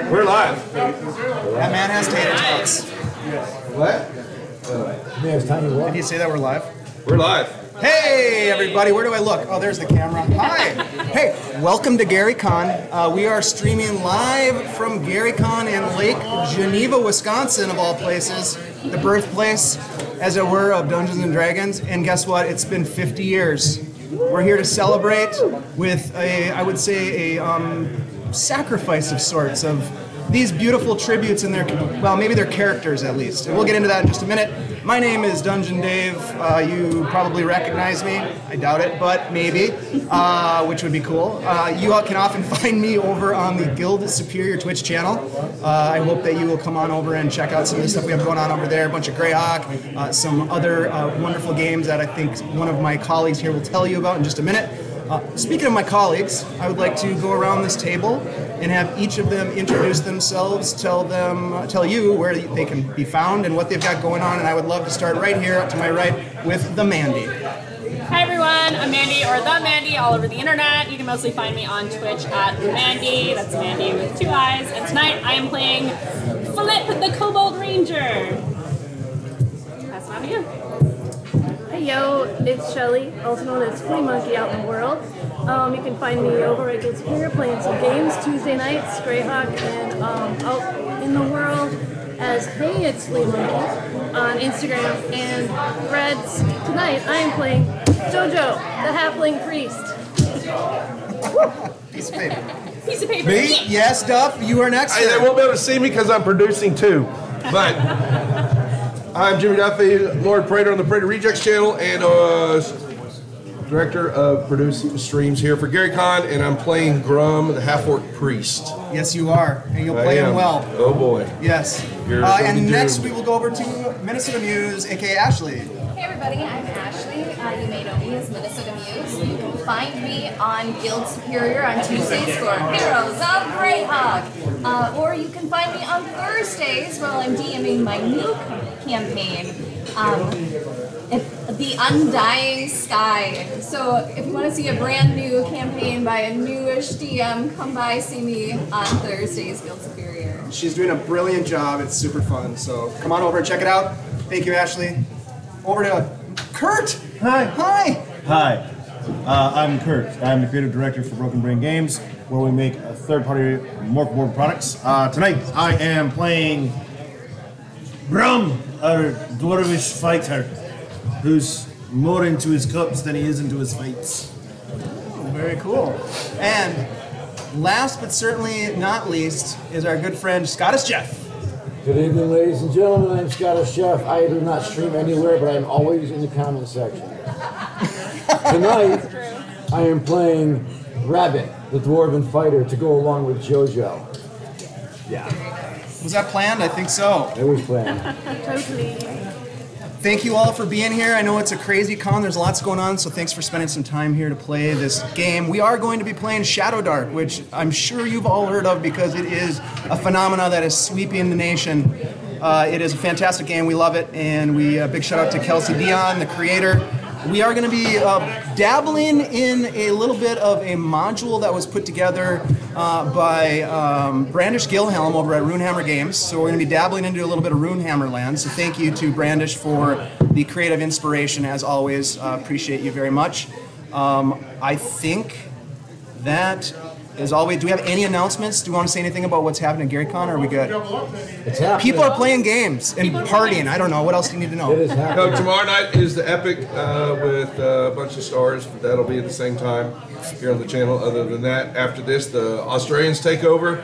We're live. That man has tater tots. What? Did he say that we're live? We're live. Hey, everybody, where do I look? Oh, there's the camera. Hi. Hey, welcome to GaryCon. We are streaming live from GaryCon in Lake Geneva, Wisconsin, of all places. The birthplace, as it were, of Dungeons & Dragons. And guess what? It's been 50 years. We're here to celebrate with I would say, a sacrifice of sorts of these beautiful tributes in their, well, maybe their characters at least. And we'll get into that in just a minute. My name is Dungeon Dave. You probably recognize me. I doubt it, but maybe, which would be cool. You all can often find me over on the Guild Superior Twitch channel. I hope that you will come on over and check out some of the stuff we have going on over there. A bunch of Greyhawk, some other wonderful games that I think one of my colleagues here will tell you about in just a minute. Speaking of my colleagues, I would like to go around this table and have each of them introduce themselves, tell you where they can be found and what they've got going on. And I would love to start right here to my right with the Mandy. Hi everyone, I'm Mandy, or The Mandy, all over the internet. You can mostly find me on Twitch at The Mandy. That's Mandy with 2 eyes. And tonight I am playing Flip the Kobold Ranger. Pass it on to you. Hey yo, it's Shelly, also known as Flea Monkey out in the world. You can find me over at Guild Superior playing some games Tuesday nights, Greyhawk, and out in the world as Hey It's Flea Monkey on Instagram and Threads. Tonight I am playing JoJo, the Halfling Priest. Piece of paper. Piece of paper. Me? Yes, Duff, you are next. They won't be able to see me because I'm producing too. But I'm Jimmy Duffy, Lord Praetor on the Praetor Rejects channel, and director of producing streams here for GaryCon, and I'm playing Grum, the half-orc priest. Yes, you are, and you'll play him well. Oh boy. Yes. And next we will go over to Minnesota Muse, aka Ashley. Hey everybody, I'm Ashley. You may know me as Minnesota Muse. You can find me on Guild Superior on Tuesdays for Heroes of Greyhawk. Or you can find me on Thursdays while I'm DMing my new campaign, The Undying Sky. So if you want to see a brand new campaign by a newish DM, come by, see me on Thursdays, Guild Superior. She's doing a brilliant job. It's super fun. So come on over and check it out. Thank you, Ashley. Over to Kurt. Hi. Hi. Hi. I'm Kurt. I'm the creative director for Broken Brain Games, where we make third-party morphboard products. Tonight, I am playing Grum, a dwarvish fighter, who's more into his cups than he is into his fights. Oh, very cool. And last but certainly not least is our good friend Scottish Jeff. Good evening, ladies and gentlemen. I'm Scottish Chef. I do not stream anywhere, but I'm always in the comment section. Tonight, I am playing Rabbit, the dwarven fighter, to go along with JoJo. Yeah. Was that planned? I think so. It was planned. Totally. Thank you all for being here. I know it's a crazy con. There's lots going on, so thanks for spending some time here to play this game. We are going to be playing Shadowdark, which I'm sure you've all heard of because it is a phenomena that is sweeping the nation. It is a fantastic game. We love it, and big shout out to Kelsey Dion, the creator. We are going to be dabbling in a little bit of a module that was put together by Brandish Gilhelm over at Runehammer Games. So we're going to be dabbling into a little bit of Runehammer land. So thank you to Brandish for the creative inspiration, as always. Appreciate you very much. I think that is always. Do we have any announcements? Do we want to say anything about what's happening at GaryCon, or are we good? It's happening. People are playing games and partying. I don't know. What else do you need to know? It is happening. No, tomorrow night is the Epic with a bunch of stars. That'll be at the same time here on the channel. Other than that, after this, the Australians take over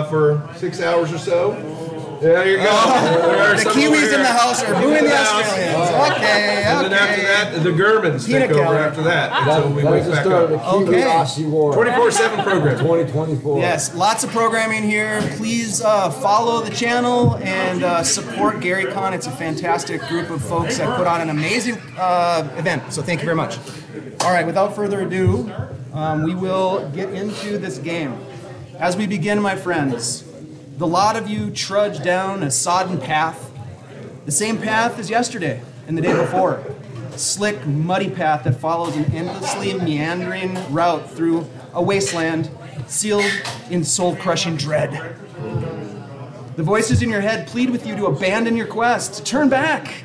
for 6 hours or so. There you go. The Kiwis in the house are booing the Australians. Okay. And then after that, the Germans take over after that until we wake That's the back start of the up. Kiwi-Aussie War. 24/7 program. 2024. Yes, lots of programming here. Please follow the channel and support GaryCon. It's a fantastic group of folks that put on an amazing event. So thank you very much. All right, without further ado, we will get into this game. As we begin, my friends, the lot of you trudge down a sodden path, the same path as yesterday and the day before. Slick, muddy path that follows an endlessly meandering route through a wasteland sealed in soul-crushing dread. The voices in your head plead with you to abandon your quest, to turn back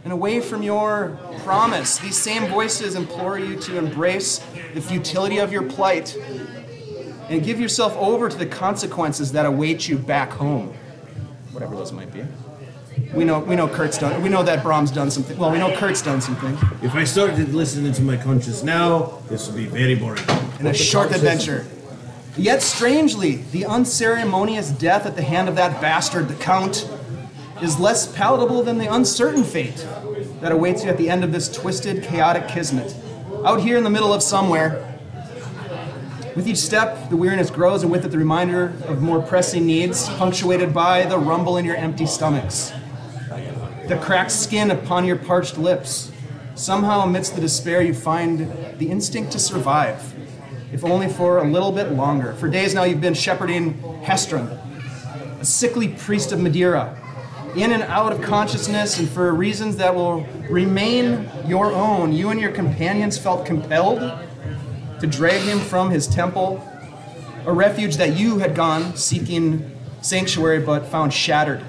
and away from your promise. These same voices implore you to embrace the futility of your plight and give yourself over to the consequences that await you back home, whatever those might be. We know Kurt's done. We know that Brahm's done something. Well, we know Kurt's done something. If I started listening to my conscience now, this would be very boring. In a short adventure. Yet strangely, the unceremonious death at the hand of that bastard, the Count, is less palatable than the uncertain fate that awaits you at the end of this twisted, chaotic kismet. Out here in the middle of somewhere. With each step, the weariness grows, and with it the reminder of more pressing needs, punctuated by the rumble in your empty stomachs. The cracked skin upon your parched lips. Somehow amidst the despair you find the instinct to survive, if only for a little bit longer. For days now you've been shepherding Hestron, a sickly priest of Madeira, in and out of consciousness, and for reasons that will remain your own, you and your companions felt compelled to drag him from his temple, a refuge that you had gone seeking sanctuary but found shattered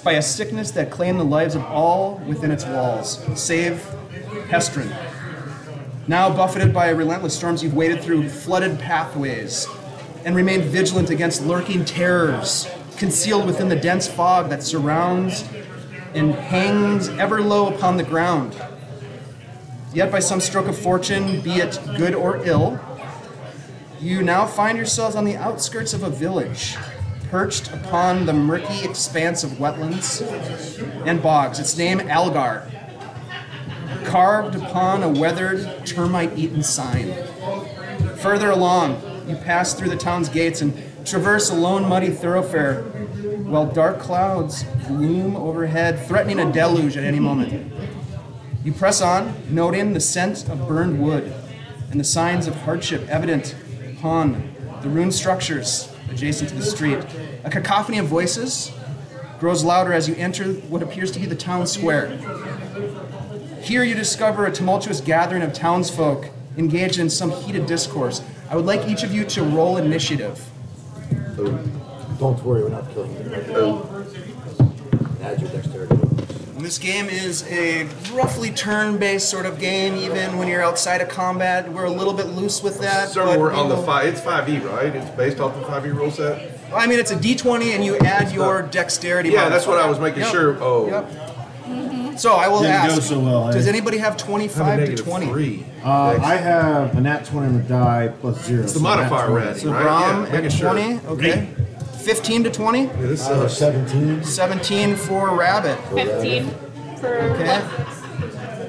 by a sickness that claimed the lives of all within its walls, save Hestron. Now buffeted by relentless storms, you've waded through flooded pathways and remained vigilant against lurking terrors, concealed within the dense fog that surrounds and hangs ever low upon the ground. Yet by some stroke of fortune, be it good or ill, you now find yourselves on the outskirts of a village, perched upon the murky expanse of wetlands and bogs. Its name, Algar, carved upon a weathered, termite-eaten sign. Further along, you pass through the town's gates and traverse a lone, muddy thoroughfare, while dark clouds loom overhead, threatening a deluge at any moment. You press on, noting the scent of burned wood and the signs of hardship evident upon the ruined structures adjacent to the street. A cacophony of voices grows louder as you enter what appears to be the town square. Here you discover a tumultuous gathering of townsfolk engaged in some heated discourse. I would like each of you to roll initiative. Don't worry, we're not killing you. Add your dexterity. This game is a roughly turn-based sort of game. Even when you're outside of combat, we're a little bit loose with that. So we're on the 5. It's 5e, right? It's based off the 5e rule set. I mean, it's a d20, and you add your dexterity. Yeah, that's what I was making sure. Oh. Yep. So I will Didn't ask. go so well, Does anybody have 25 to 20? 3. I have a nat 20 on the die plus 0. It's the modifier ready, So right? Brom making at sure. 20. Okay. 15 to 20. Yeah, this sucks. 17. 17 for Rabbit. 15 for Okay.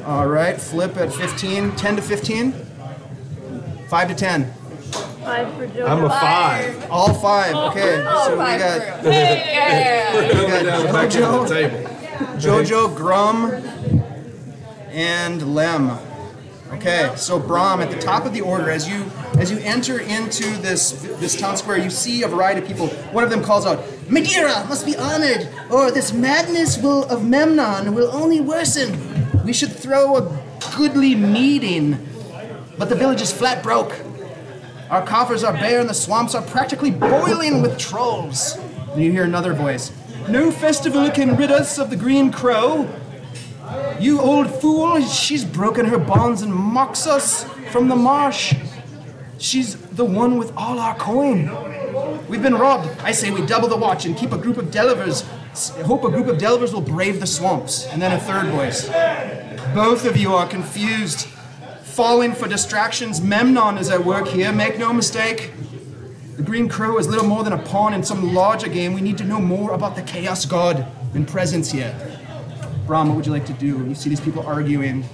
All right. Flip at 15. 10 to 15. 5 to 10. 5 for Joe. I'm a 5. All 5. Okay. Oh, So we five got through. Yeah. We're coming down back to the table. Jojo, Grum, and Lem. Okay, so Brahm, at the top of the order, as you enter into this town square, you see a variety of people. One of them calls out, "Madeira must be honored, or this madness of Memnon will only worsen. We should throw a goodly meeting, but the village is flat broke. Our coffers are bare and the swamps are practically boiling with trolls." And you hear another voice, "No festival can rid us of the Green Crow. You old fool, she's broken her bonds and mocks us from the marsh. She's the one with all our coin. We've been robbed. I say we double the watch and keep a group of delvers. Hope a group of delvers will brave the swamps." And then a third voice, "Both of you are confused, falling for distractions. Memnon is at work here, make no mistake. The Green Crow is little more than a pawn in some larger game. We need to know more about the Chaos God in presence here." Brahm, what would you like to do when you see these people arguing?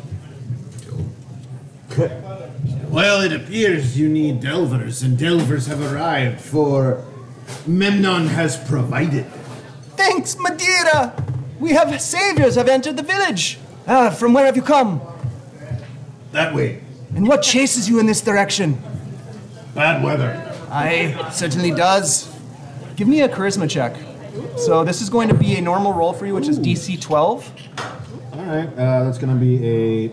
Well, it appears you need delvers, and delvers have arrived, for Memnon has provided. "Thanks, Madeira! We have saviors have entered the village. From where have you come? That way. And what chases you in this direction?" Bad weather. Aye, certainly does. Give me a charisma check. So this is going to be a normal roll for you, which is DC 12. All right, that's going to be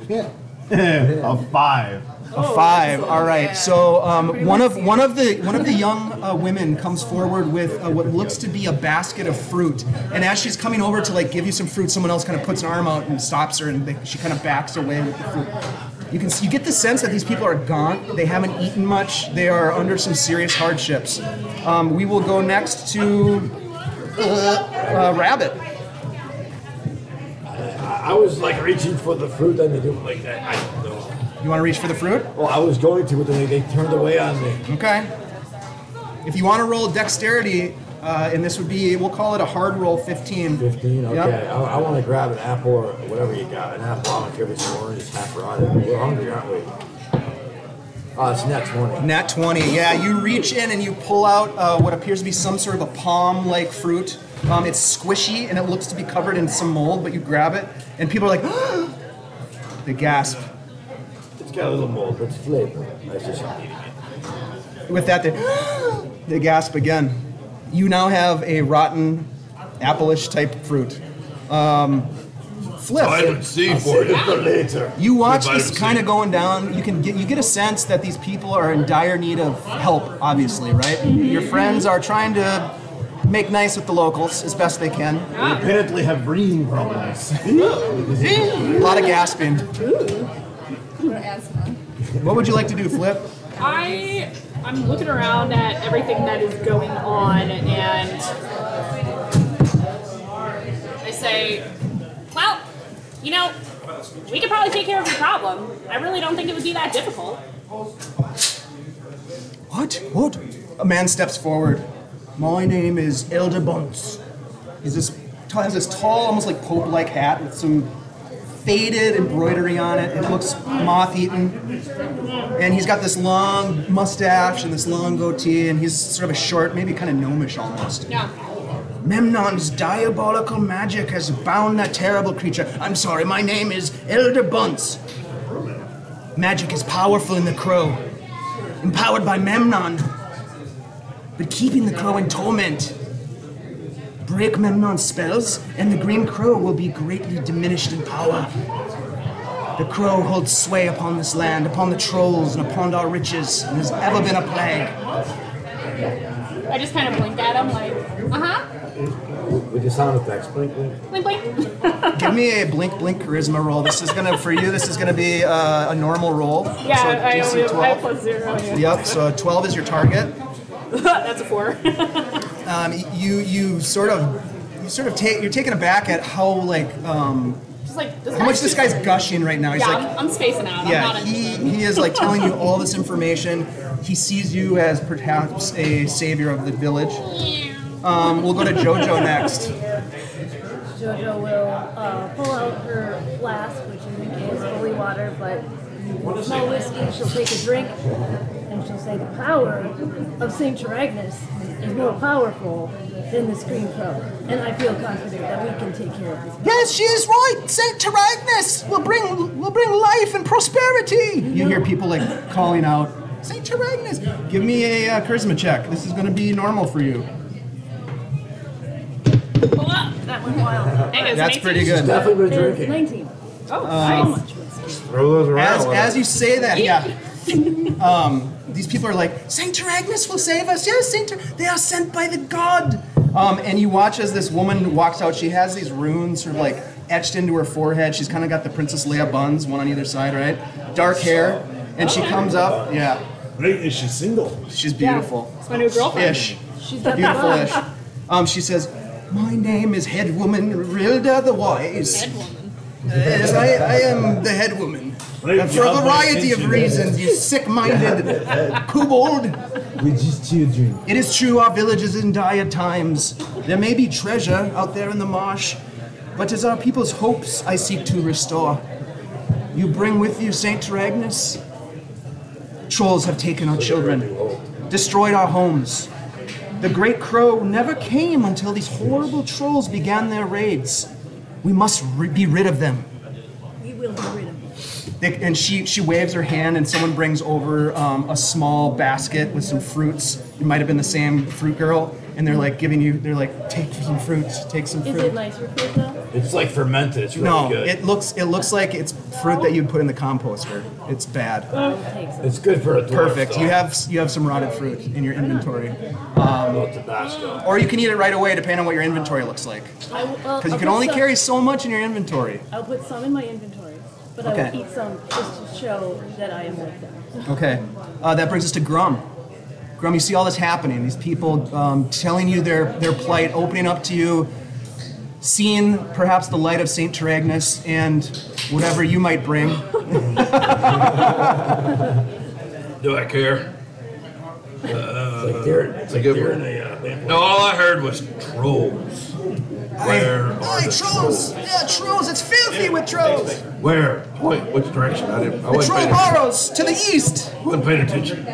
a 5. A 5. All right. So one of the young women comes forward with what looks to be a basket of fruit, and as she's coming over to like give you some fruit, someone else kind of puts an arm out and stops her, and she kind of backs away with the fruit. You get the sense that these people are gaunt. They haven't eaten much. They are under some serious hardships. We will go next to Rabbit. I was like reaching for the fruit and they didn't like that. I don't know. You want to reach for the fruit? Well, I was going to, but then they turned away on me. Okay. If you want to roll dexterity, and this would be, we'll call it a hard roll 15. 15, okay. Yep. I want to grab an apple or whatever you got. An apple, I don't care if it's an orange, half rotten. We're hungry, aren't we? It's nat 20. Nat 20, yeah. You reach in and you pull out what appears to be some sort of a palm-like fruit. It's squishy and it looks to be covered in some mold, but you grab it and people are like, they gasp. It's got a little mold, but it's flavor. That's just not eating it. With that, they gasp again. You now have a rotten, apple-ish type fruit. Flip. Vitamin C for you. Later. You watch Vitamin this C. kind of going down. You get a sense that these people are in dire need of help. Obviously, right? Your friends are trying to make nice with the locals as best they can. We apparently have breathing problems. A lot of gasping. Asthma. What would you like to do, Flip? I'm looking around at everything that is going on, and I say, well, you know, we could probably take care of the problem. I really don't think it would be that difficult. What? A man steps forward. My name is Elder Bunce. He has this tall, almost like Pope-like hat with some faded embroidery on it. It looks moth-eaten. And he's got this long mustache and this long goatee, and he's sort of a short, maybe kind of gnomish almost. Yeah. Memnon's diabolical magic has bound that terrible creature. I'm sorry, my name is Elder Bunce. Magic is powerful in the crow, empowered by Memnon, but keeping the crow in torment. Break Memnon's spells, and the green crow will be greatly diminished in power. The crow holds sway upon this land, upon the trolls, and upon our riches, and has ever been a plague. I just kind of blink at him like, With the sound effects, blink, blink. blink, blink. Give me a blink charisma roll. This is gonna, for you, this is gonna be a normal roll. Yeah, So I DC have 12. +0. Yeah. Yep, so 12 is your target. That's a 4. You're taken aback at how Just like, how much this guy's gushing right now. He's Yeah, like, I'm spacing out. I'm yeah, not he is like telling you all this information. He sees you as perhaps a savior of the village. We'll go to Jojo next. Jojo will pull out her flask, which in the case holy water, but you smell whiskey. She'll take a drink, and she'll say, "The power of Saint Taragnus is more powerful than the Scream Crow, and I feel confident that we can take care of this." Yes, she is right. Saint Taragnus will bring life and prosperity. You hear people like calling out, Saint Taragnus. Give me a charisma check. This is going to be normal for you. Pull up. That went wild. Hey, That's pretty good. Definitely been It's drinking. 19. Oh, nice. Throw those around. As you say that, yeah. These people are like, Saint Taragnus will save us. Yes, they are sent by the god. And you watch as this woman walks out. She has these runes sort of like etched into her forehead. She's kind of got the Princess Leia buns, one on either side, right? Dark hair. And she comes up. Yeah, Right? Is she single? she's beautiful. It's my new girlfriend. Ish. She's got the Beautiful-ish. vibe. She says, my name is Head Woman Rilda the Wise. Dead woman. Yes, I am the head woman. Right, For a you have my variety of attention. reasons, you sick-minded kobold. We're just children. It is true our village is in dire times. There may be treasure out there in the marsh, but as our people's hopes I seek to restore. You bring with you Saint Taragnus. Trolls have taken our children, destroyed our homes. The Great Crow never came until these horrible trolls began their raids. We must be rid of them. We will be rid of them. And she waves her hand, and someone brings over a small basket with some fruits. It might have been the same fruit girl, and they're like take some fruit, take some Is fruit. it nicer fruit though? It's like fermented. It's really No, good. it looks like it's fruit that you'd put in the composter. It's bad. It's good for a dwarf. Perfect. Though. You have some rotted fruit in your inventory, Little Tabasco. or you can eat it right away, depending on what your inventory looks like. Because you can only carry so much in your inventory. I'll put some in my inventory, but I Okay. will eat some just to show that I am with them. Okay, that brings us to Grum. Grum, you see all this happening. These people telling you their plight, opening up to you, seeing perhaps the light of Saint Taragnus and whatever you might bring. Do I care? It's like they're in a vampire. No, all I heard was trolls. Where are the trolls! Yeah, trolls! It's filthy with trolls! Where? Point, which direction? I The wasn't troll paying burrows to the east! Wasn't paying attention.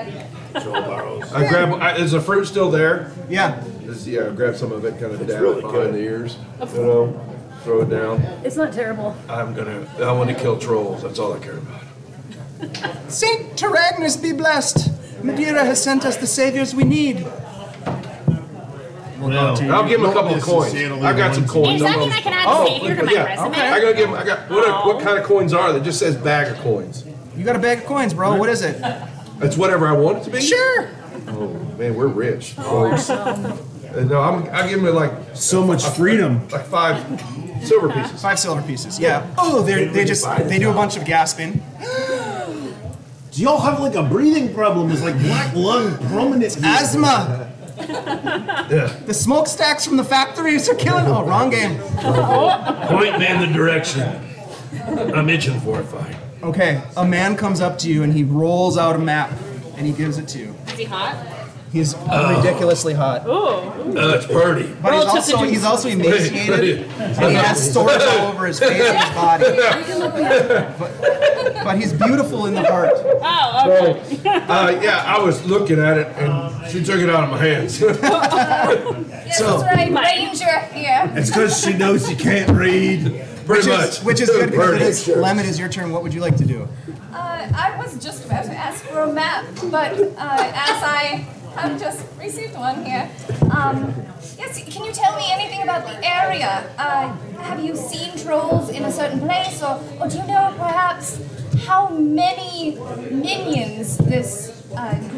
Troll barrels. I grab. Is the fruit still there? Yeah. Yeah, grab some of it, kind of dab really it behind good. the ears. You know, throw it down. It's not terrible. I want to kill trolls. That's all I care about. Saint Taragnus be blessed! Madeira has sent us the saviors we need. Well, I'll give him a couple of coins. I got some Does coins. that mean I can add a savior to my resume? I gotta give him. I got what kind of coins are they? It just says bag of coins. You got a bag of coins, bro. What is it? It's whatever I want it to be. Sure. Oh man, we're rich, folks. No, I'll give him like so much freedom. like 5 silver pieces. 5 silver pieces. Yeah. Oh, they do a bunch of gasping. Do y'all have like a breathing problem? It's like black lung prominent. Asthma. Yeah. The smokestacks from the factories are killing. Oh, wrong game. Point me in the direction. I'm itching for it, fine. Okay, a man comes up to you and he rolls out a map and he gives it to you. Is he hot? He's ridiculously hot. It's pretty. But he's also emaciated and he has sores all over his face and his body. But he's beautiful in the heart. Oh, okay. Yeah, I was looking at it and she took it out of my hands. Yes, So- that's right, Ranger here. It's because she knows she can't read. Pretty much. Which is good because it Pretty. is. Lem, it is your turn. What would you like to do? I was just about to ask for a map, but as I have just received one here, yes, can you tell me anything about the area? Have you seen trolls in a certain place, or do you know perhaps how many minions this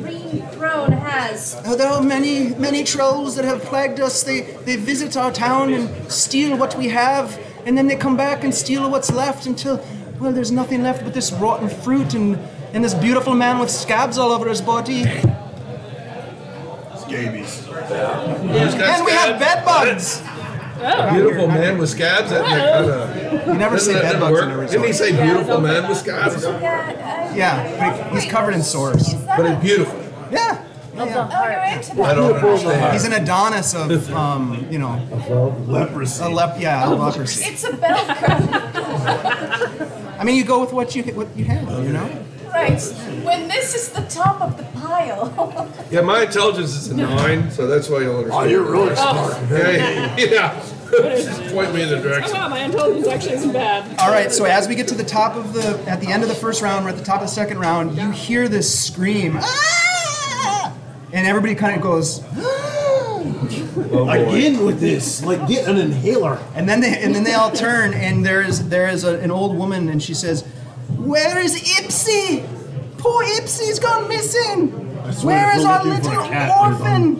green throne has? Oh, there are many trolls that have plagued us. They visit our town and steal what we have, and then they come back and steal what's left until, well, there's nothing left but this rotten fruit and this beautiful man with scabs all over his body. Scabies. And we have bed bugs. Beautiful man with scabs. That kind of. You never say bed bugs in a Didn't he resort. say beautiful man with scabs? Yeah, but he's covered in sores. But it's beautiful. Yeah. Oh, you're into I that. don't understand. He's an Adonis of, Leprosy. leprosy. It's a bell curve. I mean, you go with what you have, you know? Right. When this is the top of the pile. Yeah, my intelligence is a 9, so that's why you'll understand. Oh, you're really smart. Yeah. Just point me in the Oh direction. wow, my intelligence actually isn't bad. All right, so as we get to the top of at the end of the first round, we're at the top of the second round, you hear this scream. "Ah!" And everybody kind of goes, Again with this, like get an inhaler. and then they all turn, and there is an old woman, and she says, "Where is Ipsy? Poor Ipsy's gone missing. Where is our little orphan?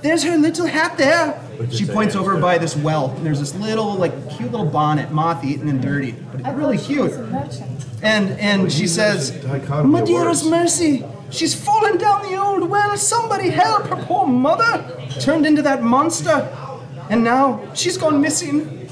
There's her little hat there." She points over by this well, and there's this little, like, cute little bonnet, moth-eaten and dirty, but it's really cute. And she says, "Madeira's mercy, she's fallen down the old well. Somebody help her poor mother. Turned into that monster. And now she's gone missing.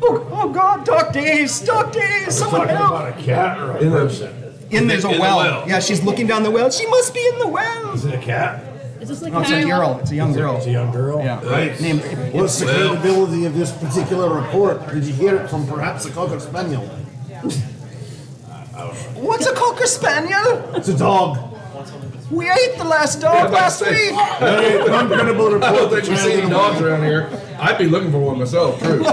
Oh God, dark days, someone Talking help." about a cat or a person? There's a In the well. well. Yeah, she's looking down the well. She must be in the well. Is it a cat? Is this like No, it's a girl. It's a young girl. It's a young girl? Yeah. Nice. Named What's the credibility of this particular report? Did you hear it from perhaps a cocker spaniel? What's a cocker spaniel? It's a dog. We ate the last dog last week. Hey, uncredible I don't report. think we see any dogs around here. I'd be looking for one myself, true. So,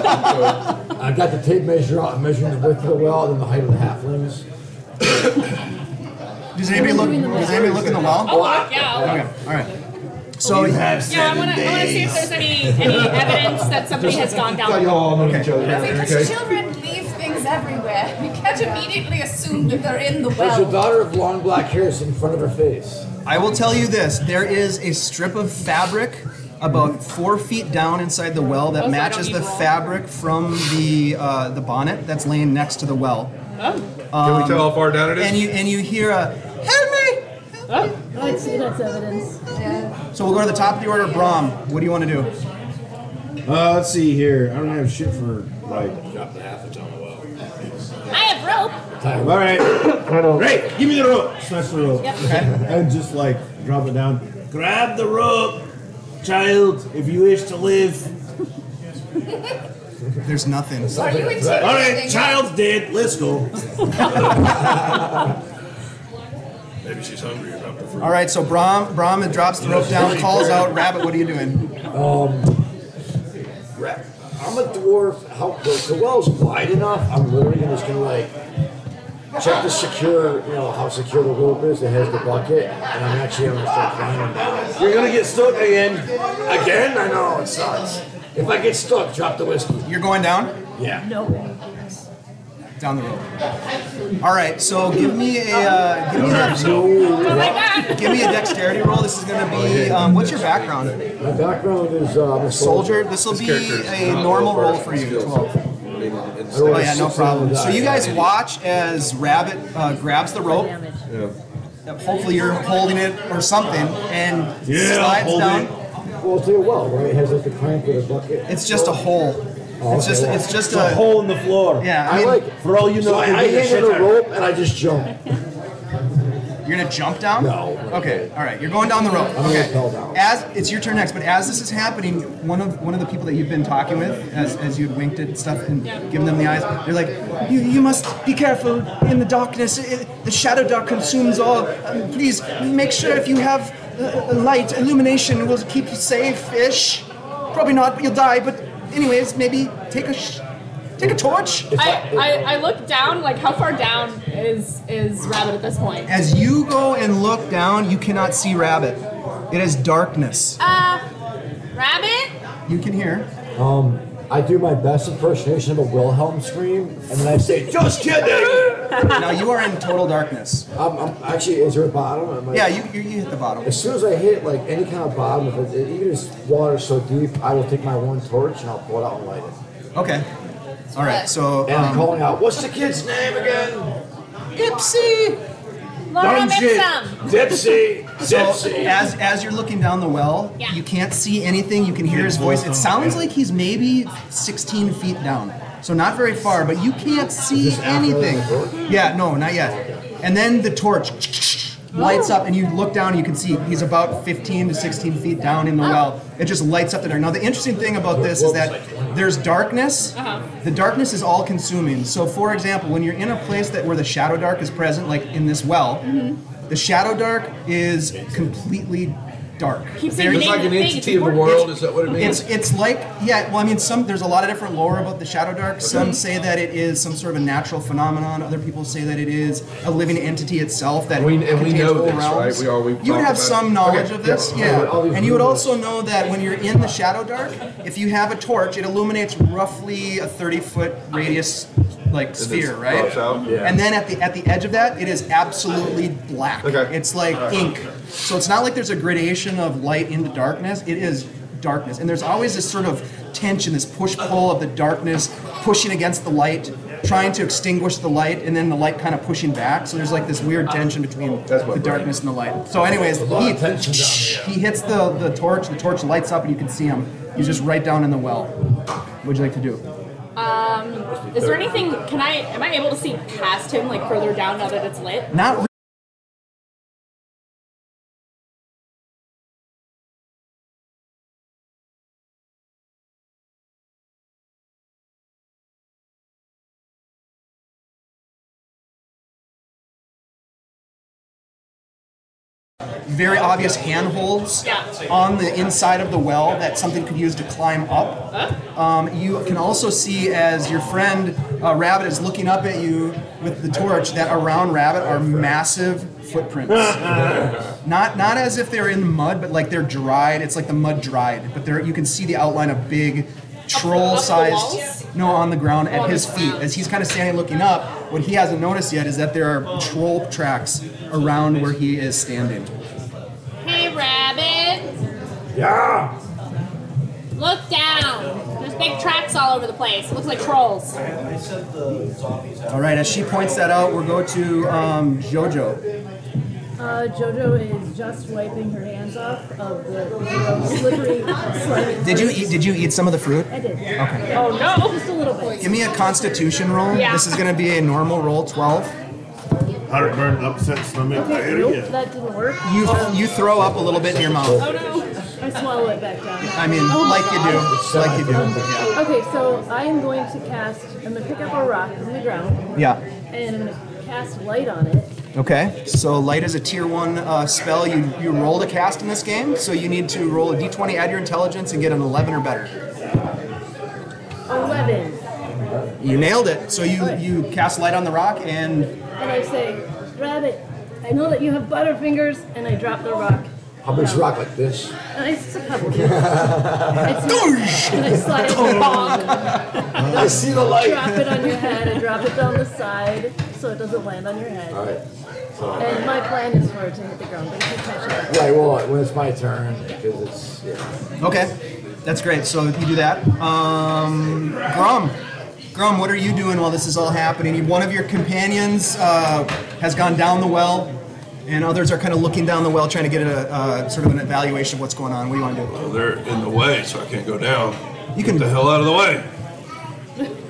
I've got the tape measure out, measuring the width of the well and the height of the halflings. Does anybody look in the well? Oh, yeah. Okay, all right. So You have Yeah, I 7 want to see if days. there's any evidence that somebody has gone down. Thought you all know each other. Because Okay. children leave things everywhere. You can't immediately assume that they're in the There's a well. daughter of long black hair in front of her face. I will tell you this: there is a strip of fabric about 4 feet down inside the well that Oh, so I don't matches need the to roll? fabric from the bonnet that's laying next to the well. Can we tell how far down it is? And you hear a "Help me!" I'd say that's evidence. So we'll go to the top of the order. Brom, what do you want to do? Let's see here. I don't have shit for like. I have rope. All right. Great. Give me the rope. Snatch the rope. And just like drop it down. Grab the rope, child, if you wish to live. There's nothing. Are you All right, intimidating? child's dead. Let's go. Maybe she's hungry or something. All right, so Brom drops the rope down, calls out, Rabbit, what are you doing? I'm a dwarf. The well's wide enough. I'm literally just gonna like check the secure, how secure the rope is that has the bucket, and I'm actually gonna start climbing down. You're gonna get stuck again. Again? I know it sucks. If I get stuck, drop the whiskey. You're going down? Yeah. No. Down the rope. All right, so give me a dexterity roll. This is going to be, what's your background? My background is I'm a Soldier. This will be a normal roll for you. 12. Oh yeah, no problem. So you guys watch as Rabbit grabs the rope. Hopefully you're holding it or something, and slides down. Well, it's a well, right? It has like the clamp with a bucket. It's just a hole. It's just It's a hole in the floor. Yeah, I mean, like it. For all you know, So it could I be a hang on shit the rope and I just jump. you're gonna jump down? No. Okay, all right. You're going down the rope. I'm Okay. gonna fell down. As it's your turn next, but as this is happening, one of the people that you've been talking with, as you had winked at stuff and given them the eyes, they're like, you must be careful in the darkness. The Shadowdark consumes all. Please make sure if you have light illumination, it will keep you safe-ish. Probably not, but you'll die. But anyways, maybe take a torch. I look down. Like, how far down is Rabbit at this point? As you go and look down, you cannot see Rabbit. It is darkness. Rabbit? You can hear. I do my best impersonation of a Wilhelm scream, and then I say, "Just kidding." Now you are in total darkness. I'm actually, is there a bottom? Am I- Yeah, you hit the bottom. As soon as I hit like any kind of bottom, if even if water's so deep, I will take my one torch and I'll pull it out and light it. Okay. All right. So And I'm calling out, "What's the kid's name again?" Ipsy. Laura Dipsy, Mixum. Dipsy. As you're looking down the well, Yeah. you can't see anything. You can hear his voice. It sounds like he's maybe 16 feet down, so not very far, but you can't see anything. Yeah, no, not yet. And then the torch lights up, and you look down, and you can see he's about 15 to 16 feet down in the well. It just lights up the dark. Now, the interesting thing about this is that there's darkness. The darkness is all consuming. So, for example, when you're in a place where the Shadowdark is present, like in this well, the Shadowdark is completely dark. Keep saying It's like an entity of the world, is that what it means? It's like, yeah, well, I mean, there's a lot of different lore about the Shadowdark. Some say that it is some sort of a natural phenomenon. Other people say that it is a living entity itself that We contains know whole this, realms. right? We've You would talked have about some it. knowledge Okay, of this, yeah. yeah. And you would also know that when you're in the Shadowdark, if you have a torch, it illuminates roughly a 30-foot radius sphere, right? drops out? Yeah. And then at the edge of that, it is absolutely black. Okay. It's like ink. So it's not like there's a gradation of light into darkness. It is darkness. And there's always this sort of tension, this push-pull of the darkness pushing against the light, trying to extinguish the light, and then the light kind of pushing back. So there's like this weird tension between the darkness and the light. So anyways, he hits the torch lights up, and you can see him. He's just right down in the well. What would you like to do? Is there anything? Am I able to see past him, like further down now that it's lit? Not very obvious handholds on the inside of the well that something could use to climb up. You can also see as your friend Rabbit is looking up at you with the torch that around Rabbit are massive footprints. Not as if they're in the mud, but like they're dried. It's like the mud dried, but you can see the outline of big troll-sized. No, on the ground at his feet. As he's kind of standing looking up, what he hasn't noticed yet is that there are troll tracks around where he is standing. Hey, Rabbit. Yeah. Look down. There's big tracks all over the place. It looks like trolls. All right, as she points that out, we'll go to Jojo. Jojo is just wiping her hands off of the slippery, slimy. Did you eat some of the fruit? I did. Okay. Oh, no. Just a little bit. Give me a Constitution roll. Yeah. This is going to be a normal roll, 12. Heartburn, upset stomach, Nope, diarrhea. that didn't work. You throw up a little bit in your mouth. Oh, no. I swallow it back down. I mean, like you do. Like you do. Yeah. Okay, so I am going to I'm going to pick up a rock from the ground, Yeah. and I'm going to cast light on it. Okay. So light is a tier 1 spell. You roll to cast in this game, so you need to roll a d20, add your intelligence, and get an 11 or better. 11. You nailed it. So you cast light on the rock, and And I say, Rabbit, I know that you have butterfingers, and I drop the rock. How big's rock like this? And it's a couple feet. And I slide it down. I see the light. Drop it on your head and drop it down the side so it doesn't land on your head. All right. And my plan is for it to hit the ground, but you can catch it. Right. Well, when it's my turn, because it's okay. That's great. So you do that. Grum, what are you doing while this is all happening? One of your companions has gone down the well, and others are kind of looking down the well, trying to get a sort of an evaluation of what's going on. What do you want to do? Well, they're in the way, so I can't go down. You can. Get the hell out of the way.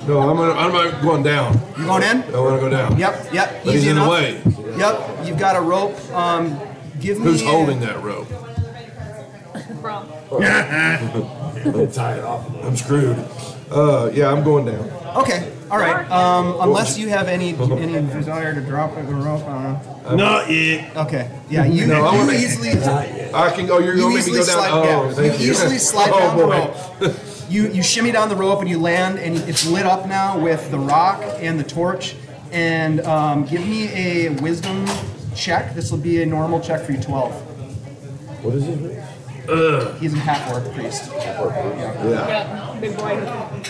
No, I'm not going down. You going in? I want to go down. Yep. But he's Easy in enough. the way. Yep. You've got a rope. Give me. Who's holding that rope? Bro. tie it off. I'm screwed. Yeah, I'm going down. Okay. All right. Unless you have any desire to drop the rope on. Not yet. Okay. Yeah. You. No, I you wanna- easily. I can go. You're going to make me go down. Oh, thank you. You easily slide Oh, down the boy. rope. You shimmy down the rope and you land, and it's lit up now with the rock and the torch. And give me a wisdom check. This will be a normal check for you, 12. What is his race? He's a half-orc priest. Yeah. Yeah, big boy.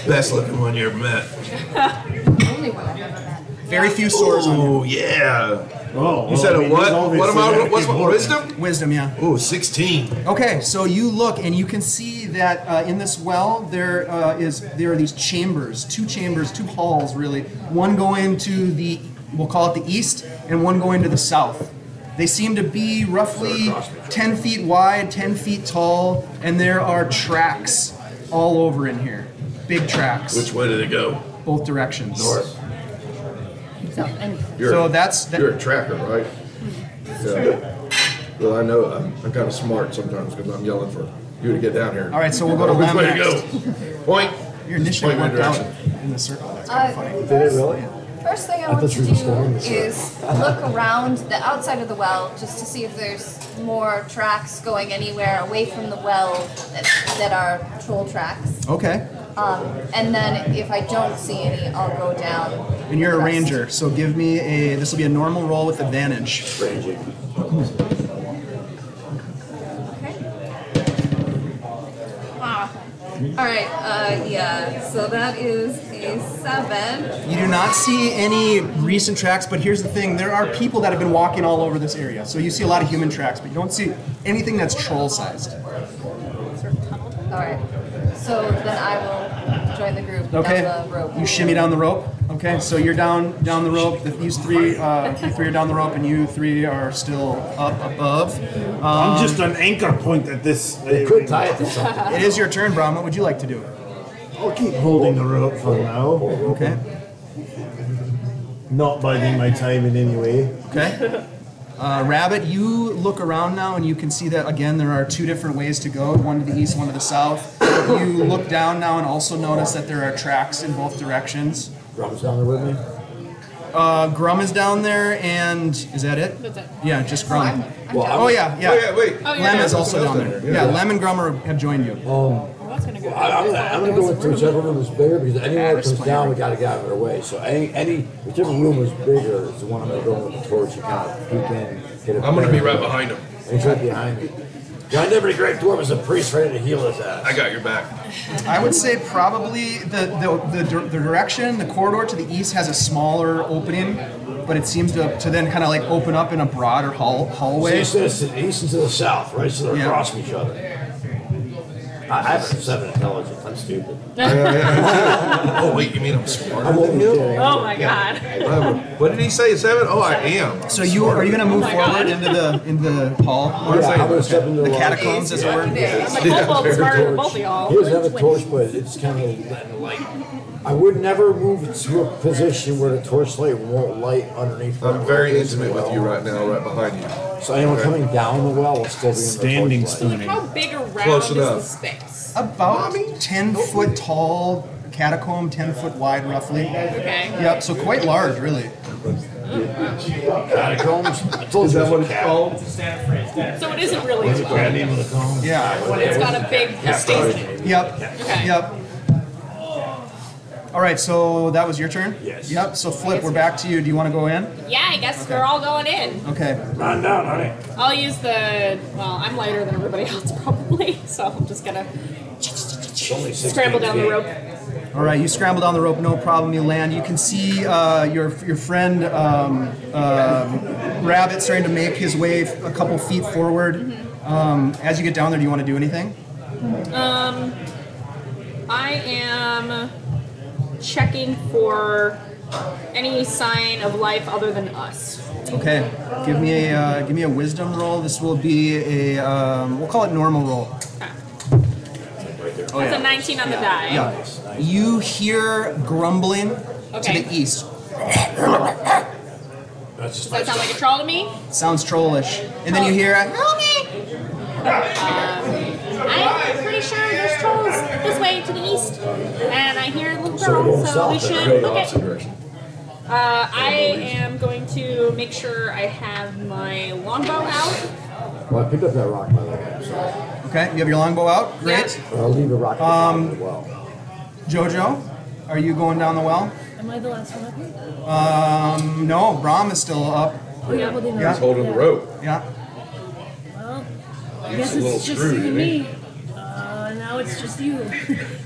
Best looking one you ever met. Only one I've ever met. Very few sores on him. Oh, yeah. Oh, You said a what? always What am said I? that What's kid my working. wisdom? Wisdom, yeah. Oh, 16. Okay, so you look and you can see that in this well there are these chambers, two halls really. One going to the, we'll call it the east, and one going to the south. They seem to be roughly 10 feet wide, 10 feet tall, and there are tracks all over in here. Big tracks. Which way did it go? Both directions. North. So, and You're You're a tracker, right? Yeah. Well, I know I'm kind of smart sometimes because I'm yelling for you to get down here. All right, so we'll go to Which Lem way to next. go? Point. Your initiative Point worked my out direction. in the circle. That's kind of funny. Did it really? First thing I want thought to you were do just going this way. is look around the outside of the well just to see if there's more tracks going anywhere away from the well that are troll tracks. Okay. And then if I don't see any, I'll go down. And you're a the rest. ranger, so give me this will be a normal roll with advantage. Okay. All right. Yeah. So that is a 7. You do not see any recent tracks, but here's the thing. There are people that have been walking all over this area. So you see a lot of human tracks, but you don't see anything that's troll-sized. All right. So then I will join the group Okay. down the rope. You shimmy down the rope. Okay, so you're down the rope. These three, you three are down the rope, and you three are still up above. I'm just an anchor point at this. They could tie it to something. It is your turn, Brom. What would you like to do? I'll keep holding the rope for now. Okay. Not biding my time in any way. Okay. Rabbit, you look around now and you can see that, again, there are two different ways to go, one to the east, one to the south. You look down now and also notice that there are tracks in both directions. Drum's down there with me. Grum is down there, and is that it? That's it. Yeah, just Grum. I'm Oh, yeah, yeah. Oh, yeah, wait. Oh, you're Lem down. is also down there. Yeah, Lem and Grum have joined you. I was gonna go. I'm gonna go into whichever room is bigger because anywhere it comes down, we gotta get out of their way. So whichever room is bigger is the one I'm gonna go with the torch and kind of peek in, I'm going to be right behind him. He's right behind me. Behind every great dwarf is a priest ready to heal his ass. I got your back. I would say probably the direction, the corridor to the east has a smaller opening, but it seems to then kind of like open up in a broader hallway. So you said it's to the east and to the south, right? So they're across from each other. I have a 7 intelligence. I'm stupid. Oh, wait, you mean I'm smarter than him? Oh my god. What did he say, 7? Oh, I am. So are you going to move forward into the hall? Yeah, I'm going to step into The catacombs, as it were? I'm like, Kobold's smarter than both of y'all. He doesn't have a torch, but it's kind of letting the light. I would never move to a position where the torchlight won't light underneath. I'm very intimate with you right now, right behind you. So anyone coming down the well will still be in the Standing torchlight. spooning. How big around Close is enough. the space? About 10 foot tall catacomb, 10 foot wide roughly. Okay. Yep, so quite large, really. Catacombs? I told Is you that it what was it's a called? So it isn't really as well. Yeah. It's got a big space. Yep. Okay. Yep. All right, so that was your turn? Yes. Yep, so Flip, we're back to you. Do you want to go in? Yeah, I guess we're all going in. Okay. Run down, honey. I'll use I'm lighter than everybody else probably, so I'm just gonna Only 16 scramble down the feet. rope. All right, you scramble down the rope, no problem. You land. You can see your friend Rabbit starting to make his way a couple feet forward. As you get down there, do you want to do anything? I am checking for any sign of life other than us. Okay. Give me a wisdom roll. This will be a we'll call it normal roll. That's a 19 on the die. Yeah. You hear grumbling Okay. to the east. Does that sound like a troll to me? Sounds trollish. And then you hear a, Help me! I'm pretty sure there's trolls this way to the east, and I hear a little girl, so we should look at. I am going to make sure I have my longbow out. Well, I picked up that rock, by the way. So okay, you have your longbow out. Great. I'll leave the rock at the bottom as well. Jojo, are you going down the well? Am I the last one up here? No, Brahm is still up. Oh, yeah, holding the Yeah. rope. Holding the rope. Yeah. Well, I guess a little it's just screwed, you and isn't me. Now it's just you.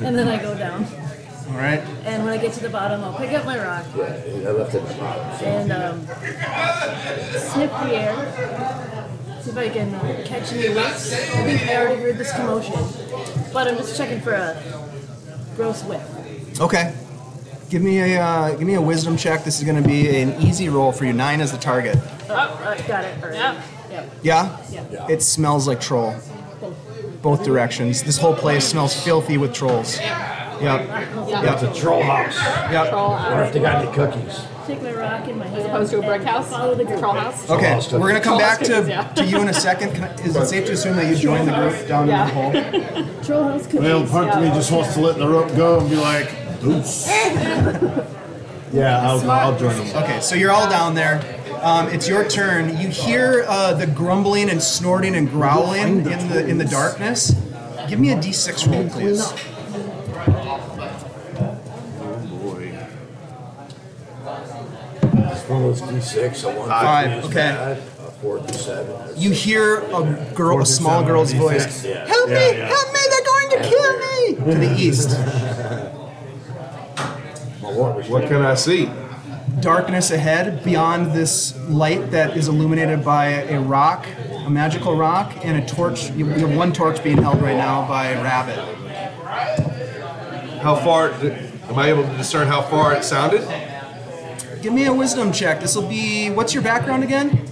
And then I go down. All right. And when I get to the bottom, I'll pick up my rock Yeah, I left it at the bottom. So. and sniff the air. See if I can catch any whiffs. I think I already heard this commotion. But I'm just checking for a gross whiff. Okay. Give me a wisdom check. This is going to be an easy roll for you. 9 is the target. Oh, got it. All right. Yep. Yep. Yeah? Yeah. It smells like troll. Both directions. This whole place smells filthy with trolls. Yep. It's a troll house. Yep. Troll What house. if they got any cookies? Take my rock in my hand. As opposed to a brick and house? Follow the group. Troll house? Okay, we're going to come back cookies, yeah. to you in a second. Is it safe to assume that you joined the group down in the hole? Troll house cookies. Well, part of me just wants to let the rope go and be like, oops. Yeah, I'll join them. Okay, so you're all down there. It's your turn. You hear the grumbling and snorting and growling in the darkness. Give me a d6 roll, please. It's one of those D6, a 1 5, is okay. bad, a 4 through 7. You hear a small girl's voice. Yeah. Help me! Yeah. Help me! They're going to kill me! To the east. What can I see? Darkness ahead, beyond this light that is illuminated by a rock, a magical rock, and a torch. You have one torch being held right now by Rabbit. How far? Am I able to discern how far it sounded? Give me a wisdom check. This will be. What's your background again?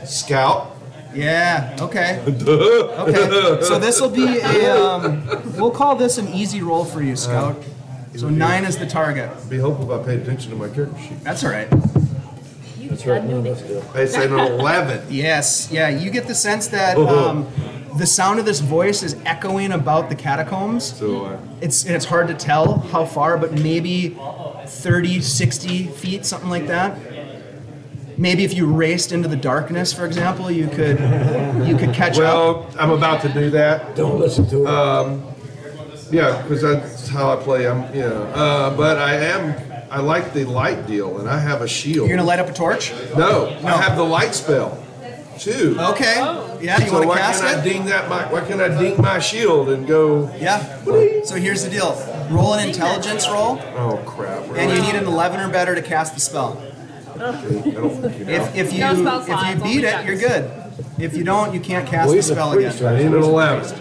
Scout. Yeah. Okay. Okay. So this will be a. We'll call this an easy roll for you, Scout. So 9 is the target. It'd be helpful if I paid attention to my character sheet. That's all right. That's right, no, that's good. I say an 11. Yes. Yeah. You get the sense that the sound of this voice is echoing about the catacombs. So It's hard to tell how far, but maybe 30, 60 feet, something like that. Maybe if you raced into the darkness, for example, you could catch up. well, I'm about to do that. Don't listen to it. Yeah, because that's how I play. But I am I like the light deal, and I have a shield. You're gonna light up a torch? No, I have the light spell too. Okay. Yeah, you So want to why cast can't I it? ding that? Why can't I ding my shield and go? Yeah. So here's the deal. Roll an intelligence roll, Oh crap! Really? and you need an 11 or better to cast the spell. I don't think you know. If you No spell slots, beat only it, you're checks. good. If you don't, you can't cast Well, the he's a spell priest, again. I need an 11.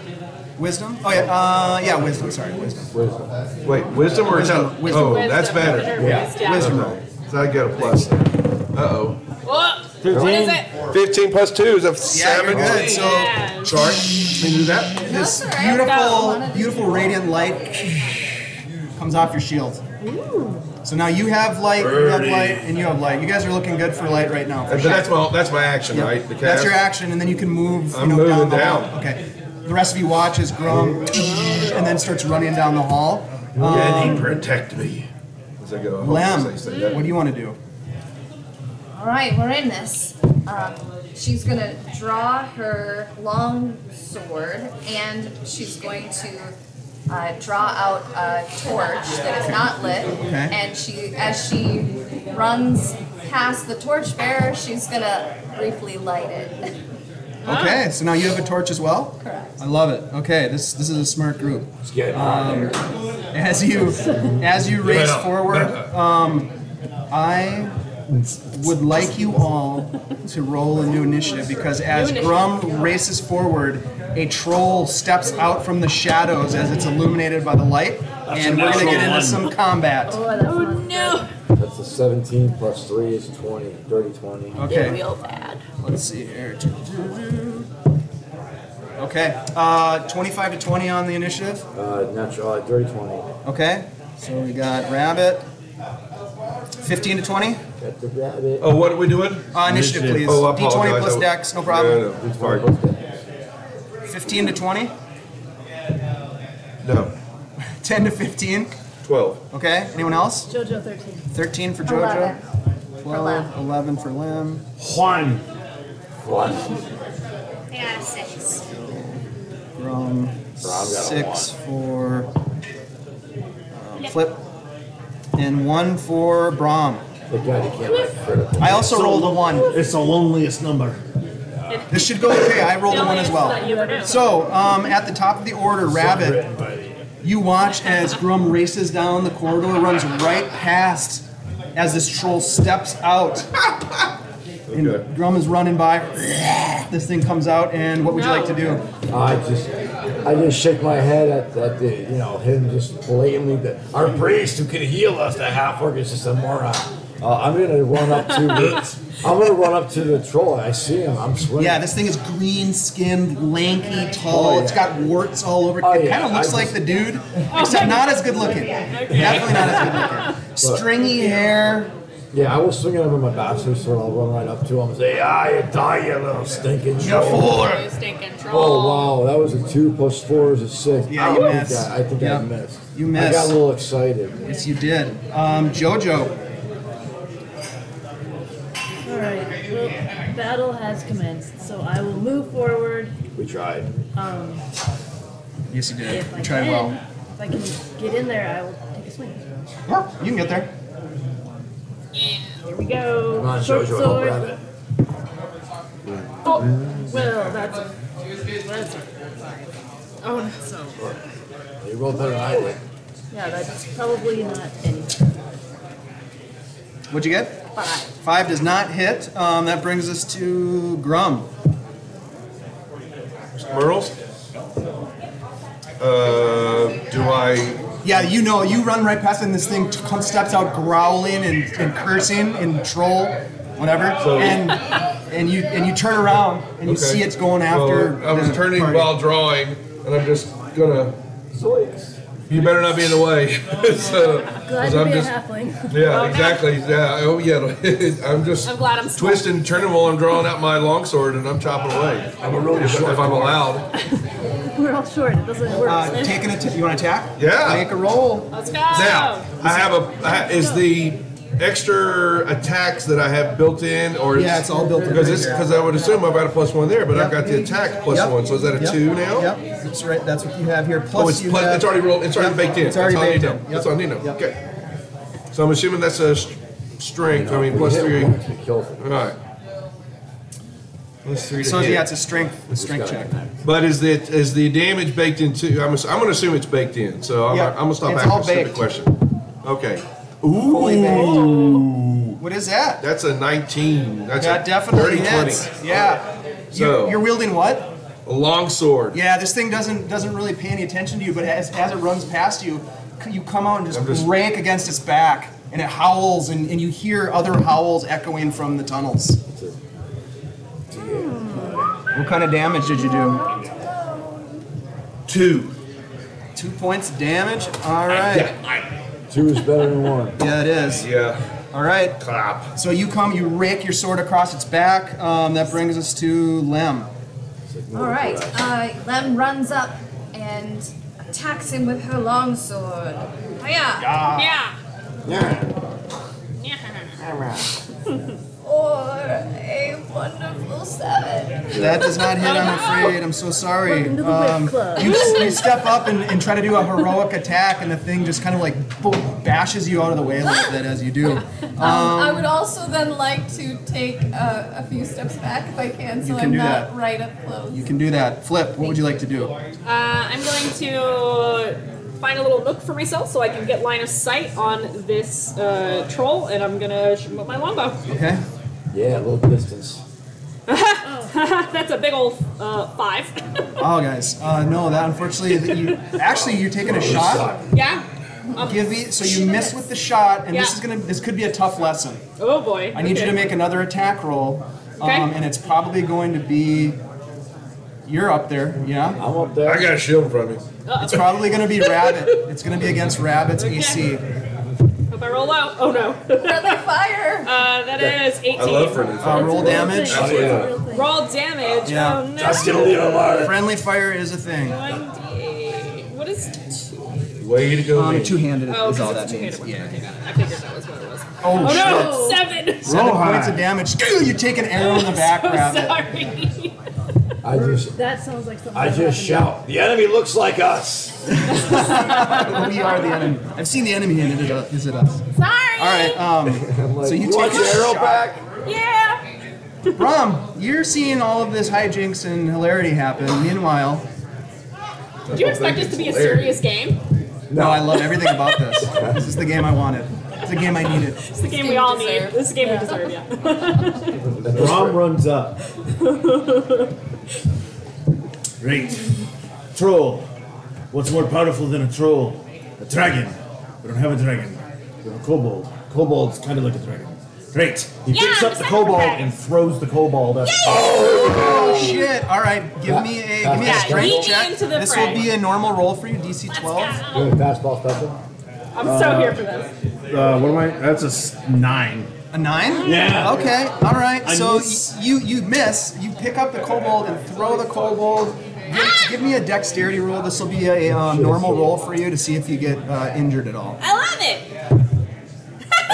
Wisdom? Oh yeah. Yeah, wisdom. Sorry, wisdom. Wait, wisdom or intelligence? Wisdom. Oh, Wisdom, that's better. Yeah. Wisdom. Okay. So I get a plus. Uh-oh. What is it? 15 plus 2 is a Yeah, 17. you're good. So Yeah. Sorry, can you do that? this That's all right. beautiful radiant light comes off your shield. So now you have light, and you have light. You guys are looking good for light right now. for But sure. that's my action, right? The That's cast? your action, and then you can move. I'm down moving the hall. down. Okay. The rest of you watch as Grum and then starts running down the hall. Daddy, protect me. As I go. I hope Lem, they say that. what do you want to do? All right, we're in this. She's gonna draw her long sword, and she's going to draw out a torch that is not lit. Okay. And as she runs past the torchbearer, she's gonna briefly light it. Okay, so now you have a torch as well? Correct. I love it. Okay, this is a smart group. Let's get it on there. As you race forward, I would like you all to roll a new initiative, because as Grum races forward, a troll steps out from the shadows as it's illuminated by the light, and we're gonna get into some combat. Oh no! That's a 17 plus 3 is 20. Dirty 20. Okay, Real bad. let's see here. Okay, 25 to 20 on the initiative. Natural, dirty 20. Okay, so we got Rabbit. 15 to 20? Got the rabbit. Oh, what are we doing? Initiative, please. Oh, I D20 apologize. plus Dex, no problem. No, sorry. 15 to 20? No. 10 to 15? 12. Okay, anyone else? JoJo 13. 13 for JoJo. 11. 12, 11 for Lim. Juan. Yeah, 6. Grum. 6 for Flip. And 1 for Brahm. The guy that can't like critical. I also rolled a 1. It's the loneliest number. This should go okay. I rolled a 1 as well. So, at the top of the order, Rabbit, you watch as Grum races down the corridor, runs right past as this troll steps out. And Okay. Grum is running by. This thing comes out, and what would you like to do? I just shake my head at the, him just blatantly, our priest who can heal us, the half orc is just a moron. I'm gonna run up to the troll. I see him. I'm swinging. Yeah, this thing is green-skinned, lanky, tall. Oh, yeah. It's got warts all over it. Oh, It yeah. kind of looks I like the dude, except not as good looking. Definitely not as good looking. Stringy hair. Yeah, I was swinging over my bastard sword. I'll run right up to him and say, you die, you little stinking troll. You stinking troll. Oh, wow. That was a 2 plus 4 is a 6. Yeah, you missed. I think Yep. I missed. You I missed. got a little excited. Yes, you did. JoJo. Alright, well, battle has commenced, so I will move forward. We tried. Yes, you did. If I You tried can, well. if I can get in there, I will take a swing. Yeah, you can get there. Here we go. Come on, Short Jojo, help sword. rabbit. Oh, well, that's a. Oh, no. So, You rolled better than I did. yeah, that's probably not any. What'd you get? 5. 5 does not hit. That brings us to Grum. Myrtles? Do I... Yeah, you run right past it, and this thing steps out growling and cursing and troll, whatever. And you turn around and you Okay. see it's going after. Well, I was the turning party. while drawing, and I'm just gonna... You better not be in the way. So, Glad 'cause to I'm be just, a halfling. yeah, exactly. Yeah. Oh, yeah. I'm just I'm glad I'm small. twisting, turning while I'm drawing out my longsword, and I'm chopping away. I'm a really short if I'm allowed. We're all short. It doesn't work. You want to attack? Yeah. Make a roll. Let's go. Now, is the extra attacks that I have built in, or is, Yeah, it's all built in. because I would assume I've got a +1 there, but I've got the attack +1. So is that a 2 now? Yep, that's right. That's what you have here. Plus, Oh, it's you plus, have, it's already rolled. It's already baked in. It's already That's all I need baked to know. in. Yep. That's all I need to know. Yep. Okay. So I'm assuming that's a strength. I mean, plus We hit 3. once, we kill them. All right. Plus 3 to So hit. yeah, it's a strength check. But is the damage baked into? I'm going to assume it's baked in. So I'm Yep. going to stop It's asking all a specific baked. question. Okay. Ooh. Fully baked. What is that? That's a 19. That's That a definitely 30, hits. 20. Yeah. So You're wielding what? a long sword. Yeah, this thing doesn't really pay any attention to you, but as it runs past you, you come out and just rake against its back, and it howls, and you hear other howls echoing from the tunnels. What kind of damage did you do? 2. 2 points of damage. All right. 2 is better than 1. Yeah, it is. Yeah. All right. Clap. So you rake your sword across its back. That brings us to Lem. All right. Lem runs up and attacks him with her longsword. Hiya! Yeah. Yeah. Or a wonderful 7. That does not hit, I'm afraid. I'm so sorry. Welcome to the Whip Club. You step up and try to do a heroic attack, and the thing just kind of like bashes you out of the way a little bit as you do. I would also then like to take a few steps back if I can, so You can I'm do not that. right up close. You can do that. Flip, what would you like to do? I'm going to find a little nook for myself so I can get line of sight on this troll, and I'm gonna shoot him with my longbow. Okay. Yeah, a little distance. That's a big old 5. Oh, guys. No, that unfortunately, you're taking a shot. Yeah. Give me, so you miss with the shot, and Yeah. this could be a tough lesson. Oh boy. I need you to make another attack roll, Okay. and it's probably going to be. You're up there, yeah. I'm up there. I got a shield from you. It's probably going to be Rabbit. It's going to be against Rabbit's AC. Hope I roll out. Oh no. Friendly fire! That is 18. I love friendly fire. Roll damage. Oh, yeah. Roll damage. Yeah. Oh no. That's gonna leave a mark. Friendly fire is a thing. 1d8. What is 2? Way to go, man. Two-handed Oh, is all because that it's a means. two-handed one. Yeah. Okay, got it. I figured that was what it was. Oh, Oh shit. no! 7. 7 points of damage. You take an arrow in the back, So Rabbit. sorry. That sounds like something. I just shout, the enemy looks like us. We are the enemy. I've seen the enemy, and is it us? Sorry. All right. I'm like, So you you take want your a arrow shot. back? Yeah. Brom, you're seeing all of this hijinks and hilarity happen. Meanwhile, Do you expect this to be a serious game? no, I love everything about this. This is the game I wanted. It's the game I needed. It's the game we all need. deserve. This is the game we deserve, yeah. Rom runs up. Great. Troll. What's more powerful than a troll? A dragon. We don't have a dragon. We have a kobold. Kobold's kind of like a dragon. Great. He Yeah, picks up the the kobold dragon. and throws the kobold at. Oh shit! All right, give me a Yeah, strength lead me check. into the This fray. will be a normal roll for you, DC 12. Doing fastball special? I'm so here for this. What am I? That's a 9. A 9? Yeah. Okay. All right. I So miss. you miss. You pick up the kobold and throw the kobold. Give me a dexterity roll. This will be a normal roll for you to see if you get injured at all. I love it.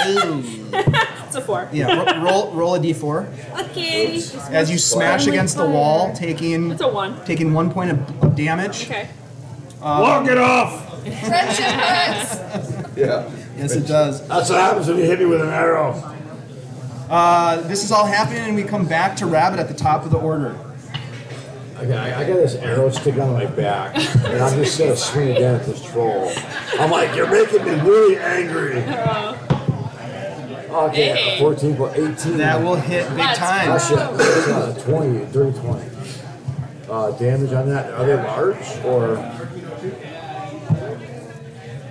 Ooh. It's a 4. Yeah. Roll a d4 Okay. as you smash against the wall, taking It's a 1. 1 point of damage. Okay. Walk it off! Friendship hurts! Yeah. Yes, it does. That's what happens when you hit me with an arrow. This is all happening, and we come back to Rabbit at the top of the order. I got this arrow sticking on my back, and I'm just gonna swing it down at this troll. I'm like, you're making me really angry. Okay, Hey. 14 for 18. That will hit big Let's time. That's it. 20, dirty 20. Damage on that. Are they large or?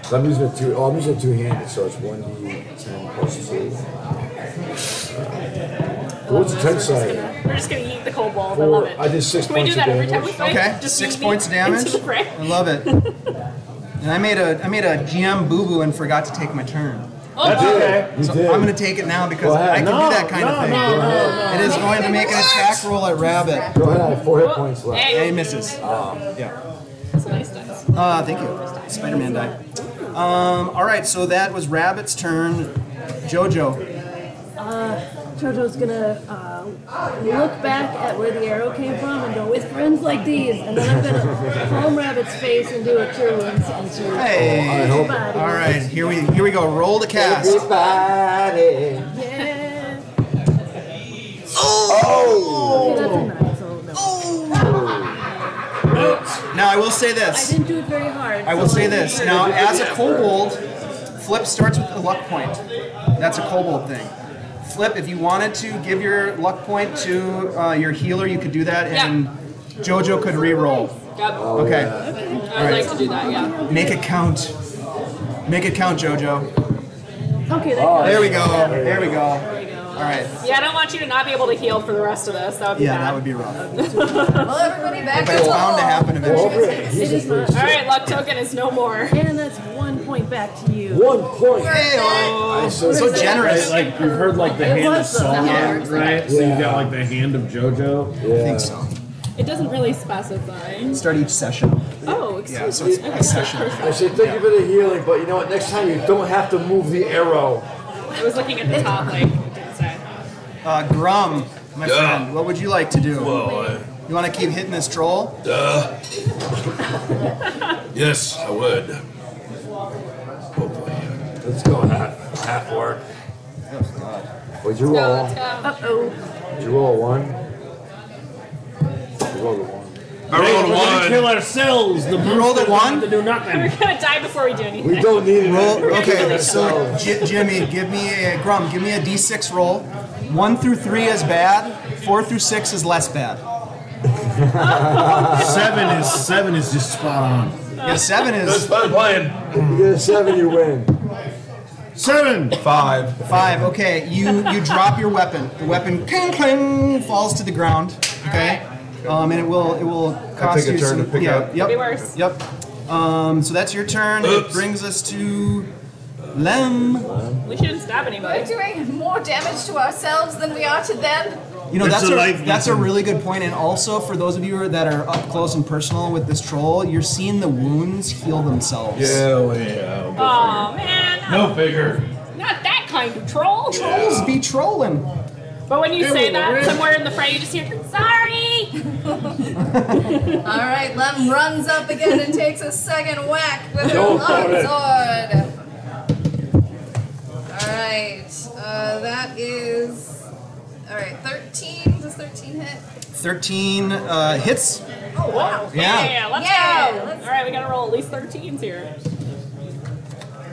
So I'm using a two-handed, so it's 1d10 plus 2. What's the 10 side? We're just gonna eat the cold balls. I love it. I did 6 Can we points do of that every time we damage. fight? Okay, Just 6 eat me points of damage. into the fray? I love it. And I made a GM boo-boo and forgot to take my turn. Oh, That's wow. okay. You So did. I'm going to take it now because Go ahead. I can No, do that kind of thing. no. It is going to make an attack roll at Rabbit. Go ahead, I have 4 hit points left. Hey, Hey, misses. Yeah. that's a nice dice. Thank you. Spider-Man die. All right, so that was Rabbit's turn. Jojo. Jojo's gonna look back at where the arrow came from and go, with friends like these, and then I'm gonna palm Rabbit's face and do a cure wounds into Hey. his body. All right, here we go. Roll the cast. Everybody. Yeah. Oh! Okay, that's a 9, so no. Now I will say I this. didn't do it very hard. I will say this. Now, as a kobold, Flip starts with a luck point. That's a kobold thing. Flip, if you wanted to give your luck point to your healer, you could do that, and Jojo could re-roll. Yep. Okay. I'd like to do that, yeah. Make it count. Make it count, Jojo. Okay, There we go. There we go. All right. Yeah, I don't want you to not be able to heal for the rest of this. That would be Yeah, bad. that would be rough. Well, everybody back But to it's bound to happen eventually. it is not. All right, luck token is no more. And that's 1 point back to you. 1 point. Hey-oh. So generous. Like you've heard like the It hand of was, though. Sauron, right? So you've got like the hand of JoJo. I think so. It doesn't really specify. Start each session. Oh, excuse Yeah, so me. it's a session. I say thank you for the healing, but you know what? Next time you don't have to move the arrow. I was looking at the top, like, it didn't say. Grum, my friend, what would you like to do? Well, You want to keep hitting this troll? yes, I would. Hopefully. Let's go half work. What'd you Go, roll? let's go. Uh-oh. Did you roll a 1? You rolled a 1. I rolled a 1. Kill ourselves. The You rolled a 1? to do nothing. We're gonna die before we do anything. We don't need it. Roll. Okay, so Jimmy, give me a D6 roll. 1 through 3 is bad. 4 through 6 is less bad. 7 is just spot on. Yeah, 7 That's is fun playing. You get a 7, you win. 7. 5. 5. Okay, you drop your weapon. The weapon clang clang falls to the ground. Okay, and it will cost take a you turn some. to pick yeah, up? Yep. Could be worse. Yep. So that's your turn. It Oops. brings us to Lem. We shouldn't stab We're anybody. doing more damage to ourselves than we are to them. You know, It's that's a a life that's a lesson. really good point. And also for those of you that are up close and personal with this troll, you're seeing the wounds heal themselves. Yeah, yeah. Oh man, No figure. not that kind of troll. Trolls be trolling. But when you say that, somewhere in the fray, you just hear, sorry! All right, Lem runs up again and takes a second whack with her longsword. All right, that is, all right, 13. Does 13 hit? 13 hits. Oh, wow. Yeah. Let's Yeah, go! let's- Alright, we gotta roll at least 13s here.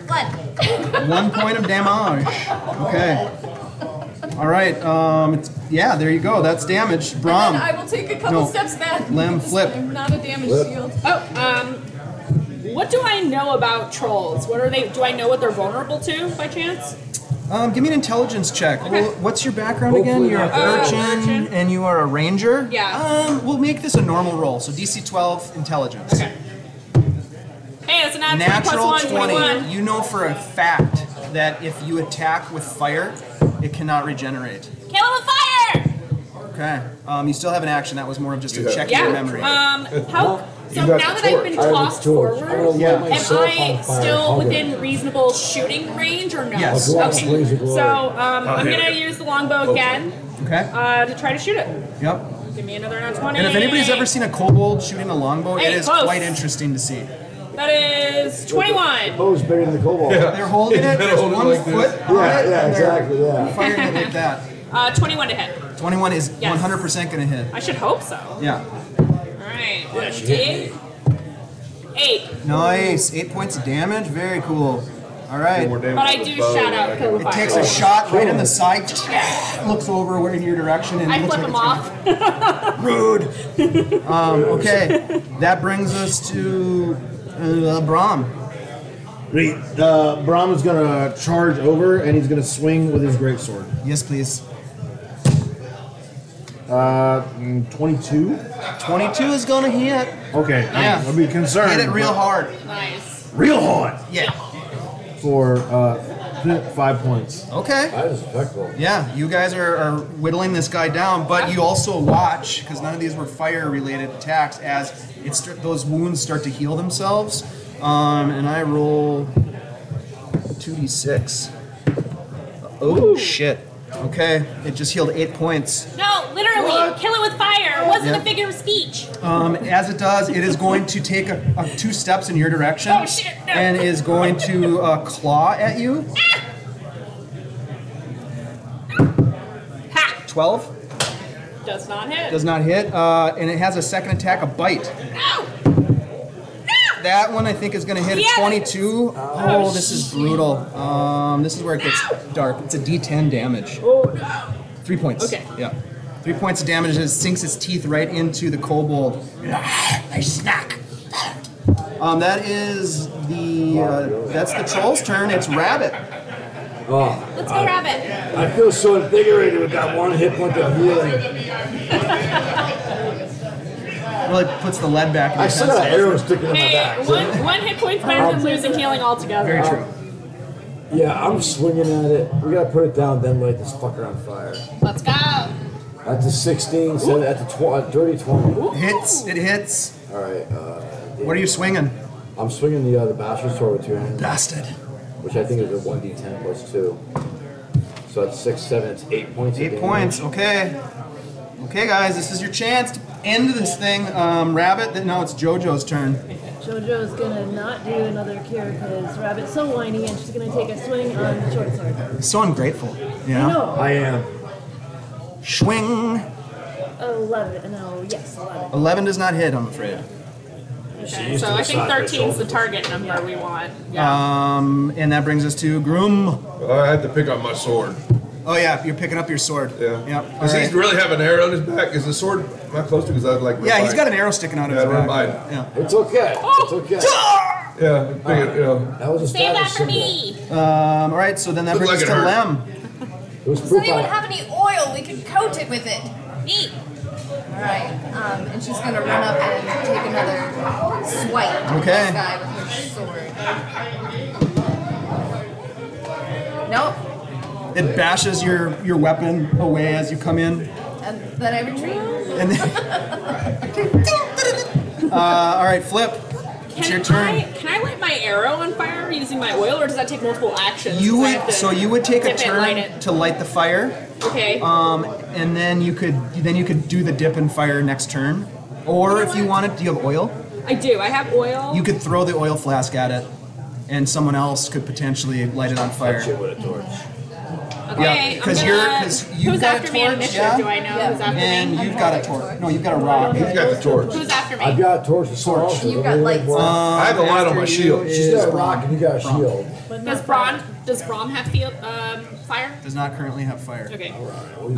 1. 1 point of damage. Okay. All right. Yeah, there you go. That's damage. Brom. And I will take a couple No. steps back. Lem, flip. I'm not a damage shield. Oh, what do I know about trolls? What are they? Do I know what they're vulnerable to by chance? Give me an intelligence check. Okay. Well, what's your background again? Hopefully You're an not. urchin, Urchin. and you are a ranger? Yeah. We'll make this a normal roll. So DC 12 intelligence. Okay. Hey, that's a Natural 20 plus 1, 20. 21. You know for a fact that if you attack with fire, it cannot regenerate. Kill him with fire! Okay. You still have an action. That was more of just a check Yeah. your memory. How? So You now got that the I've torch. been I have the tossed torch. I'm forward, gonna Yeah. light am myself I on fire. still Hold within it. reasonable shooting range or no? Yes. I'll go out and blaze Okay. of glory. So I'm gonna use the longbow again Okay. to try to shoot it. Yep. Give me another nat 20. And if anybody's ever seen a kobold shooting a longbow, Hey, it is close. quite interesting to see. That is 21. Oh, it's bigger than the cobalt. Yeah, They're holding it. There's hold it one like foot this. on it. yeah, and they're exactly, yeah. Firing it like that. 21 to hit. 21 is Yes. 100% going to hit. I should hope so. Yeah. Alright, 1d8. 8. Nice. 8 points of damage. Very cool. All right. More damage But I with do the bow, shout out I kill can- with It takes fire. a shot right in the side. Looks over in your direction and I looks flip like him it's off. rude. Okay. That brings us to Brahm. Great. Brahm is gonna charge over and he's gonna swing with his greatsword. Yes, please. 22. 22 is going to hit. Okay. Yeah. I'll be concerned. Hit it real hard. Nice. Real hard. Yeah. For 5 points. Okay. That is effective. Yeah, you guys are whittling this guy down, but you also watch, because none of these were fire-related attacks, as those wounds start to heal themselves. And I roll 2d6. Oh, shit. Okay, it just healed 8 points. No, literally, kill it with fire. It wasn't Yep. a figure of speech. As it does, it is going to take 2 steps in your direction. Oh, shit, no. And is going to claw at you. Ha! 12. Does not hit. Does not hit. And it has a second attack, a bite. No! That one I think is going to hit a Yeah. 22. Oh, this is brutal. This is where it gets dark. It's a D10 damage. Oh, no. 3 points. Okay. Yeah. 3 points of damage as it sinks its teeth right into the kobold. Nice snack. That is that's the troll's turn. It's Rabbit. Oh, Let's go, Rabbit. I feel so invigorated with that 1 hit point of healing. Really puts the lead back in I your still got an pencil. arrow sticking in my Hey, back. one hit point's better than losing healing altogether. Very true. Yeah, I'm swinging at it. We gotta put it down, then light this fucker on fire. Let's go. At the 16, so at the dirty 20. Hits. It hits. All right. What are you swinging? I'm swinging the bastard sword with 2 hands, Bastard. which I think is a 1d10 plus 2. So that's 6, 7, it's 8 points. of 8 damage. points. Okay. Okay, guys, this is your chance to end this thing. Rabbit. Now it's JoJo's turn. JoJo's gonna not do another cure because Rabbit's so whiny and she's gonna take a swing on the short sword. So ungrateful. Yeah. No. I am. Swing. 11. No, yes, 11. 11 does not hit, I'm afraid. Okay, so I think 13 is the target number we want. Yeah. And that brings us to Groom. I had to pick up my sword. Oh yeah, you're picking up your sword. Yeah. Yep. Does he Alright. really have an arrow on his back? Is the sword not close to? Because I'd like. Yeah, he's got an arrow sticking out of Yeah, his run back. by it. Yeah. It's okay. It's okay. Yeah, big, you know. That was a Save that status for symbol. me. All right, so then that Looked brings like us it to hurt. Lem. It was Does proof anyone I- have any oil? We could coat it with it. Me. Alright, and she's gonna run up and take another swipe at Okay. this guy with her sword. Nope. It bashes your weapon away as you come in. And then I retreat. And then, all right, Flip. It's your turn. Can I light my arrow on fire using my oil, or does that take multiple actions? You I would have to so you would take a dip it, light turn it. to light the fire, Okay. and then you could do the dip and fire next turn. Or if you wanted, do you have oil? I do. I have oil. You could throw the oil flask at it, and someone else could potentially light it on fire. Shit with a torch. Okay. Yeah, because I'm gonna- you've who's got after a me torch, initiative? yeah? Do I know who's after And me? you've got a torch. No, you've got a rock. He's got the torch. Who's after me? I've got a torch. Torch. You've got lights. I have the light on my shield. She's got a rock and you got a shield. Does Braun have field fire? Does not currently have fire. Okay.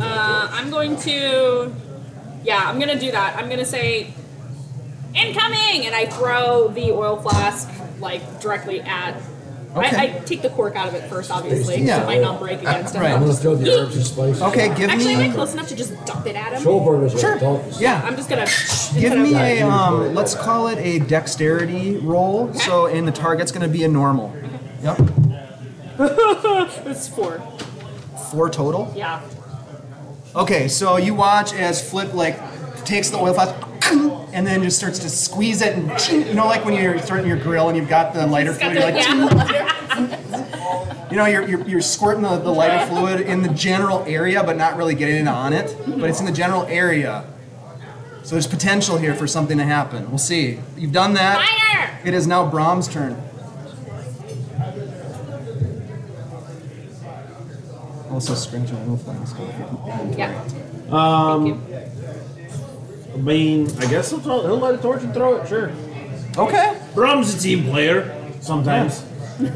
I'm going to. Yeah, I'm gonna do that. I'm gonna say, incoming, and I throw the oil flask like directly at. Okay. I take the cork out of it first, obviously, because Yeah. it might not break against it. Right. I'm gonna throw the herbs and spices. Okay, give Actually, am I me. close enough to just dump it at him? Schoenberg is Sure. what I'm talking. Yeah. I'm just gonna. Give me a Yeah. let's call it a dexterity roll. So, and the target's going to be a normal. Yep. It's 4. 4 total. Yeah. Okay, so you watch as Flip like takes the oil flask and then just starts to squeeze it, and you know, like when you're starting your grill and you've got the lighter fluid, you're like, you know, you're squirting the lighter fluid in the general area, but not really getting it on it. But it's in the general area. So there's potential here for something to happen. We'll see. You've done that. Fire! It is now Brahm's turn. Also, scratch your oil flask. Yeah. Um, Thank you. I mean, I guess he'll light a torch and throw it, sure. Okay. Brum's a team player, sometimes.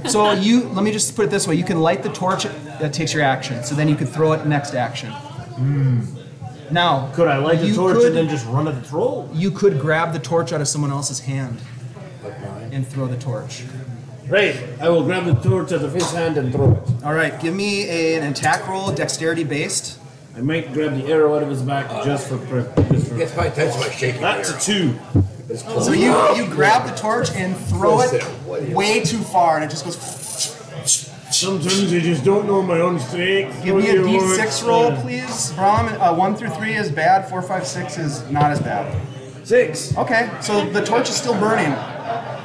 So let me just put it this way. You can light the torch, that takes your action. So then you could throw it next action. Now, Could I light the you torch could- and then just run at the troll? You could grab the torch out of someone else's hand and throw the torch. Right, I will grab the torch out of his hand and throw it. All right, give me an attack roll, dexterity based. I might grab the arrow out of his back just for prep. Gets my attention by shaking. That's a 2. So you grab the torch and throw it way too far, and it just goes. Sometimes I just don't know my own strength. Give me a d6 roll, please. Brahm, 1 through 3 is bad. 4, 5, 6 is not as bad. 6. Okay, so the torch is still burning,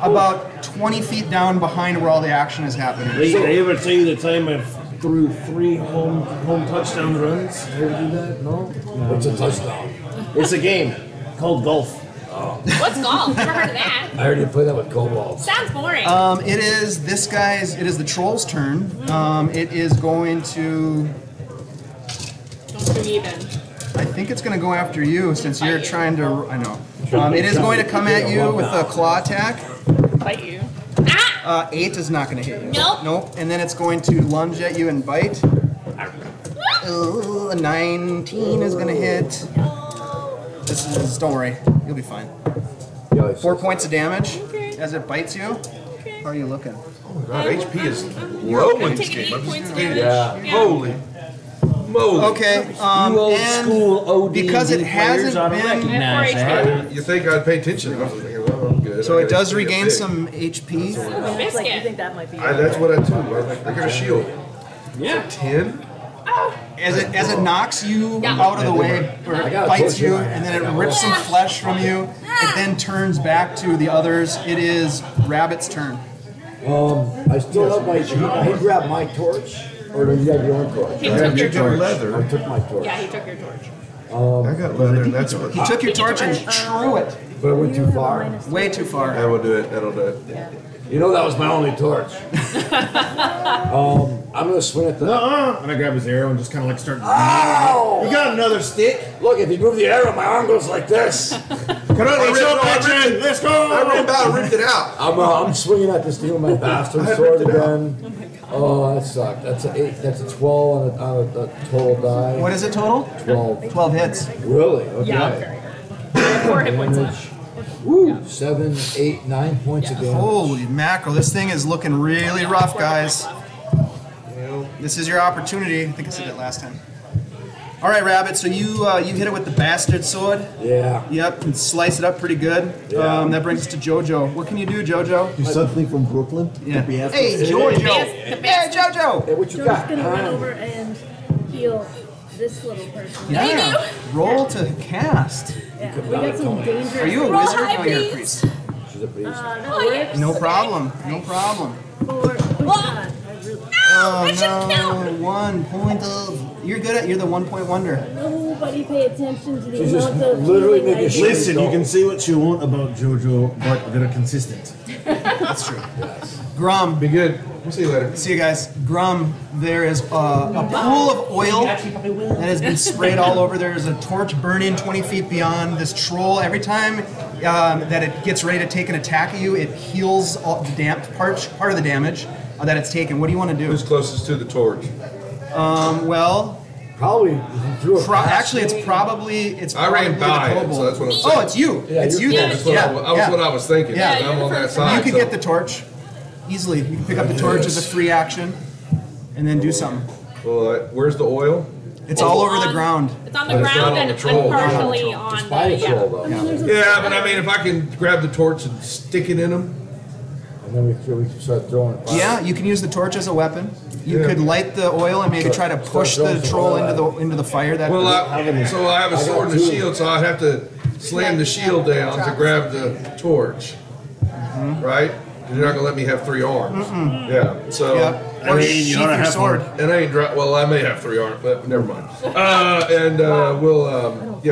about 20 feet down behind where all the action is happening. Did I ever tell you the time I've threw 3 home touchdown runs. Ever do that? No? What's a touchdown? It's a game called golf. What's golf? Never heard of that. I heard you play that with kobolds. Sounds boring. It is the troll's turn. It is going to, Don't do even. I think it's going to go after you since you're trying to, I know. It is going to come at you with a claw attack. Bite you. Ah! 8 is not going to hit you. Nope. Nope. And then it's going to lunge at you and bite. A 19 is going to hit. Don't worry, you'll be fine. 4 points of damage as it bites you. How are you looking? Oh my god, HP is low in this game. I'm just kidding. Yeah. Holy moly. Okay, You old school OD because it hasn't ought to been- recognize that. You think I'd pay attention? I was thinking, well, I'm good. so I it does gotta regain pick. some HP. It's like you think that might be. That's what I do. I got a shield. Yeah. 10? As it knocks you out of the way, or I it got a bites torch you, in my and hand. then it rips some flesh from you. It then turns back to the others. It is Rabbit's turn. I still have my. He grabbed my torch, or did you have your own torch? He took your You got torch. leather. I took my torch. Yeah, he took your torch. I got leather, and that's what. He took your torch and threw it But it went too far. way too far. That will do it. That'll do it. You know that was my only torch. I'm gonna swing at the. And I grab his arrow and just kind of like start. Ow! You got another stick? Look, if you move the arrow, my arm goes like this. Come on, let's go, Patrick! Let's I go! ran about and ripped it out. I'm swinging at this thing with my bastard sword again. Oh, that sucked. That's an 8. That's a 12 on a total die. What is it total? 12. 12 hits. Really? Okay. Yeah. 4 hit points left. Woo! 7, 8, 9 points of damage. Holy mackerel, this thing is looking really rough, guys. This is your opportunity. I think I said it last time. All right, Rabbit, so you hit it with the bastard sword. Yeah. Yep, and slice it up pretty good. Yeah. That brings us to Jojo. What can you do, Jojo? You suddenly from Brooklyn? Yeah. Hey, Jojo! Hey, Jojo! Hey, what you Joe's got? gonna run over and heal this little person. Yeah. Roll to cast. Yeah, we got some dangerous. Are you a Roll wizard? high, No, you're a please. priest. She's a priest. That Oh, yeah. works. No problem. No problem. For God, Oh I should no! 1 point of. You're good at. You're the 1 point wonder. nobody pay attention to the She's just amount of literally healing making I sure- do. Listen, you can say what you want about JoJo, but they're consistent. That's true. Grum. Be good. We'll see you later. See you guys. Grum, there is a pool of oil that has been sprayed all over. There's a torch burning 20 feet beyond this troll. Every time that it gets ready to take an attack at you, it heals all the part of the damage that it's taken. What do you want to do? Who's closest to the torch? Well, Probably threw a actually, it's probably I ran the by it, kobold. so that's what I'm saying. Oh, it's you. Yeah, It's you you're then. That's what, what I was thinking. Yeah. I'm on that side. You can so- get the torch easily. You can pick up the torch as a free action, and then do something. Well, where's the oil? It's all over the ground. It's on the But it's not ground on and the troll. partially on Just by the. a Yeah. troll, though. Yeah, but I mean, if I can grab the torch and stick it in them. And then we can start throwing fire. Yeah, you can use the torch as a weapon. You Yeah. could light the oil and maybe try to push the troll into the fire. That Well, so I have a sword and a shield, so I'd have to slam the shield down to grab the torch, right? 'Cause you're not gonna let me have 3 arms. Yeah. So. yeah. Or sheath you ought to your have sword. And I ain't well, I may have 3 arms, but never mind. We'll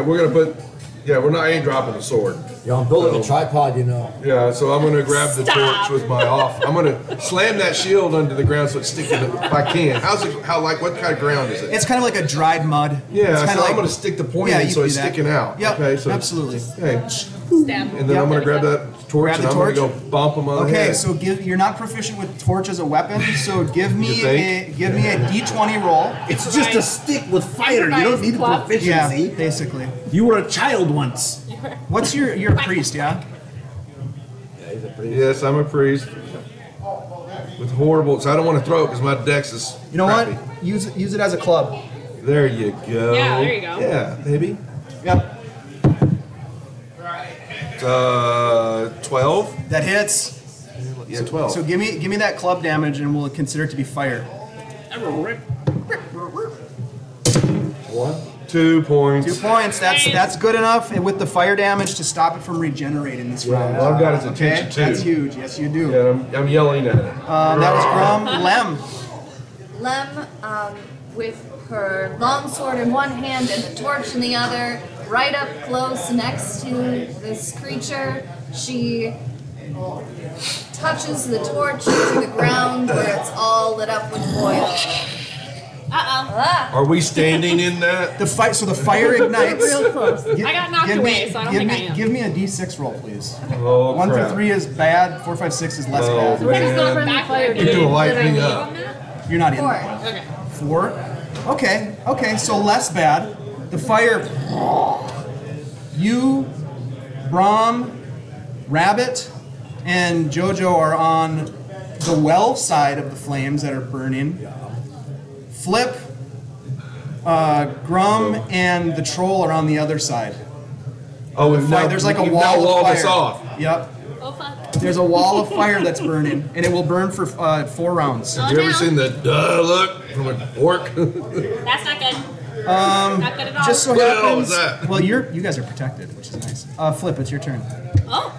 we're gonna put I ain't dropping the sword. Yeah, I'm building a tripod, you know. Yeah, so I'm gonna grab the Stop. torch with my off. I'm gonna slam that shield under the ground so it's sticking if I can. What kind of ground is it? It's kind of like a dried mud. Yeah, it's so kind of I'm gonna stick the point Yeah, in you so can it's do that. sticking out. Yep, Okay, so absolutely. Okay, Stab. and then I'm gonna grab that torch Grab and the I'm torch. gonna go bump them on the Okay, head. so you're not proficient with torch as a weapon, so give me You think? a D20 roll. It's just a stick with fire. You don't need Club. Yeah, proficiency. basically. You were a child once. What's you're a priest, yeah? Yeah, he's a priest. Yes, I'm a priest. With horrible, so I don't want to throw it because my dex is. You know crappy. what? Use it as a club. There you go. Yeah, there you go. Yeah, baby. Yep. 12. That hits. Yeah, 12. So give me that club damage, and we'll consider it to be fire. What? 2 points. 2 points. That's good enough, and with the fire damage to stop it from regenerating this round. Well, I've got his Okay, attention too. that's huge. Yes, you do. Yeah, I'm yelling at it. That was Grum. Lem. Lem, with her long sword in one hand and the torch in the other, right up close next to this creature, she touches the torch to the ground where it's all lit up with oil. Are we standing in that? The fire ignites. Real close. I got knocked away, so I don't think I am. Give me a D6 roll, please. Oh, 1 through crap. 3 is bad. 4, 5, 6 is less Oh, bad. What is the man. friendly fire You do light me literally? up. You're not in. 4. Okay. 4. Okay, so less bad. The fire. You, Brahm, Rabbit, and Jojo are on the well side of the flames that are burning. Flip, Grum, and the troll are on the other side. Oh, we've now, There's like a we've wall now of walled fire. us off. Yep. Oh fuck. There's a wall of fire that's burning, and it will burn for 4 rounds. Have you ever seen the look from a fork? That's not good. Not good at all. Just so What the hell happens. was that? Well, you guys are protected, which is nice. Flip, it's your turn. Oh.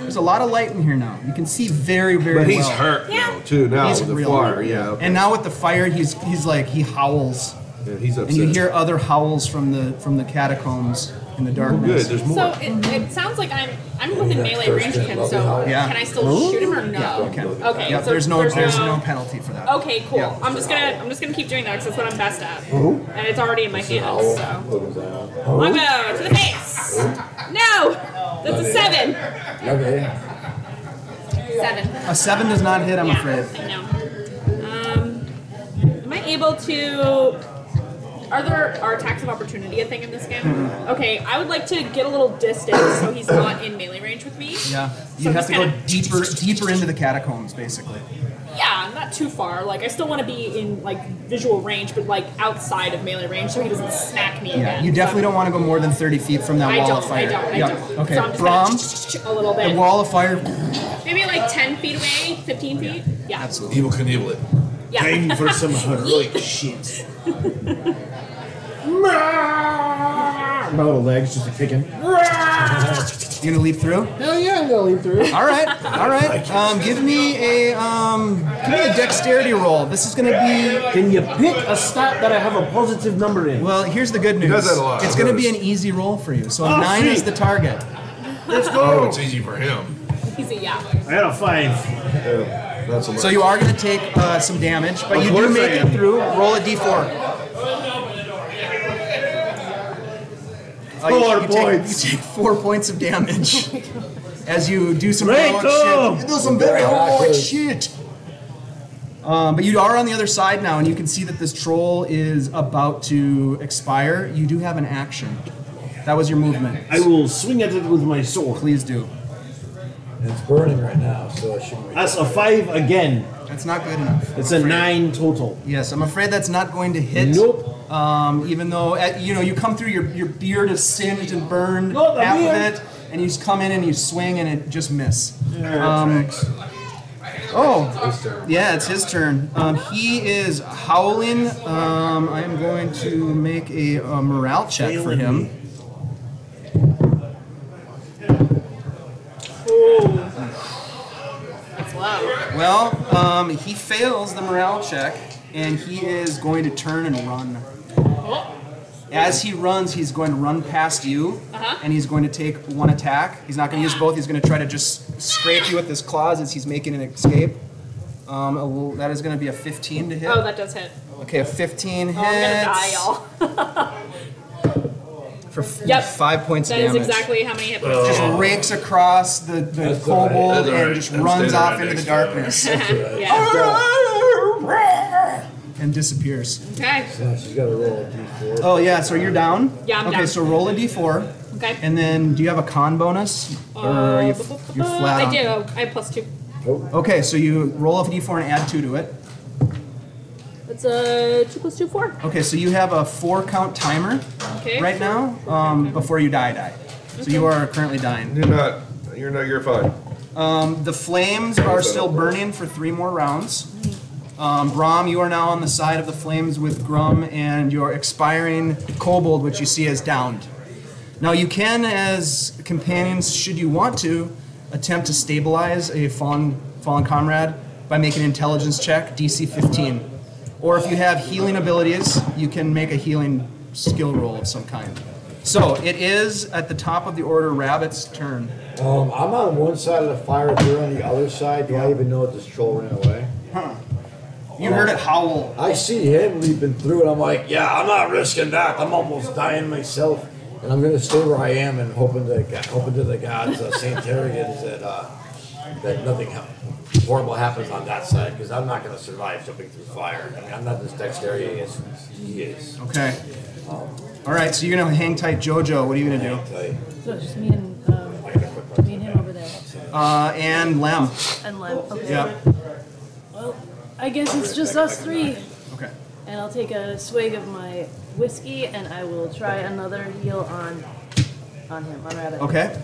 There's a lot of light in here now. You can see very, very But he's well. hurt Yeah. now, too, now He's with the real fire. hurt. Yeah, okay. And now with the fire, he's like he howls, Yeah, he's upset. and you hear other howls from the catacombs in the Good, darkness. there's more. So it sounds like I'm within melee range of him. So Yeah. can I still shoot him or no? Okay. Okay. Yep, So there's no penalty for that. Okay, cool. Yeah. I'm just gonna keep doing that because that's what I'm best at, and it's already in my hands. So longbow to the face. No, that's a 7. Okay. 7. A 7 does not hit, I'm Yeah, afraid. I know. Am I able to? Are there attacks of opportunity a thing in this game? Mm-hmm. Okay, I would like to get a little distance so he's not in melee range with me. Yeah, So you I'm have just to go kinda- deeper into the catacombs, basically. Yeah, not too far. Like I still want to be in like visual range, but like outside of melee range, so he doesn't smack me Yeah, again. you definitely don't want to go more than 30 feet from that I wall don't. of fire. I don't. Yep. Okay, So I'm just Brahm, gonna a little bit. the wall of fire. Maybe like 10 feet away, 15 feet. Yeah. Absolutely. Evil Knievel it. Yeah. Time for some heroic shit. My little legs just kicking. You gonna leap through? Hell yeah, I'm gonna leap through. All right. Give me a dexterity roll. This is gonna be. Can you pick a stat that I have a positive number in? Well, here's the good news. does that a lot, It's I've gonna be an noticed. easy roll for you. So a Oh, 9 is sweet. the target. Let's Oh, go. it's easy for him. Easy, yeah. I got a 5. Not so much. So you are gonna take some damage, but you do course I make it am. through. Roll a d4. You take 4 points of damage as you do some heroic shit. You do some very heroic shit. But you are on the other side now, and you can see that this troll is about to expire. You do have an action. That was your movement. I will swing at it with my sword. Please do. It's burning right now, so it shouldn't. That's a 5 again. That's not good enough. It's a 9 total. Yes, I'm afraid that's not going to hit. Nope. Even though you come through, your beard is singed and burned, Oh, the half beard. of it, and you just come in and you swing and it just miss. Yeah, it's his turn. He is howling. I am going to make a morale check for him. That's low. Well, he fails the morale check, and he is going to turn and run. As he runs, he's going to run past you, and he's going to take 1 attack. He's not going to use both. He's going to try to just scrape you with his claws as he's making an escape. That is going to be a 15 to hit. Oh, that does hit. Okay, a 15 hits. Oh, I'm gonna die, y'all. For Yep. 5 points That of is damage. exactly how many hit points. Just rakes across the kobold That's all right. and just I'm runs standing off right into the next to darkness Yeah. and disappears. Okay. Yeah, she's got to roll a d4. Oh yeah, so you're down? Yeah, I'm okay, down. so roll a d4. Okay. And then, do you have a con bonus? Or are you, you're flat I on? do. I have +2. Okay, so you roll a d4 and add 2 to it. It's a 2 + 2, 4. Okay, so you have a 4-count timer Okay. right now before you die. So you are currently dying. You're fine. The flames are still burning for 3 more rounds. Brahm, you are now on the side of the flames with Grum, and your expiring kobold, which you see as downed. Now you can, as companions, should you want to, attempt to stabilize a fallen comrade by making an intelligence check, DC 15. Or if you have healing abilities, you can make a healing skill roll of some kind. So it is at the top of the order Rabbit's turn. I'm on one side of the fire, you're on the other side. Do I even know if this troll ran away? You heard it howl. I see him leaping through it. I'm like, yeah, I'm not risking that. I'm almost dying myself. And I'm going to stay where I am and hoping to the gods, St. Terrians, that nothing horrible happens on that side, because I'm not going to survive jumping through fire. I mean, I'm not as dexterous as he is. Okay. All right, so you're going to hang tight Jojo. What are you going to do? So it's just me and him over there. And Lem. And Lem. Okay. Yeah. Well, I guess it's just us three. Okay. And I'll take a swig of my whiskey, and I will try another heal on him, on Rabbit. Okay.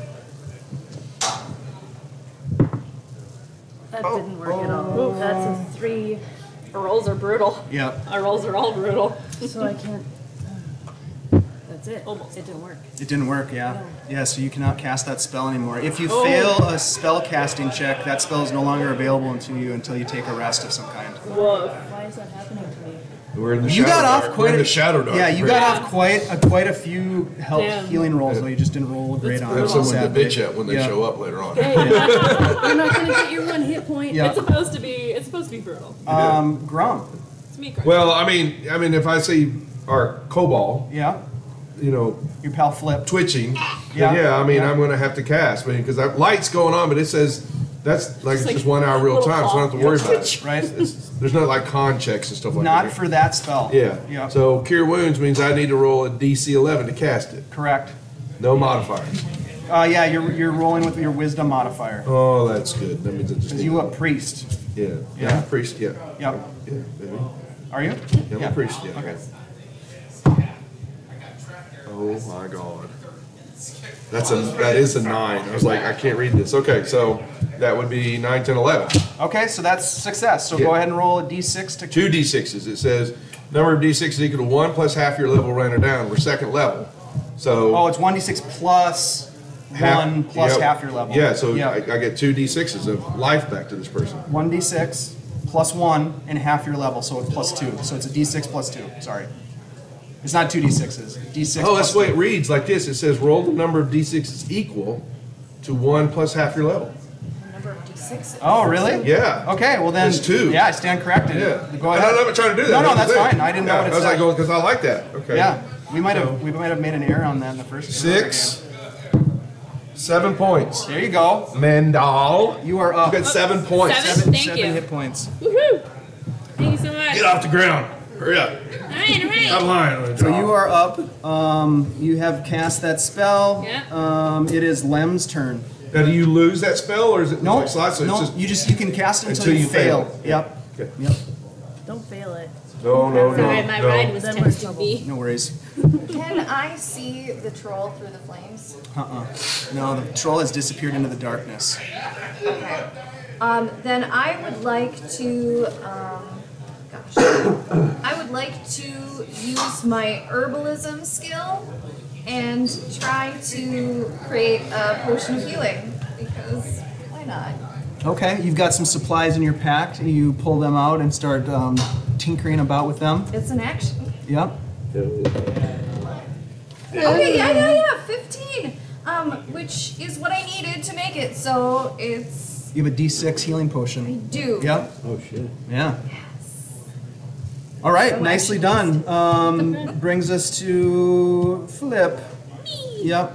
That didn't work at all. Ooh, that's a 3. Our rolls are brutal. Yeah. Our rolls are all brutal. So I can't. That's it. Almost. It didn't work. It didn't work, yeah. Yeah, so you cannot cast that spell anymore. If you fail a spell casting check, that spell is no longer available to you until you take a rest of some kind. Whoa. Why is that happening to me? We're in the You got off Shadowdark. quite We're in a the Shadowdark. Yeah, you got off quite a few Damn. healing rolls, though you just didn't roll great on That's it. someone to sadly. bitch at when they Yeah. show up later on. Hey, you're not going to get your 1 hit point. Yeah. It's supposed to be brutal. Grum. It's me, Chris. Well, I mean, if I see our Cobalt, Yeah. your pal Flip twitching, Yeah. then I'm Yeah. going to have to cast. Because that light's going on, but it says that's it's just 1 hour real little time, so I don't have to worry about it. right? There's not like con checks and stuff like that. Not for that spell. Yeah. Yeah. So Cure Wounds means I need to roll a DC 11 to cast it. Correct. No modifiers. Yeah, you're rolling with your wisdom modifier. Oh, that's good. That means I just Because need you a priest. Yeah. Yeah. I'm a priest. Yeah. Yep. Yeah, baby. Are you? Yeah, I'm a priest. Yeah. Okay. Oh my God. That is a 9. I was like, I can't read this. Okay, so that would be 9, 10, 11. Okay, so that's success. So Yeah. go ahead and roll a d6 to 2 D6s. It says number of D6s equal to 1 plus half your level ran or down. We're second level. So Oh, it's 1d6 plus 1 plus yep. half your level. Yeah, so Yeah. I get 2 D6s of life back to this person. 1d6 plus 1 and half your level, so it's plus 2. So it's a d6 plus 2. Sorry. It's not 2d6s. D6 Oh, that's plus the way 2. it reads like this. It says roll the number of D6s equal to 1 plus half your level. Number of D6s. Oh, really? Yeah. Okay, well then. It's 2. Yeah, I stand corrected. Yeah. Go ahead. I'm not trying to do that. No, That's that's the thing. fine. I didn't know what it I was said. like going because I like that. Okay. Yeah, we might have made an error on that in the first 6, 7 points. There you go. Mendal. You are up. You got 7 points. Seven? Thank 7 you. hit points. Woohoo! Thank you so much. Get off the ground. Hurry up. All right. I'm lying. So you are up. You have cast that spell. Yeah. It is Lem's turn. Now, do you lose that spell, or is it No, like slots? So no, it's just, you can cast it until, until you you fail. Yep. Okay. Yep. Don't fail it. no. Sorry, my ride was Then we're in testing trouble. me. No worries. Can I see the troll through the flames? No, the troll has disappeared into the darkness. Okay. Then I would like to, I would like to use my herbalism skill and try to create a potion of healing, because why not? Okay, you've got some supplies in your pack. You pull them out and start tinkering about with them. It's an action. Yep. Okay, yeah, 15. Which is what I needed to make it, so it's, You have a D6 healing potion. do. Yep. Oh shit. Yeah. All right, nicely done. Brings us to Flip. Yep.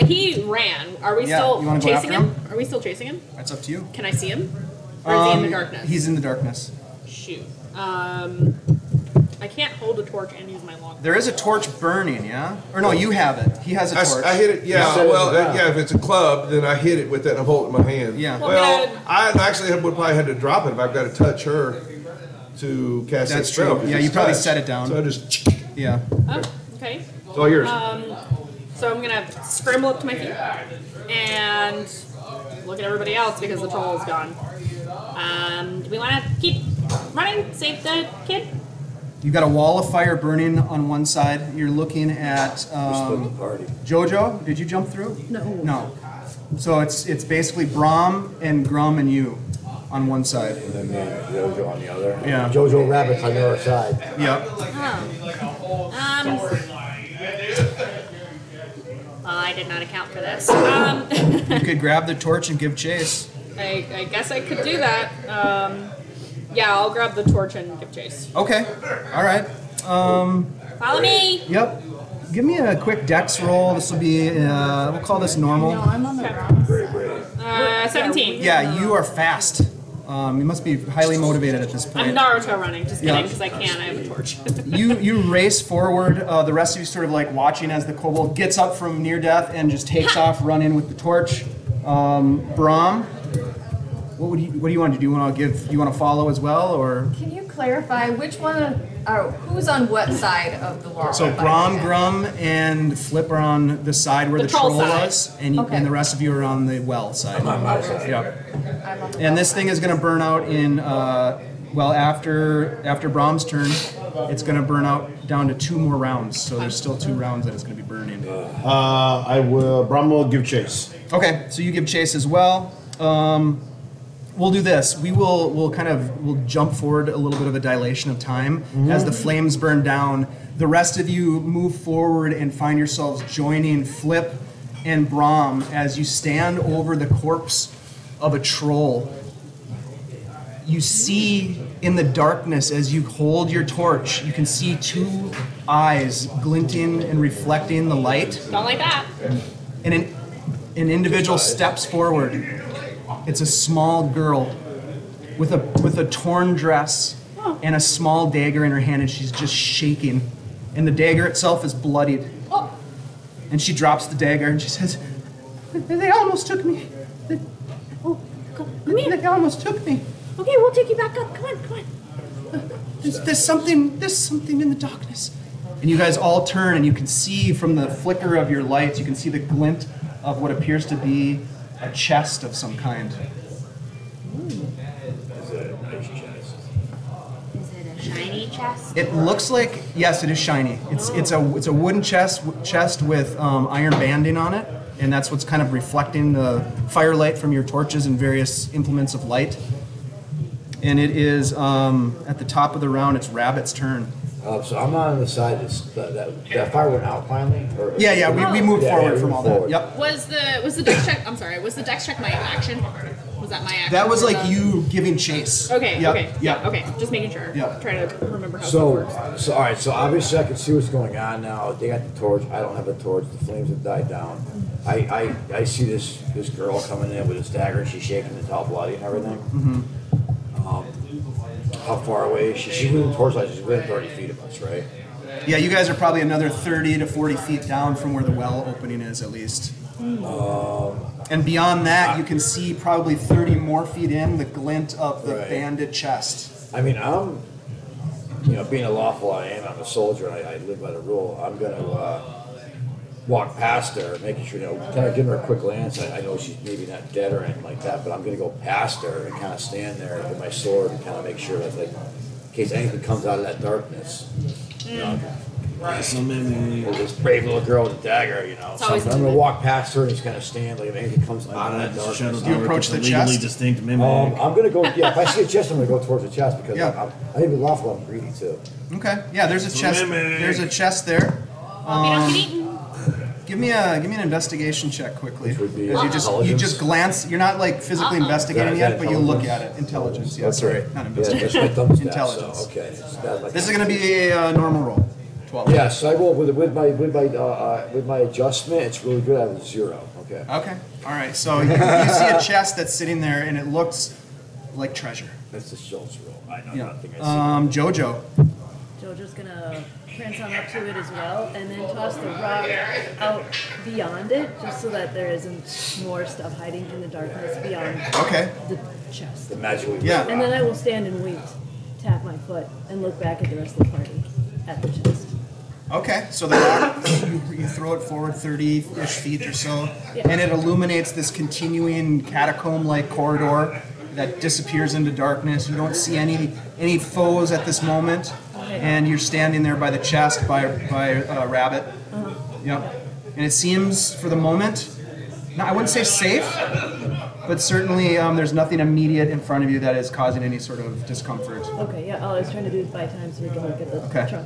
He ran. Are we Yeah, still you wanna go chasing after him? Are we still chasing him? That's up to you. Can I see him? Or is he in the darkness? He's in the darkness. Shoot. I can't hold a torch and use my long. There is a torch burning, yeah? Or no, you have it. He has a torch. I hit it. Yeah. set it Well, on the ground. yeah. If it's a club, then I hit it with that and I hold it in my hand. Yeah. Well, Well, I actually would probably had to drop it if I've got to touch her to cast that That's spell. true. 'cause Yeah, it's you probably touch. set it down. So I just. Yeah. Oh, okay. It's all yours. So I'm gonna scramble up to my feet and look at everybody else because the troll is gone. Do we want to keep running? Save the kid? You've got a wall of fire burning on one side. You're looking at Split the party. Jojo. Did you jump through? No. No. So it's basically Brahm and Grum and you. on one side. And then me and Jojo on the other. Yeah. Jojo Rabbit's on the other side. Yep. I did not account for this. You could grab the torch and give chase. I guess I could do that. Yeah, I'll grab the torch and give chase. Okay. All right. Follow me. Yep. Give me a quick dex roll. This will be, we'll call this normal. No, I'm on the wrong. 17. Yeah, you are fast. You must be highly motivated at this I'm point. Naruto running. Just kidding, Yeah. because I can. I have a torch. You race forward. The rest of you sort of like watching as the kobold gets up from near death and just takes off running with the torch. Brahm, what do you want to do? You want to follow as well, or? Can you clarify which one, or who's on what side of the wall? So Brahm, Grum, and Flip are on the side where the troll side. was, and Okay. and the rest of you are on the well side. On my side. Yeah. I'm on the And this thing is going to burn out in, well, after Brahm's turn, it's going to burn out down to 2 more rounds. So there's still 2 rounds that it's going to be burning. Bram will give chase. Okay, so you give chase as well. We'll do this. We'll jump forward a little bit of a dilation of time as the flames burn down. The rest of you move forward and find yourselves joining Flip and Brahm as you stand over the corpse of a troll. You see in the darkness as you hold your torch, you can see 2 eyes glinting and reflecting the light. Don't like that. And an individual steps forward. It's a small girl with a torn dress and a small dagger in her hand, and she's just shaking. And the dagger itself is bloodied. And she drops the dagger and she says, "They almost took me. They almost took me. Okay, we'll take you back up. Come on. There's something in the darkness." And you guys all turn, and you can see from the flicker of your lights, you can see the glint of what appears to be a chest of some kind. Is it a shiny chest? It looks like, yes, it is shiny. It's a wooden chest with iron banding on it, and that's what's kind of reflecting the firelight from your torches and various implements of light. And it is at the top of the round. It's Rabbit's turn. So I'm on the side that fire went out finally? Or, Yeah, we moved forward we from moved all forward. that. Yep. Was the dex check? I'm sorry. Was the dex check my action? Was that my action? That was or like the- you giving chase. Okay. Yep. Okay. Yep. Okay. Just making sure. Yep. Trying to remember how So, it works. all right. So obviously I can see what's going on now. They got the torch. I don't have a torch. The flames have died down. I see this girl coming in with this dagger. She's shaking. It's all bloody and everything. How far away is she? She's within torchlight. She's within 30 feet of us, right? Yeah, you guys are probably another 30 to 40 feet down from where the well opening is, at least. And beyond that, you can see probably 30 more feet in the glint of the Right. banded chest. I mean, being a lawful I am, I'm a soldier, and I live by the rule. I'm going to walk past her, making sure, kind of giving her a quick glance. I know she's maybe not dead or anything like that, but I'm going to go past her and kind of stand there with my sword and kind of make sure that, like, in case anything comes out of that darkness, this brave little girl with a dagger, always I'm going to walk past her and just kind of stand, like, if anything comes out of that darkness. Do you approach the legally chest? distinct mimic. I'm going to go, if I see a chest, I'm going to go towards the chest because Yeah. I may be lawful, I'm greedy too. Okay. Yeah, there's a chest. Mimic. There's a chest there. Don't get eaten. Give me an investigation check quickly. Which would be As you intelligence. just glance. You're not like physically investigating Is that yet, but you look intelligence? at it. Intelligence. Yeah, That's sorry, right. not Yeah, investigation. that's my thumb stat, Intelligence. So, okay. So that's like- This is going to be a normal roll. 12. Yeah, so I roll with my adjustment. It's really good. I have a 0. Okay. Okay. All right. So you see a chest that's sitting there, and it looks like treasure. That's the Schultz roll. I know Yeah. nothing. I Jojo. Jojo's gonna prance on up to it as well, and then toss the rock out beyond it, just so that there isn't more stuff hiding in the darkness beyond Okay. the chest. the magically. Yeah. And then I will stand and wait, tap my foot, and look back at the rest of the party at the chest. Okay. So the rock, you throw it forward 30-ish feet or so, Yeah. and it illuminates this continuing catacomb-like corridor that disappears into darkness. You don't see any foes at this moment, and you're standing there by the chest by Rabbit. Yep. And it seems, for the moment, I wouldn't say safe, but certainly there's nothing immediate in front of you that is causing any sort of discomfort. Okay, yeah, all I was trying to do is buy time so we can look at the Okay. truck.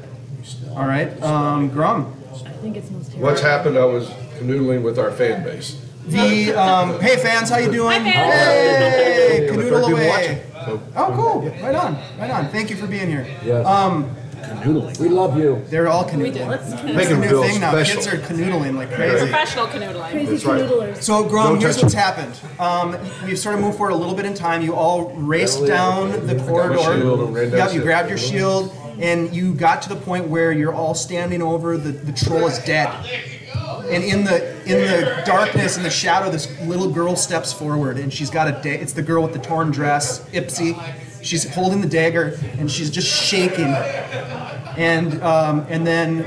All right, Grum. I think it's most terrible. What's happened? I was canoodling with our fan base. Hey fans, how you doing? Hi, fans. Hey, Yeah, canoodle people away. watching. So, Oh, cool. Right on. Right on. Thank you for being here. Yes. We love you. They're all canoodling. Let's That's Make the them new feel thing now. special. Kids are canoodling like crazy. professional canoodling. Crazy That's right. canoodlers. So, Grum, Don't here's touch what's happened. We've sort of moved forward a little bit in time. You all raced down the corridor. shield and ran down Yep, you stairs. grabbed your shield, and you got to the point where you're all standing over the troll is dead. And in the darkness, in the shadow, this little girl steps forward, and she's got it's the girl with the torn dress, Ipsy. She's holding the dagger, and she's just shaking. And then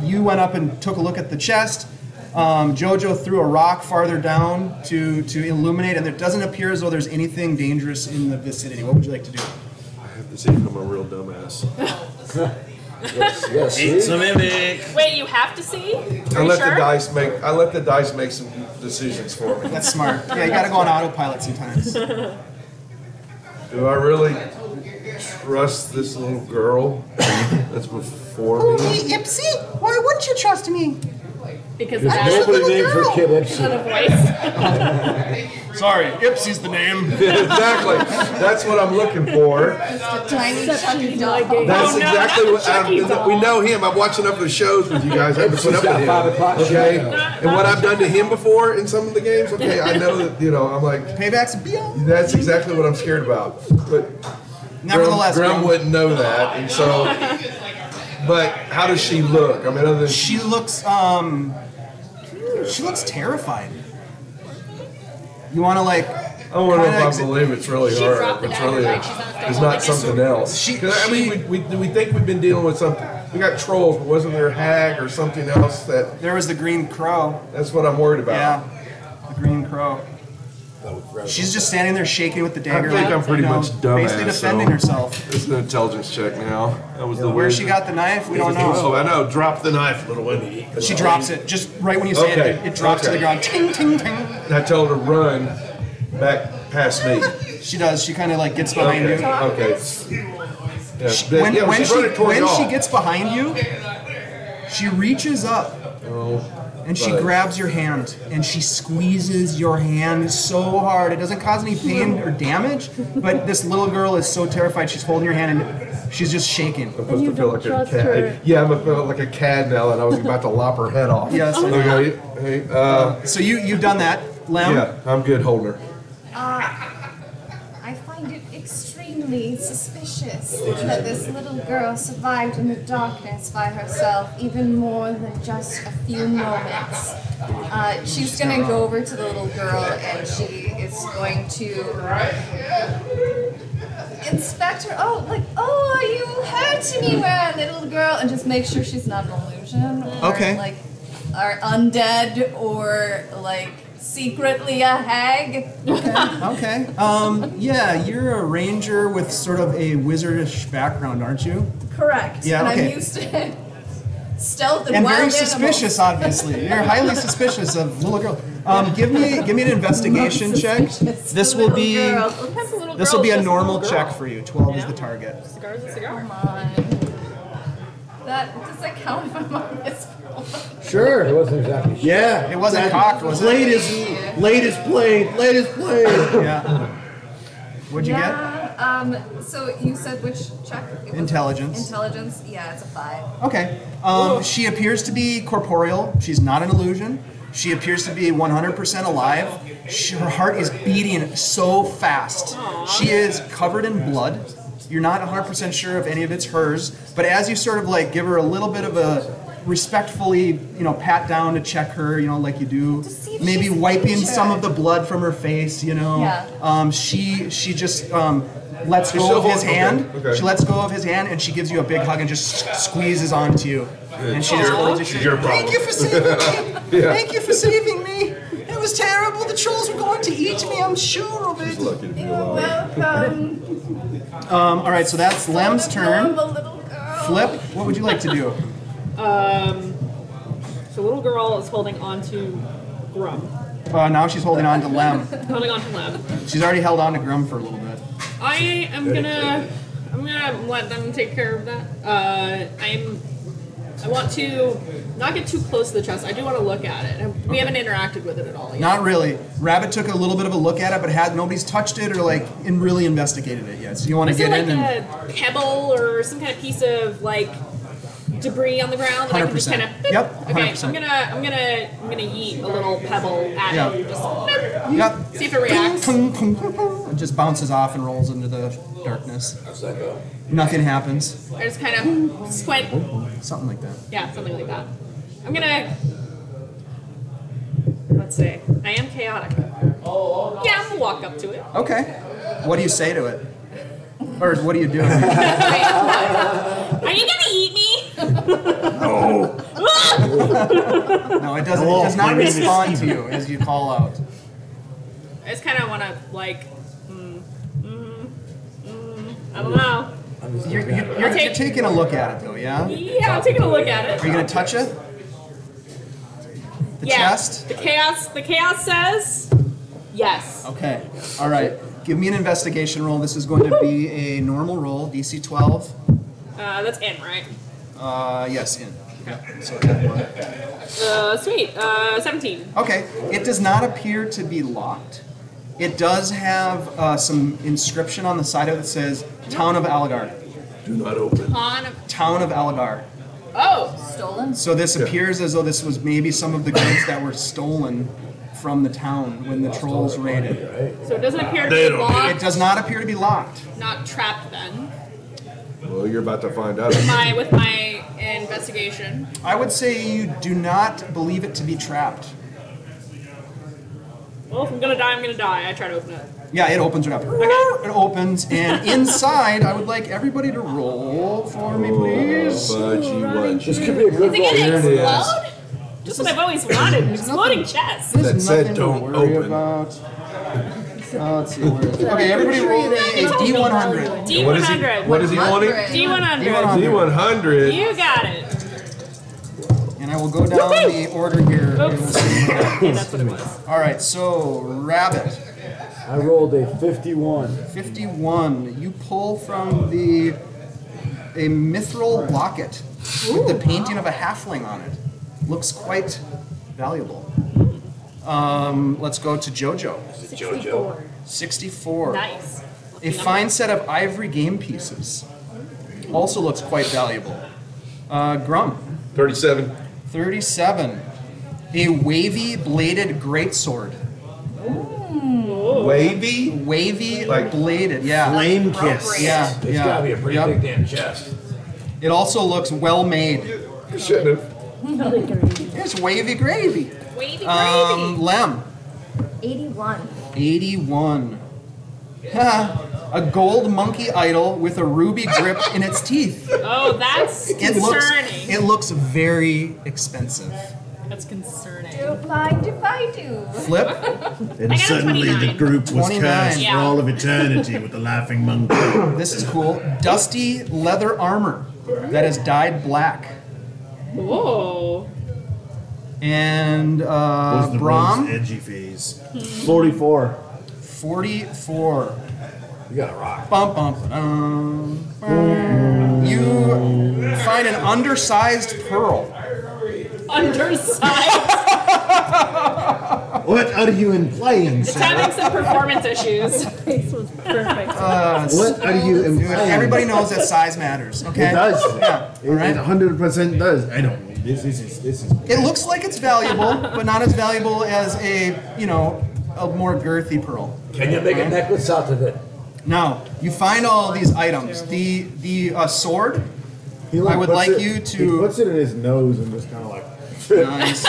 you went up and took a look at the chest. Jojo threw a rock farther down to illuminate, and it doesn't appear as though there's anything dangerous in the vicinity. What would you like to do? I have to see if I'm a real dumbass. Yes. It's See? a mimic. Wait, you have to see? Are I you let sure? the dice make some decisions for me. That's smart. Yeah, you got to go on autopilot sometimes. Do I really trust this little girl that's before me? Ipsy? Why wouldn't you trust me? Because There's that's nobody little named for girl. Kid not Ipsy. a voice. Sorry, Ipsy's the name. Exactly. That's what I'm looking for. Tiny Chucky My doll. game. That's Oh, no, exactly not what Chucky doll. we know him. I've watched enough of the shows with you guys. I haven't put Ipsy's up got with 5 him. o'clock Okay. shadow. And what I've done to him before in some of the games, okay, I know that, I'm like, Payback's beyond. that's exactly what I'm scared about. But Nevertheless, Grum Grum, wouldn't know that, and so. But how does she look? I mean, other than she looks terrified. You want to I don't know if kinda I believe it's really She her. dropped the It's dagger, really, right? She's not still it's holding not it. something else. She- 'Cause, I mean, we think we've been dealing with something. We got trolls, but wasn't there a hag or something else that? There was the green crow. That's what I'm worried about. Yeah, the green crow. She's just standing there shaking with the dagger. think I'm pretty much dumbass, basically defending so- herself. It's an intelligence check now. That was the Where weird- she got the knife, we don't know. Oh, I know. Drop the knife, little Wendy. She drops it just right when you say Okay, it drops to the okay. ground. Ting, ting, ting. And I told her to run back past me. She does. She kind of like gets behind Okay. you. Okay. Yeah, When, yeah, when she's running toward when y'all. she gets behind you, she reaches up Oh, and she but- grabs your hand and she squeezes your hand so hard. It doesn't cause any pain or damage, but this little girl is so terrified. She's holding your hand and she's just shaking. I'm supposed You to feel don't like a trust cat. her. Yeah, I'm feel like a cad now, and I was about to lop her head off. Yes. Okay. Hey, So you've done that, Lem. yeah, I'm good holding her. I find it extremely suspicious that this little girl survived in the darkness by herself even more than just a few moments. She's gonna go over to the little girl and she is going to inspect her. Oh, are you hurt anywhere, little girl? And just make sure she's not an illusion or Okay. like are undead or like secretly a hag. Okay. Yeah, you're a ranger with sort of a wizardish background, aren't you? Correct. Yeah, and okay. I'm used to stealth and And wild very animals. suspicious, obviously. You're highly suspicious of little girl. Give me an investigation check. Suspicious This will little be girl. Depends on the little this will girl, be a just normal little check girl. for you. 12 is the target. Cigar is a cigar. Come on. Does that count if I'm on this roll? Sure. It wasn't exactly. Yeah. It wasn't cocked, was it? Latest played. Yeah. What'd you get? Yeah. So you said which check? It was Intelligence. Intelligence. Yeah, it's a 5. Okay. She appears to be corporeal. She's not an illusion. She appears to be 100% alive. Her heart is beating so fast. She is covered in blood. You're not 100% sure if any of it's hers, but as you sort of like give her a little bit of a respectfully, pat down to check her, like you do, To see if maybe she's wiping injured. some of the blood from her face, Yeah. She just lets She's go still of his holding- hand. okay. She lets go of his hand and she gives you a big hug and just squeezes onto you. And she just holds It's you. your problem. Thank you for saving me. Yeah. Thank you for saving me. It was terrible. The trolls were going to eat me. I'm sure of it. Lucky to be You're alive. welcome. All right, so that's Lem's turn. Love a little girl. Flip, what would you like to do? So little girl is holding on to Grum. Now she's holding on to Lem. Holding on to Lem. She's already held on to Grum for a little bit. I'm gonna let them take care of that. I want to not get too close to the chest. I do want to look at it. We haven't interacted with it at all yet. Not really. Rabbit took a little bit of a look at it, but nobody's touched it or really investigated it yet. So you want to get in and a pebble or some kind of piece of debris on the ground that I can just 100%. kind of. Yep. Okay, 100%. I'm gonna yeet a little pebble at Yeah. it. Just Yep. see if it reacts. It just bounces off and rolls into the darkness. How's that go? Nothing happens. I just kind of squint. Something like that. Yeah, something like that. I'm gonna. Let's see. I am chaotic. Yeah, I'm gonna walk up to it. Okay. What do you say to it? Or what are you doing? Are you gonna eat me? No, it doesn't. Hello, It does not my name is respond to Steven. you as you call out. I just kind of want to I don't know. You're taking a look at it though, yeah? Yeah, I'm taking a look at it. Are you gonna touch it? The chest? The chaos says yes. Okay. All right. Give me an investigation roll. This is going to be a normal roll, DC 12. That's in, right? Yes, in. Yeah. So add one. Sweet. 17. Okay. It does not appear to be locked. It does have some inscription on the side of it that says Town of Alagar. Do not open. Town of Alagar. Oh. Stolen? So this appears as though this was maybe some of the goods that were stolen from the town when the trolls raided. So it doesn't appear to They be don't locked. It does not appear to be locked. Not trapped then. Well, you're about to find out. With my investigation. I would say you do not believe it to be trapped. Well, if I'm gonna die, I'm gonna die. I try to open it. Yeah, it opens it up. It opens, and inside, I would like everybody to roll for me, please. Fudgy wudgy. This could be a good Is it roll. gonna Here it is. explode? Just what I've always wanted. An exploding chest. There's That said, nothing don't to worry open. about. Let's see, where is it? Okay, everybody roll me a D100. D100. What is he wanting? D100. D100. You got it. And I will go down the order here. Oops. Okay, that's what it was. All right, so Rabbit, I rolled a 51. 51. You pull from a mithril locket with the painting of a halfling on it. Looks quite valuable. Let's go to Jojo. 64. 64. Nice. A fine set of ivory game pieces. Also looks quite valuable. Grum. 37. 37. A wavy bladed greatsword. Wavy? Wavy Like bladed, yeah. Flame kiss. Yeah, It's yeah. gotta be a pretty Yep. big damn chest. It also looks well made. You shouldn't have. It's wavy gravy. Wavy gravy. Lem. 81. 81. Ha, a gold monkey idol with a ruby grip in its teeth. Oh, that's concerning. It looks very expensive. That's concerning. Do mind if I do? Flip. And I got a suddenly the 29. group was 29. cursed Yeah. for all of eternity with the laughing monkey. This is cool. Dusty leather armor that is dyed black. Whoa. And Was the Brahm, rogue's edgy phase. 44. 44. You got a rock. Bum, bum, bum. You find an undersized pearl. Undersized. What are you implying, It's sir? having some performance issues. Face was perfect. What are you implying? Everybody knows that size matters, okay? It does. Yeah, It, alright. it 100% does. I don't know. This is. It looks like it's valuable, but not as valuable as a more girthy pearl. Can you make a necklace out of it? Now, you find all these items. The sword, He I would puts like it- you He to... puts it in his nose and just kind of like. Nice.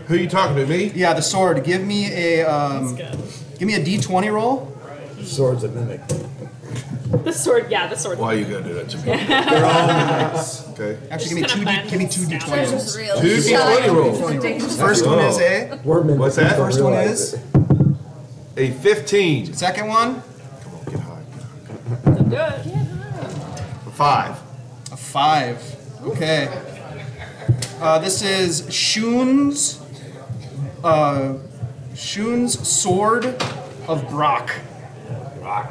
Who you talking to, me? Yeah, the sword. Give me a D20 roll. Sword's a mimic. The sword, yeah, the sword. Why are you gonna do that to me? They're all nice. Okay. Actually, give me two D20 This rolls. is real. Two D20 rolls. First one is a. We're mimics. What's that? Don't First one realize is. it. A 15. Second one, Come on, get high. Good. A 5. a 5. Okay. This is Shun's Shun's Sword of Brock.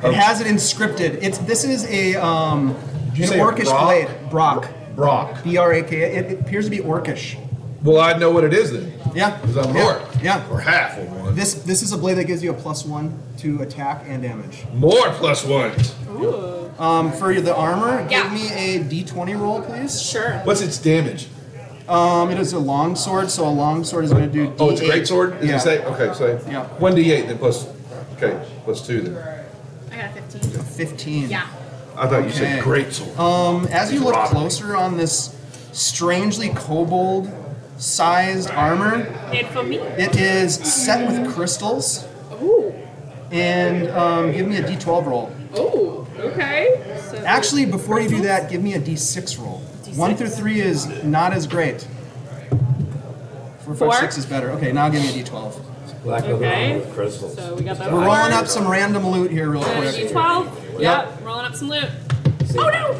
It has it inscripted. This is a an say orcish Brock? blade. Brock. Brock. B-R-A-K. It appears to be orcish. Well, I know what it is then. Yeah. Because I'm an Yeah. orc. Yeah. Or half of one. This is a blade that gives you a +1 to attack and damage. More +1s. For the armor, Yeah. give me a D20 roll, please. Sure. What's its damage? It is a long sword, so a long sword is going to do D8. Oh, it's a great sword? Does Yeah. it say? Okay, so Yeah. 1d8 then plus, okay, plus 2 then. I got a 15. 15. Yeah. I thought you Okay. said great sword. As you look closer on this strangely kobold-sized armor, Made for me. it is set with crystals. Ooh. And give me a D12 roll. Oh, okay. So Actually, before you do that, give me a D6 roll. 1 through 3 is not as great. 4, 5, Four? 6 is better. Okay, now give me a D12. Black leather Okay. armor with crystals. So we got that. We're rolling up some random loot here real quick. D12. Yep. Rolling up some loot. Oh no.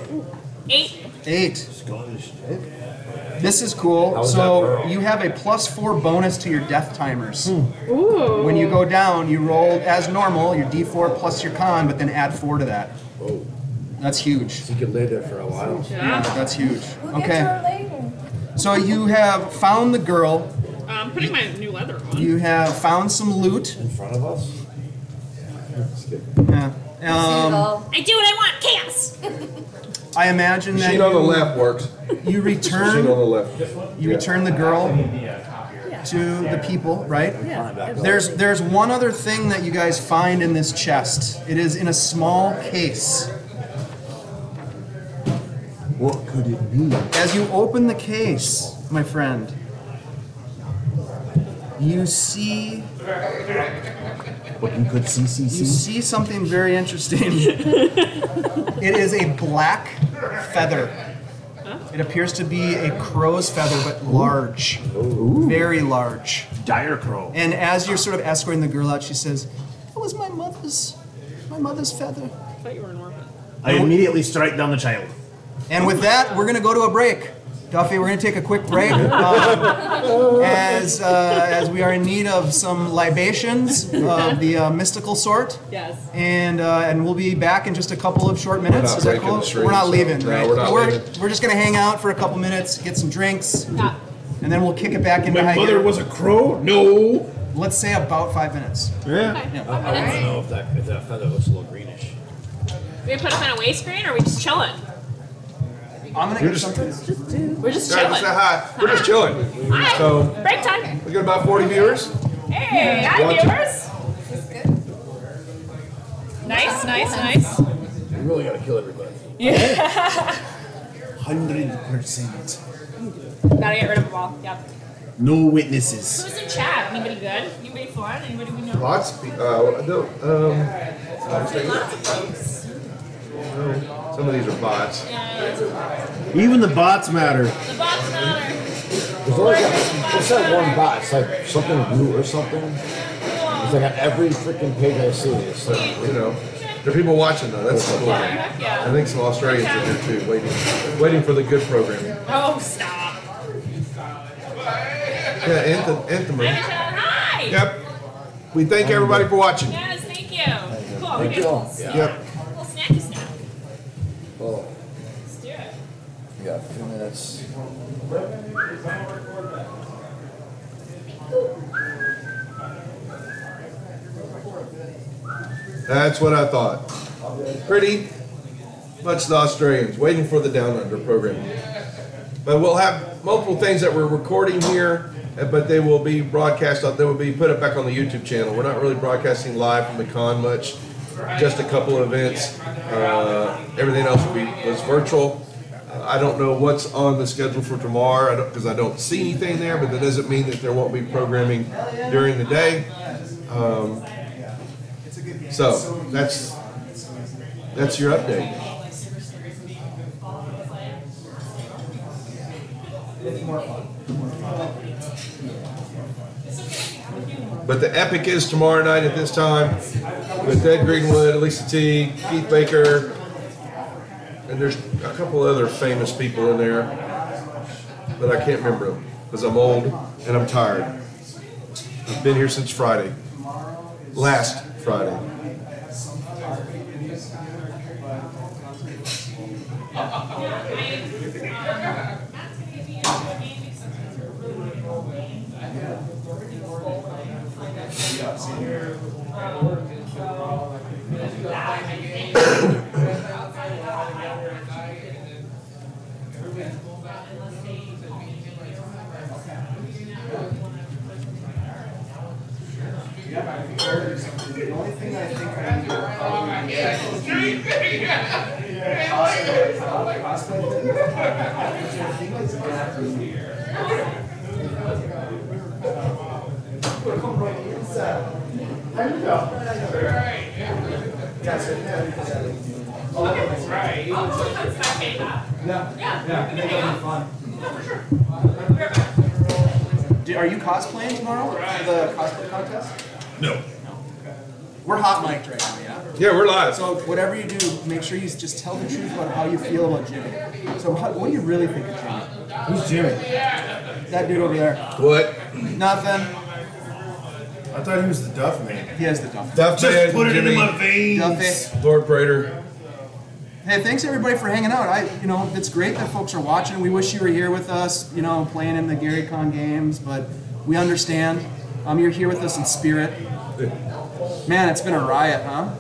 8. 8. This is cool. How's that So roll? you have a +4 bonus to your death timers. Ooh. When you go down, you roll as normal, your D4 plus your con, but then add 4 to that. Whoa. That's huge. You could lay there for a while. Yeah. That's huge. We'll get to Okay. her later. So you have found the girl. I'm putting my new leather on. You have found some loot. In front of us? Yeah. See it all. I do what I want. Chaos. I imagine that Machine on the left works. you Machine on return the left. you return the girl to the people, right? There's one other thing that you guys find in this chest. It is in a small case. What could it be? As you open the case, my friend, you see What you could see, you see something very interesting. It is a black feather. It appears to be a crow's feather, but large. Very large. Dire crow. And as you're sort of escorting the girl out, she says, "That was my mother's feather." I thought you were an orphan. I immediately strike down the child. And with that, we're going to go to a break. Duffy, we're going to take a quick break as we are in need of some libations of the mystical sort. Yes. And we'll be back in just a couple of short minutes. not Is that breaking cool? the streams. We're not leaving, No, right? we're not leaving. We're just going to hang out for a couple minutes, get some drinks, Yeah. and then we'll kick it back into My high mother gear. was a crow? No. Let's say about 5 minutes. Yeah. I want to know if that feather looks a little greenish. We put him in a waist screen, or are we just chilling? I'm going to get something. We're just Guys, chilling. say hi. We're just chilling. Hi. So Break time. we got about 40 viewers. Hey, hi Watch it. viewers. Nice, nice, nice. You really gotta kill everybody. 100%. Gotta get rid of them all. Yep. No witnesses. Who's in chat? Anybody good? Anybody fun? Anybody we know? Lots of people. No, some of these are bots. Even the bots matter. The box matter. There's always what's that one bot? It's like something blue or something. It's like on every freaking page I see. It's like, You know, there are people watching though. That's the cool thing. Heck yeah. I think some Australians are here too, waiting for the good programming. Oh, stop. Yeah, Anthem. Hi. Yep. We thank everybody for watching. Yes, thank you. Cool. We you. get a Yep. little snacky snack. oh, Let's do it. we got a few minutes. That's what I thought. Pretty much the Australians, waiting for the Down Under program. But we'll have multiple things that we're recording here, but they will be broadcast up. They will be put up back on the YouTube channel. We're not really broadcasting live from the con much, just a couple of events. Everything else was virtual. I don't know what's on the schedule for tomorrow because I don't see anything there, but that doesn't mean that there won't be programming during the day. So that's your update. But the epic is tomorrow night at this time with Ed Greenwood, Lisa T, Keith Baker, and there's a couple other famous people in there, but I can't remember them because I'm old and I'm tired. I've been here since Friday. Last Friday. The only thing I think I need Are you cosplaying tomorrow for the cosplay contest? No. We're hot mic'd right now, yeah? Yeah, we're live. So whatever you do, make sure you just tell the truth about how you feel about Jimmy. So what do you really think of Jimmy? Who's Jimmy? That dude over there. What? Nothing. I thought he was the Duff Man. He has the Duff. Duff Just Man, put it Jimmy, in my veins. Duffy. Lord Prater. Hey, thanks everybody for hanging out. It's great that folks are watching. We wish you were here with us, playing in the GaryCon games, but we understand. You're here with us in spirit. Man, it's been a riot, huh?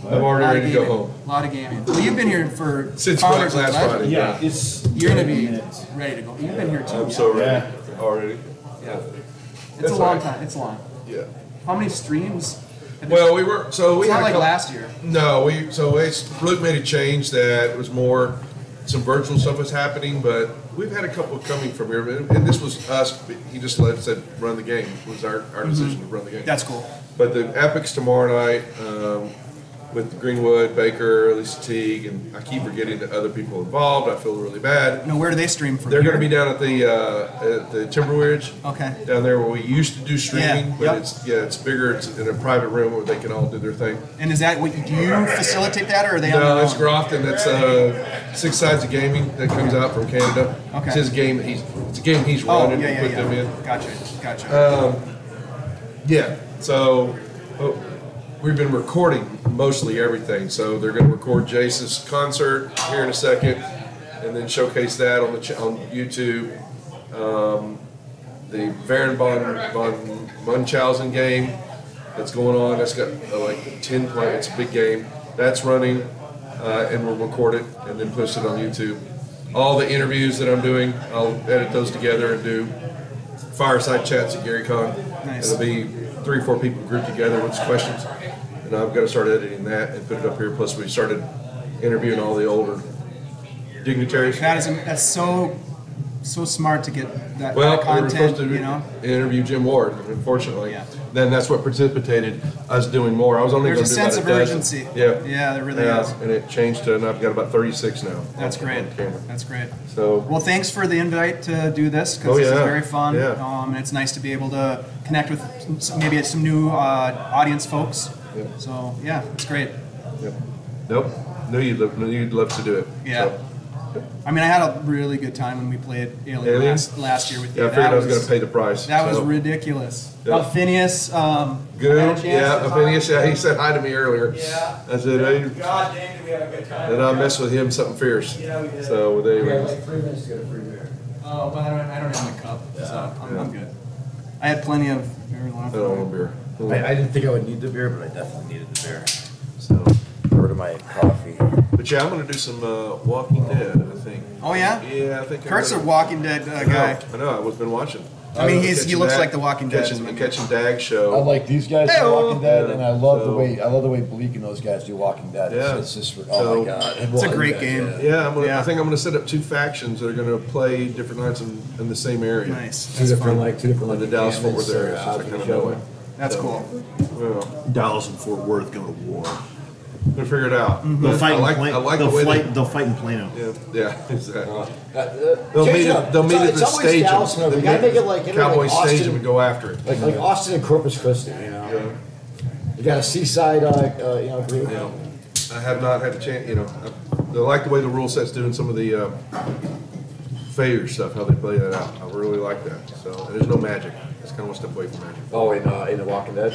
I'm already ready to go home. A lot of gaming. Well, you've been here for Since Founders last Live. Friday. Yeah, it's. You're gonna be ready to go. You've been here too. I'm so ready. Already. Yeah. It's That's a long right. time. It's long. Yeah. How many streams? Well, we were It's had not a like couple- last year. No, Luke made a change that it was more some virtual stuff was happening, but we've had a couple coming from here, and this was us. He just said run the game. It was our decision to run the game. That's cool. But the Epics tomorrow night with Greenwood, Baker, Lisa Teague, and I keep forgetting the other people involved. I feel really bad. No, where do they stream from? They're here? going to be down at the Timber Ridge. Okay. Down there where we used to do streaming, Yeah, but yep. it's bigger. It's in a private room where they can all do their thing. And is that what do you facilitate that, or are they on No, their it's own? Grofton. That's Six Sides of Gaming that comes out from Canada. Okay. It's his game. It's a game he's running. yeah, Put them in. Gotcha. Yeah. So we've been recording mostly everything. So they're going to record Jace's concert here in a second, and then showcase that on on YouTube. The Baron von Munchausen game that's going on. That's got like 10 players. It's a big game. That's running, and we'll record it and then post it on YouTube. All the interviews that I'm doing, I'll edit those together and do fireside chats at GaryCon. Nice. It'll be 3 or 4 people grouped together with questions, and I've got to start editing that and put it up here. Plus, we started interviewing all the older dignitaries. That's so smart to get that Well, kind we were of supposed content, to interview Jim Ward, unfortunately. Yeah. Then that's what precipitated us doing more. I was only going There's to a do sense about of a dozen. urgency. Yeah. Yeah, there really is. And it changed to, and I've got about 36 now. That's great. on camera. That's great. So, Well, thanks for the invite to do this, because Oh, this is yeah. very fun. Yeah. And it's nice to be able to connect with maybe some new audience folks. Yeah. So, yeah, it's great. yeah. Nope. Knew you'd love to do it. Yeah. So, I mean, I had a really good time when we played Alien, Alien? last year with you. yeah, I figured I was going to pay the price. That was so. ridiculous. Yeah. Phineas. Good. had a chance to Yeah, talk- Phineas. Yeah, he said hi to me earlier. Yeah. I said, hey, God dang, did we have a good time. and I messed with him something fierce. Yeah, we did. So there you We have go. like 3 minutes to get a free beer. Oh, but I don't have my cup, so I'm good. I had plenty of beer I don't want beer. I didn't think I would need the beer, but I definitely needed the beer. So, Over to my coffee. but yeah, I'm going to do some Walking Dead, I think. Oh, yeah? Yeah, I think Kurt's a I'm Walking Dead guy. I know. I've been watching. I mean, he Catching looks Dag- like the Walking Dead. Catching, catching Dag show. I like these guys do Hey-o. Walking Dead, and I love So- the way Bleak and those guys do Walking Dead. Yeah. It's just So- oh my god, It's a great game. Yeah, Yeah. I think I'm going to set up 2 factions that are going to play different nights in the same area. Nice. Two That's different fun. In the Dallas Fort Worth area, since I opposite kind of each know other. it. That's So, cool. Well, Dallas and Fort Worth go to war. we'll figure it out. They'll fight. I like, in I like the way They'll fight in Plano. Yeah, exactly. They'll meet at the stadium. You gotta make it like Cowboy like Stadium Austin, and go after it. like Austin and Corpus Christi. You know, Yeah. you got a seaside, group. You know, I have not had a chance. I like the way the rule set's doing some of the failure stuff, how they play that out. I really like that. So there's no magic. It's kind of one step away from magic. Oh, in The Walking Dead.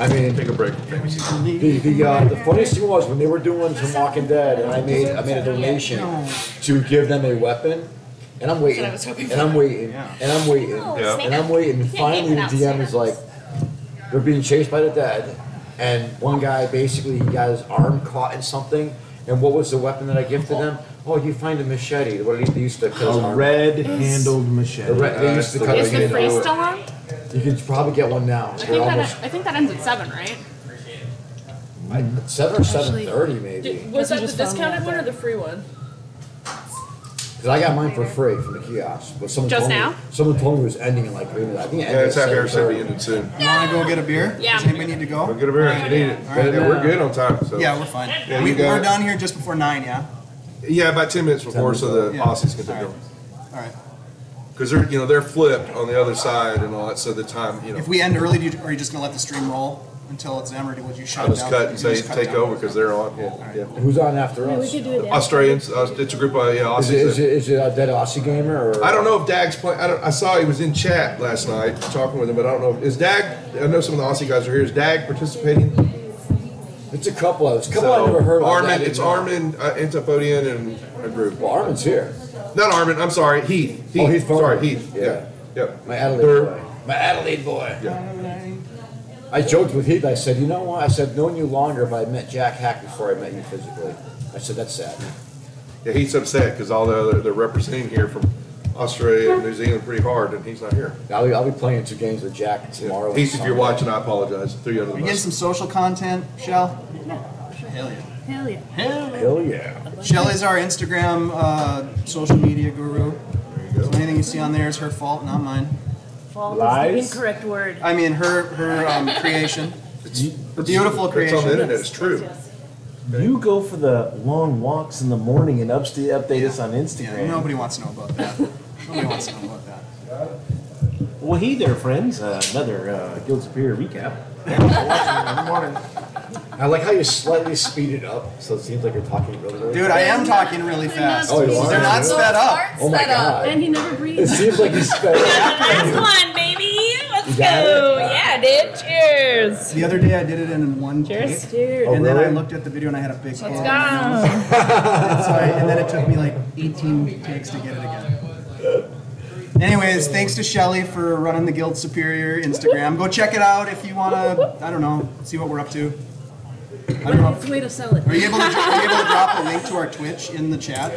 I mean, Take a break. the funniest thing was when they were doing some Walking Dead, and I made a donation to give them a weapon, and I'm waiting, and I'm waiting, and I'm waiting, and I'm waiting. And finally, the DM is like, they're being chased by the dead, and one guy basically he got his arm caught in something. And what was the weapon that I gifted them? Oh, you find a machete. What they used to cut his arm. A red-handled machete. They used to cut Is his the phrase still on? You can probably get one now. I think that ends at 7, right? 7 or 7:30 maybe. Was that the discounted one or the free one? Because I got mine for free from the kiosk. But someone Just told now? Me, someone told me it was ending in like 3 minutes. I think it ended Yeah, it's at after 7:30. ended soon. You want to go get a beer? Yeah. Does anybody need to Go go? get a beer if you need it. right. Yeah, we're good on time. So. Yeah, we're fine. Yeah, you got We're it. done here just before 9, yeah? Yeah, about 10 minutes before, so the Yeah. Aussies can take All right. over. All right. Because they're flipped on the other side and all that, so the time, If we end early, are you just going to let the stream roll until it's them, or would you shut I'll it just down? cut and You say just cut take it down? over because they're on. Yeah. Who's on after We us? could do it after. Australians, it's a group of Aussies. Is it a dead Aussie gamer? Or? I don't know if Dag's playing. I saw he was in chat last night talking with him, but I don't know. Is Dag? I know some of the Aussie guys are here. Is Dag participating? It's a couple of us. I never heard of. Armin, it's Armin, Antipodian, and a group. Well, Armin's here. Not Armin. I'm sorry, Heath. Oh, Heath. Sorry, Heath. Yeah. Yep. My Adelaide They're- boy. My Adelaide boy. Yeah. I joked with Heath. I said, you know what? I said, known you longer if I met Jack Hack before I met you physically. I said, that's sad. Yeah, he's upset because all they're representing here from Australia and New Zealand pretty hard, and he's not here. I'll be playing 2 games with Jack tomorrow. Heath, if you're watching, I apologize. Threw you under Are the you getting bus. some social content, Shell? Hell yeah. Hell yeah. Hell yeah. Shell is our Instagram social media guru. There you So go. anything you see on there is her fault, not mine. Fault is Lies? the incorrect word. I mean, her creation. The beautiful It's on creation. the internet. It's true. You go for the long walks in the morning and update us on Yeah, Instagram. nobody wants to know about that. Nobody wants to know about that. Well, hey there, friends. Another Guild Superior recap. Every morning. I like how you slightly speed it up, so it seems like you're talking really Dude, I am talking really fast. Oh, you are? They're not sped up. Oh my god. And he never It breathes. seems like he's sped up. Last one, baby. Let's got go. Yeah, dude. Cheers. The other day I did it in one Cheers. take, Dude. and then really? I looked at the video and I had a big Let's hole. go. And then it took me like 18 takes to get it again. Anyways, thanks to Shelly for running the Guild Superior Instagram. Go check it out if you want to, I don't know, see what we're up to. I don't know. It's a way to sell it. Are you able to drop a link to our Twitch in the chat?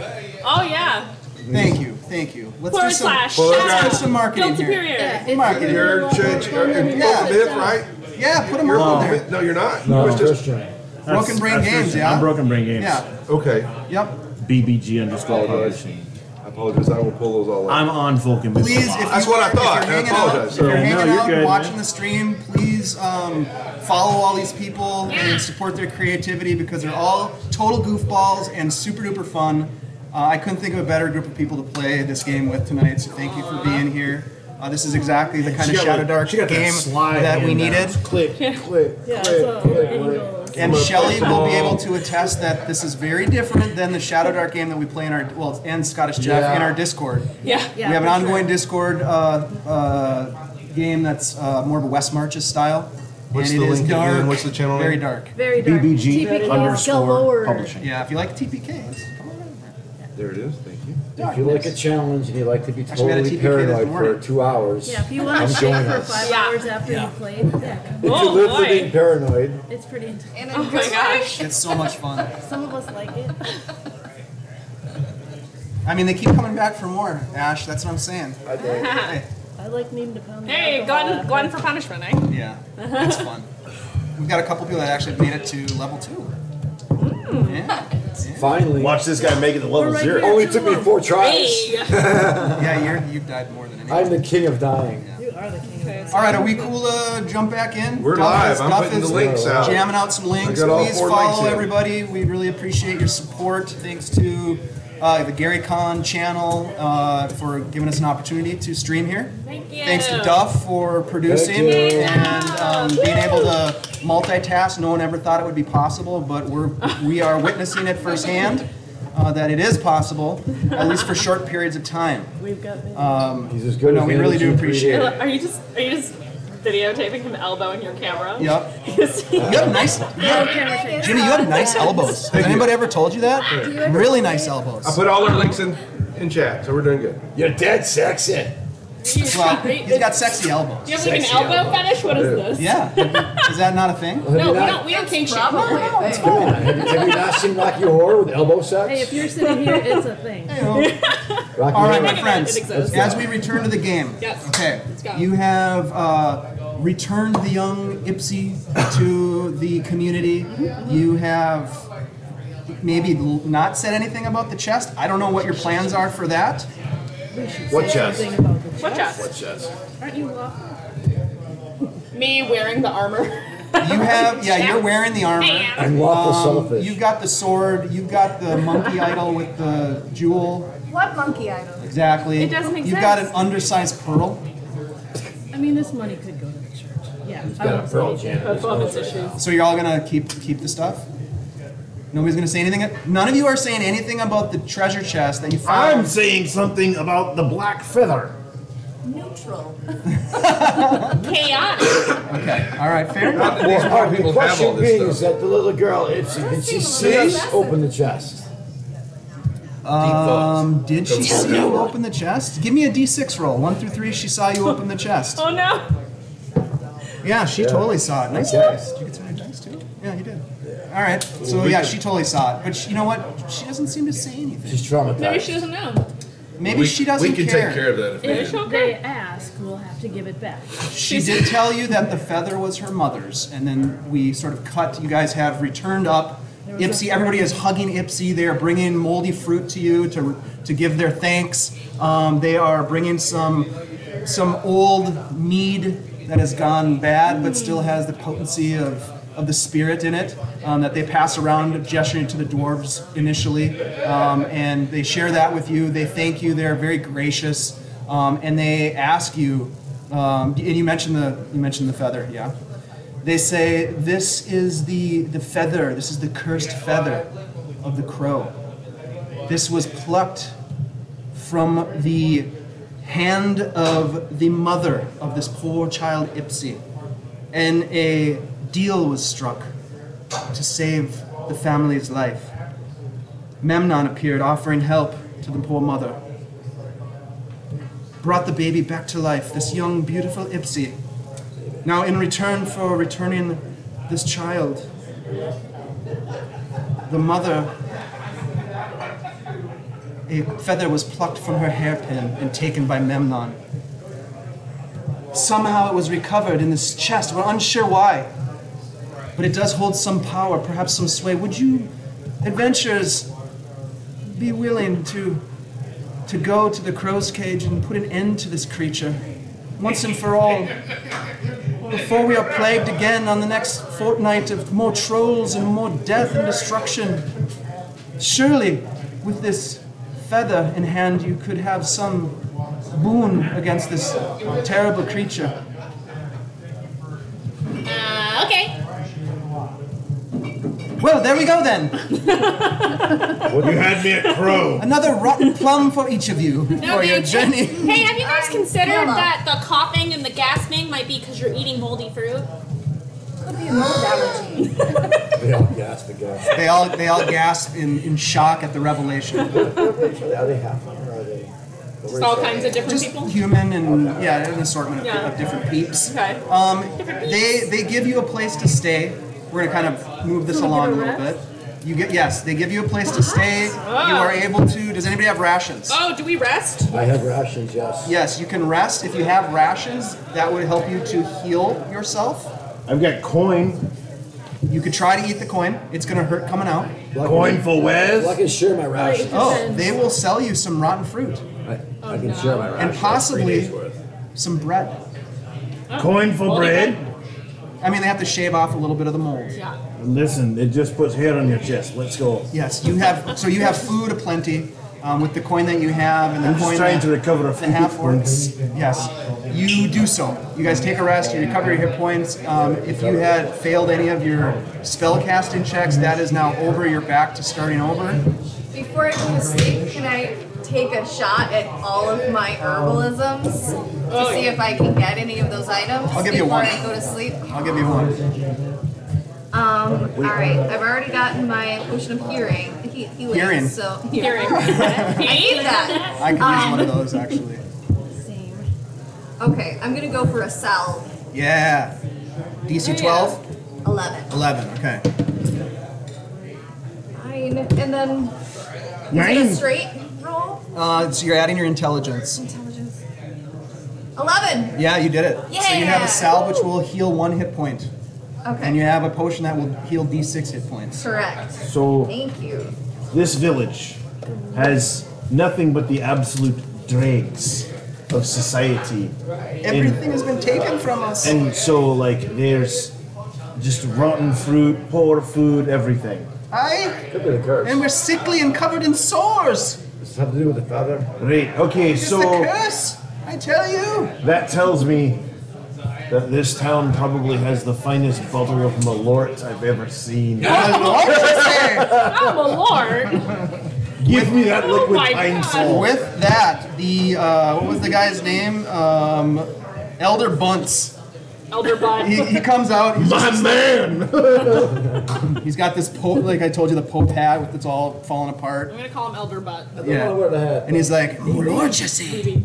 Oh, yeah. Thank you, thank you. Let's Forward do some, slash. let's do some marketing Guild here. Superior. Yeah, it's Marketing. You're Myth, right? Yeah, put them You're all in there. No, you're not. No, You was just Christian. Broken Brain That's Games, Christian. yeah? I'm Broken Brain Games. Yeah, okay. yep. BBG_publishing. I apologize. I will pull those all up. I'm on Vulcan. Please, if That's you what I are, thought. if you're I hanging out, apologize. if you're Yeah, hanging no, you're out good, and watching man. the stream, please follow all these people and support their creativity because they're all total goofballs and super duper fun. I couldn't think of a better group of people to play this game with tonight, so thank you for being here. This is exactly the kind of Shadowdark game that we needed. Click, click, Yeah, click, so click, angles. And Shelly will be able to attest that this is very different than the Shadowdark game that we play in our, well, and Scottish Jeff in our Discord. Yeah. Yeah, We have an for ongoing sure. Discord game that's more of a West Marches style. What's and the it is link dark, again? What's the channel very name? dark. Very dark. BBG TPK skill lower. publishing. Yeah, if you like TPKs. There it is. Thank you. If you like a challenge and you like to be Actually, we had a totally TPK this paranoid morning. for 2 hours, Yeah, if you want to come shake join for us. 5 Yeah. hours after you played, yeah, come. If you Oh, live for boy. being paranoid, It's pretty intense. Oh, my gosh. It's so much fun. Some of us like it. I mean, they keep coming back for more, Ash. That's what I'm saying. Hey, I like needing to pound the Hey, alcohol glutton for punishment, eh? yeah, it's fun. We've got a couple people that actually made it to level 2. Yeah. finally. Watch this guy make it to level We're right 0. here. Only took me 4 tries. Hey. Yeah, you've died more than anyone. I'm the king of dying. You are the king of All right, are we cool to jump back in? We're Duff live. is- I'm Duff putting the is links out. Jamming out some links. I got all Please 4 links follow in. everybody. We really appreciate your support. Thanks to the GaryCon channel for giving us an opportunity to stream here. Thank you. Thanks to Duff for producing Thank you. and being able to multitask. No one ever thought it would be possible, but we are witnessing it firsthand. that it is possible, at least for short periods of time. We've got He's as good No, as we really do appreciate it. Are you just videotaping him elbowing your camera? Yep. Yes. You have nice, Jimmy, you have nice elbows. Has anybody ever told you that? Really nice elbows. I put all our links in chat, so we're doing good. You're dead sexy. Well, he's got sexy elbows. Do you have like an elbow fetish? What is this? Yeah. Is that not a thing? No, we don't kink shame. Probably a thing. Come on, have you not seen Rocky Horror with elbow sex? Hey, if you're sitting here, it's a thing. Rocky All right, Horror. my friends, It exists. as we return to the game, Yes. okay, Let's go. you have returned the young Ipsy to the community. You have maybe not said anything about the chest. I don't know what your plans are for that. What chest? What chest? What chest? Aren't you lawful? Me wearing the armor. You have, yeah, you're wearing the armor. And lawful selfish. You've got the sword. You've got the monkey idol with the jewel. What monkey idol? Exactly. It doesn't make You've got an sense. undersized pearl. I mean, this money could go to the church. Yeah. I got a won't pearl say jam. Performance issues. So you're all gonna keep the stuff? Nobody's gonna say anything? None of you are saying anything about the treasure chest that you found. I'm saying something about the black feather. Neutral. Chaotic. Okay, all right, fair enough. Not that these Well, white the people have all question this being is stuff. that the little girl, Ipsy, did she see us open the chest? Did she see you open the chest? Give me a D6 roll. 1 through 3, she saw you open the chest. Oh no. Yeah, she totally saw it. Nice Okay. dice. Did you get some dice too? Yeah, you did. All right. So yeah, she totally saw it. But you know what? She doesn't seem to say anything. She's traumatized. Maybe she doesn't know. Maybe she doesn't We can care. take care of that if Maybe needed. she'll They okay. ask, we'll have to give it back. She did tell you that the feather was her mother's, and then we sort of cut. You guys have returned up. Ipsy, everybody is hugging Ipsy. They are bringing moldy fruit to you to give their thanks. They are bringing some old mead that has gone bad, but still has the potency of the spirit in it that they pass around, gesturing to the dwarves initially, and they share that with you. They thank you. They're very gracious, and they ask you. And you mentioned the feather, yeah. They say this is the feather. This is the cursed feather of the crow. This was plucked from the hand of the mother of this poor child Ipsy, and a deal was struck to save the family's life. Memnon appeared, offering help to the poor mother. Brought the baby back to life, this young, beautiful Ipsy. Now, in return for returning this child, the mother, a feather was plucked from her hairpin and taken by Memnon. Somehow it was recovered in this chest. We're unsure why, but it does hold some power, perhaps some sway. Would you, adventurers, be willing to go to the crow's cage and put an end to this creature once and for all, before we are plagued again on the next fortnight of more trolls and more death and destruction? Surely, with this feather in hand, you could have some boon against this terrible creature. Okay. Well, there we go then. You had me at crow. Another rotten plum for each of you No, for your dude. journey. Hey, have you guys considered Yellow. that the coughing and the gasping might be because you're eating moldy fruit? Could be a mold allergy. They all gasped again. They all gasp in shock at the revelation. Are they half or are they? Just all kinds of different Just people? human and yeah, an assortment Yeah. of different peeps. Okay. Different They give you a place to stay. We're gonna kind of move this along a little bit. They give you a place to stay. You are able to. Does anybody have rations? Oh, do we rest? I have rations, yes. Yes, you can rest. If you have rations, that would help you to heal yourself. I've got coin. You could try to eat the coin. It's gonna hurt coming out. Coin for Well, I Wes. can share my rations. Oh, they will sell you some rotten fruit I can share my rations. and possibly some bread. Coin for bread. I mean, they have to shave off a little bit of the mold. Yeah. Listen, it just puts hair on your chest. Let's go. Yes, you have. So you have food aplenty with the coin that you have and the I'm just coin trying that to recover a the few half orcs. Yes, you do so. You guys take a rest. You recover your hit points. If you had failed any of your spell casting checks, that is now over. You're back to starting over. Before I go to sleep, can I take a shot at all of my herbalisms to see if I can get any of those items I'll give you before one. I go to sleep? I'll give you one. Alright, I've already gotten my potion of healing. Hearing. So Hearing. I need that. I could use one of those actually. Same. Okay, I'm gonna go for a salve. Yeah. DC 12? 11. 11, okay. 9. And then is it a straight roll? So you're adding your intelligence. Intelligence. 11. Yeah, you did it. So you have Yeah. a salve which will heal 1 hit point. Okay. And you have a potion that will heal D6 hit points. Correct. So Thank you. this village has nothing but the absolute dregs of society. Everything has been taken from us. And so, like, there's just rotten fruit, poor food, everything. Aye. Could be the curse. And we're sickly and covered in sores. Does this have to do with the feather? Right, okay, It's so the curse. I tell you. that tells me that this town probably has the finest bottle of Malort I've ever seen. Oh, my lord. Give me that liquid my pine God. salt. With that, the what was the guy's name? Elder Bunce. Elder Bud. He comes out. He's, My man! he's got this Pope, like I told you, the Pope hat with it's all falling apart. I'm gonna call him Elder Butt. I don't want to wear the hat. And he's like, "Oh Lord, you see."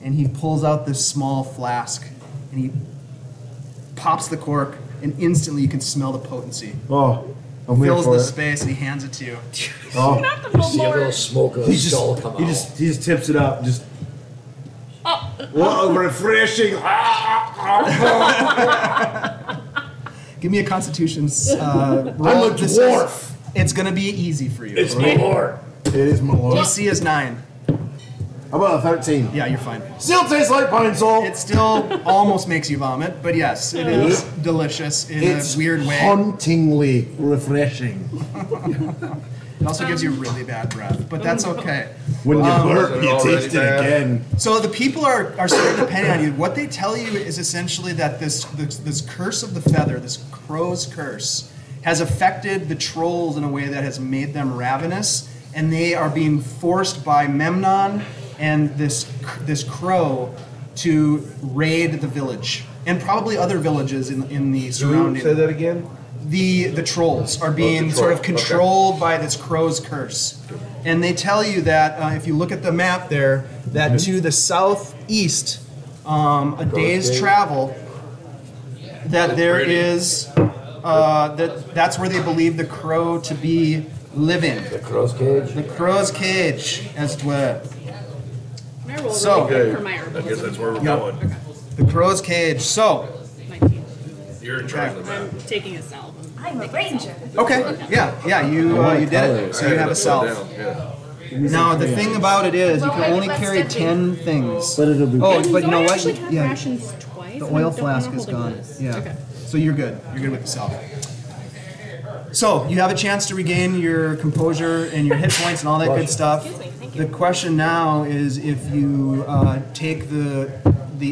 And he pulls out this small flask, and he pops the cork, and instantly you can smell the potency. Oh, I'm here Fills for the it. space, and he hands it to you. Oh, Not the See a little Lord. smoke of he a skull just, come out. he just tips it up, just. Oh. What a refreshing! Give me a Constitution roll. I'm a This is- dwarf. It's gonna be easy for you. It's Malort. It is Malort. DC is 9. How about a 13? Yeah, you're fine. Still tastes like pine salt. It still almost makes you vomit, but yes, it is delicious in It's a weird way. hauntingly refreshing. It also gives you really bad breath, but that's okay. When you burp, Is it you already taste it bad? again. So the people are sort of depending on you. What they tell you is essentially that this curse of the feather, this crow's curse, has affected the trolls in a way that has made them ravenous, and they are being forced by Memnon and this crow to raid the village and probably other villages in the surrounding. Say that again? The trolls are being the sort of trolls, okay. controlled by this crow's curse. And they tell you that if you look at the map there, that to the southeast, a day's Cage. travel, that there pretty. is, that's where they believe the crow to be living. The crow's cage. The crow's cage, as it were. I roll So- really good Okay. for my I herbal. guess that's where we're Yep. going. The crow's cage. So, 19. You're in charge of the map. I'm taking a salve. I'm a ranger. okay, yeah, you did it. So you have a self. Now the thing about it is, you can only carry 10 things. But it'll be. Oh, but you Do know I what? actually have Yeah, rations twice? the I oil don't flask remember is holding gone. this. Yeah. Okay. So you're good. You're good with the self. So you have a chance to regain your composure and your hit points and all that good stuff. Excuse me, thank The you. question now is if you take the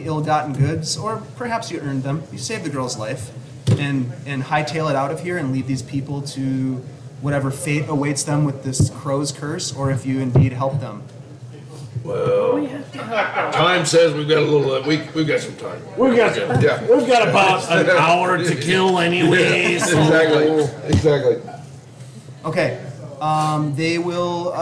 ill-gotten goods, or perhaps you earned them, you saved the girl's life, and hightail it out of here and leave these people to whatever fate awaits them with this crow's curse, or if you indeed help them. Time says we've got a little. We've got some time. We've got about an Yeah. hour to kill anyways. Exactly. Okay. They will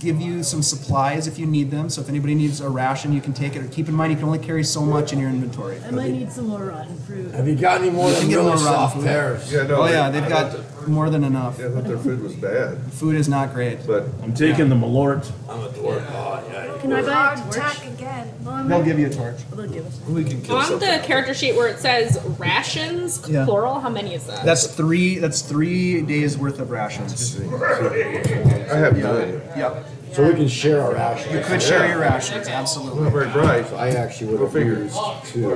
give you some supplies if you need them. So if anybody needs a ration, you can take it. Or keep in mind, you can only carry so much in your inventory. I might need some more rotten fruit. Have you got any more You can than get really more rotten soft food. pears? Yeah, no. Oh yeah, I they've thought got more than enough. I thought their food was bad, Food is not great. but I'm taking the Malort. I'm a dwarf. Oh, yeah. Can I buy a Hard torch? attack again. They'll give you a torch. They'll give us we can kill On something. the character sheet where it says rations, Yeah. plural, how many is that? That's 3 days worth of rations. I have none. Yep. So we can share our rations. You could share your rations, I'm absolutely. not very bright. So I actually would have Go figure. used two.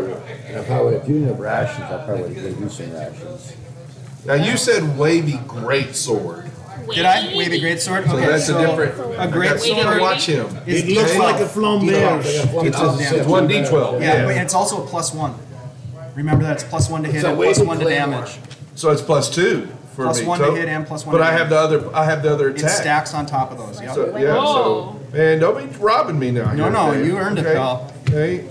And if I didn't have rations, I probably would have used some rations. Now you said wavy great sword. Did I? Wavy greatsword? So Okay, that's a different. a great I sword gotta watch him. is It looks D12. like a flambeau. It's damage. 1d12. Yeah, but it's also a +1. Remember that it's +1 to hit It's a and wavy +1 to claymore. damage. So it's +2 for Plus me. 1 to hit and plus 1 But to I hit. have the other. I have the other It attack. stacks on top of those. Yep. So, yeah. Whoa. So, man, don't be robbing me now. No, no, you earned it, okay. pal. Okay.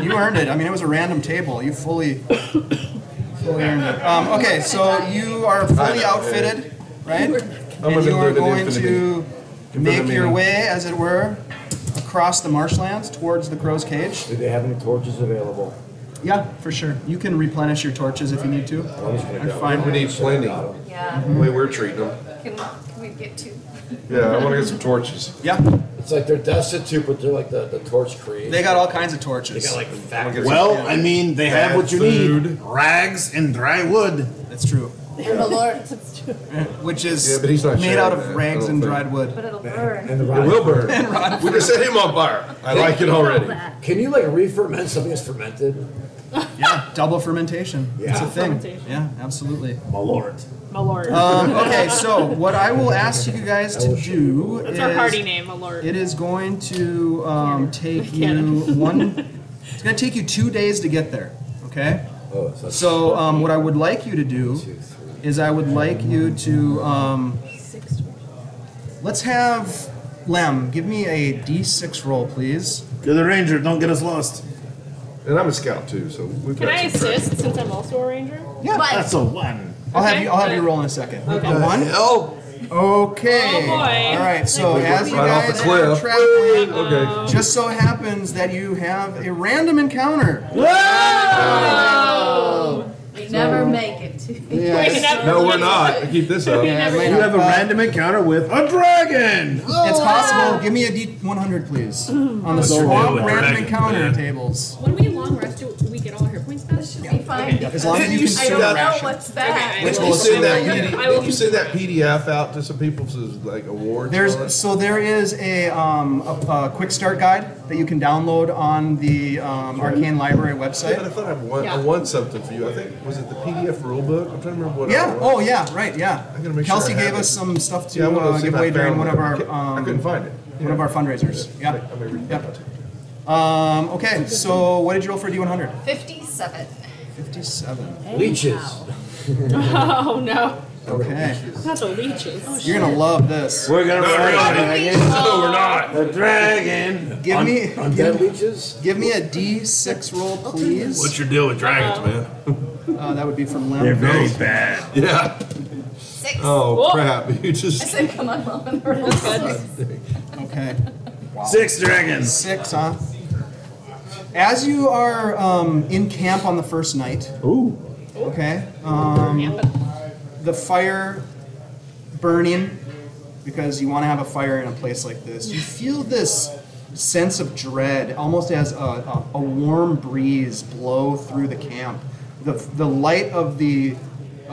You earned it. I mean, it was a random table. You fully earned it. Okay, so you are fully outfitted, right? And you are going to make your way, as it were, across the marshlands towards the crow's cage. Do they have any torches available? Yeah, for sure. You can replenish your torches if you need to. I'm fine. We need plenty. Yeah. The way we're treating them. Can we get two? Yeah, I want to get some torches. Yeah, It's like they're destitute, but they're like the torch creation. they got all kinds of torches. They got like factories. Well, I mean, they have Bad what you food. need. Rags and dry wood. That's true. My lord. Which is Yeah, but he's not made out sharing of that, I rags don't and think. dried wood. But it'll burn. And the It rotten will fruit. burn. We just set him on fire. I like it already. Can you like re-ferment something that's fermented? Yeah, double fermentation. It's a Yeah. thing. Fermentation. Yeah, absolutely. My lord. My lord. Okay, so what I will ask you guys to do That's our party is name, my lord. it is going to take you it's going to take you 2 days to get there, okay? Oh, So what I would like you to do is I would like you to, let's have Lem, give me a D6 roll, please. You're the ranger. Don't get us lost. And I'm a scout too, so we've Can got I some track. assist since I'm also a ranger? Yeah, That's a 1. I'll have Okay. you roll in a second. Okay. A 1? Hell, Okay. Oh, boy. All right. So as you right off the guys are cliff. traveling, okay. just so happens that you have a random encounter. We never make it to. Wait, No, we're not. I keep this up. Yeah, it might You not- have a random encounter with a dragon. It's possible. Give me a D100, please, on the swamp with random dragon, encounter man. tables. When we long rest, do we get all our hit points back? Should be fine. As long as you I consume don't know ration. what's back. Okay. Which Did will you send that, assume that PD, I will- did you send that PDF out to some people as like awards? and all that? There is a quick start guide that you can download on the Arcane Library Yeah, but I website. thought I won something for you. I think was it the PDF rule book? I'm trying to remember what. Yeah. It was. Oh yeah. Right. Yeah. I gotta make sure Kelsey I have gave it. us some stuff to Yeah, I wanna see give if I away during found one it. of our I couldn't find it. one of our fundraisers. Yeah. I may read that Yep. out. Okay, so what did you roll for D100? 57. 57. Leeches. Oh no, Okay. not the leeches. You're gonna love this. We're gonna ride a dragon. No, we're not. The dragon. Give me Undead leeches? give me a D6 roll, please. What's your deal with dragons, man? That would be from They're Lem. very bad. Yeah. 6. Oh Whoa. crap! You I just. said, come on, Roman. Okay. 6 dragons. 6, huh? As you are in camp on the first night, Ooh. okay, the fire burning, because you want to have a fire in a place like this, you feel this sense of dread, almost as a warm breeze blow through the camp. The light of the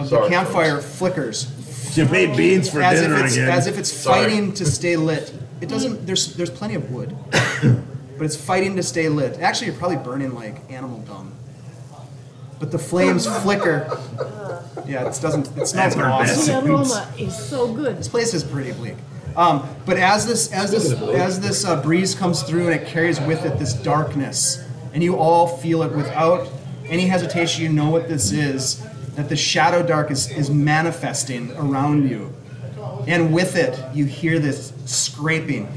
Sorry. campfire flickers You made beans for as dinner if it's again. as if it's Sorry. fighting to stay lit. It doesn't. There's plenty of wood, but it's fighting to stay lit. Actually, you're probably burning like animal dung. But the flames flicker. Yeah, it doesn't. It smells Pepper awesome. The aroma is so good. This place is pretty bleak. But as this breeze comes through and it carries with it this darkness, and you all feel it without any hesitation. You know what this is. That the Shadowdark is manifesting around you, and with it you hear this scraping.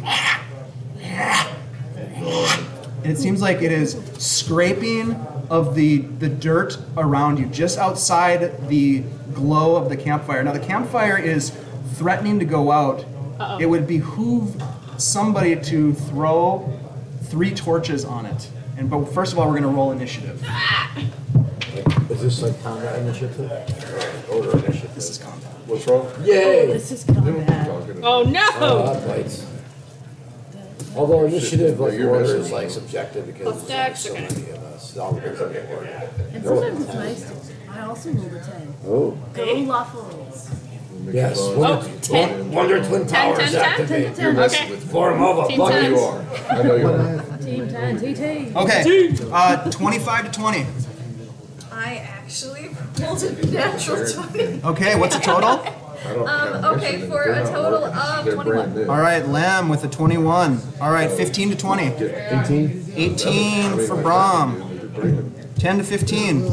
And it seems like it is scraping of the dirt around you, just outside the glow of the campfire. Now the campfire is threatening to go out. It would behoove somebody to throw 3 torches on it. But first of all, we're going to roll initiative. Is this like combat initiative? Order initiative. This is combat. What's wrong? Yay! This is combat. Oh no! That bites. Although initiative, like You're order, missing is like one. subjective because Plus there's dex, so okay. many of us. It all depends on the order. And sometimes it's nice. I also rolled a 10. Oh. Go Waffles. Yes. Oh, 10. Wonder Twin 10, Towers 10, 10, activate. 10, 10. Okay. Form of a Team bucket. ten. You are. I know you are. Team 10, TT. Okay, 25 to 20. I actually rolled a natural 20. Okay, what's the total? I don't have Okay, mission for and a they're not total working. of They're 21. brand new. All right, Lem with a 21. All right, 15 to 20. 18? 18 for Brahm. 10 to 15. You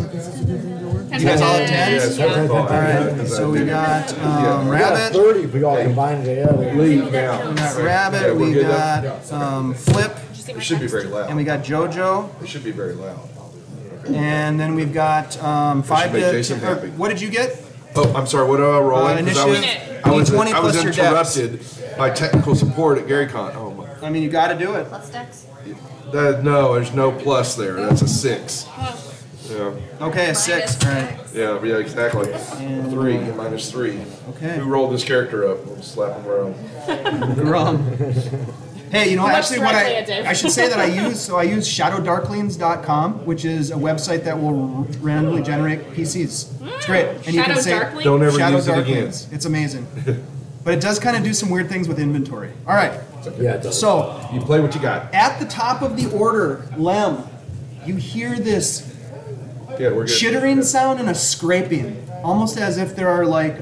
10 guys all at 10? Yes, yeah. All right, so we got We got Rabbit. 30 if we all combine it together. Leave now. We got Rabbit. Yeah, we're We good got Flip. It should be very loud. And we got JoJo. It should be very loud. And then we've got 5 make to. Jason or happy. What did you get? Oh, I'm sorry. What am I rolling? 'Cause Initiative. I was 20 plus your dex. interrupted by technical support at GaryCon. Oh my. I mean, you got to do it. Plus Dex. No, there's no plus there. That's a 6. Yeah. Okay, a 6. All right. Yeah, exactly. 3 minus 3. Okay. Who rolled this character up? We'll slap him around. Wrong. Hey, you know, Looks actually, what directly at Dave. I should say that I use shadowdarklings.com, which is a website that will randomly generate PCs. It's great. And you can say Shadowdarklings? Don't ever Shadow use it again. Darklings. It's amazing. But it does kind of do some weird things with inventory. All right. Yeah, it does. So, You play what you got. at the top of the order, Lem, you hear this Yeah, we're good. chittering sound and a scraping, almost as if there are like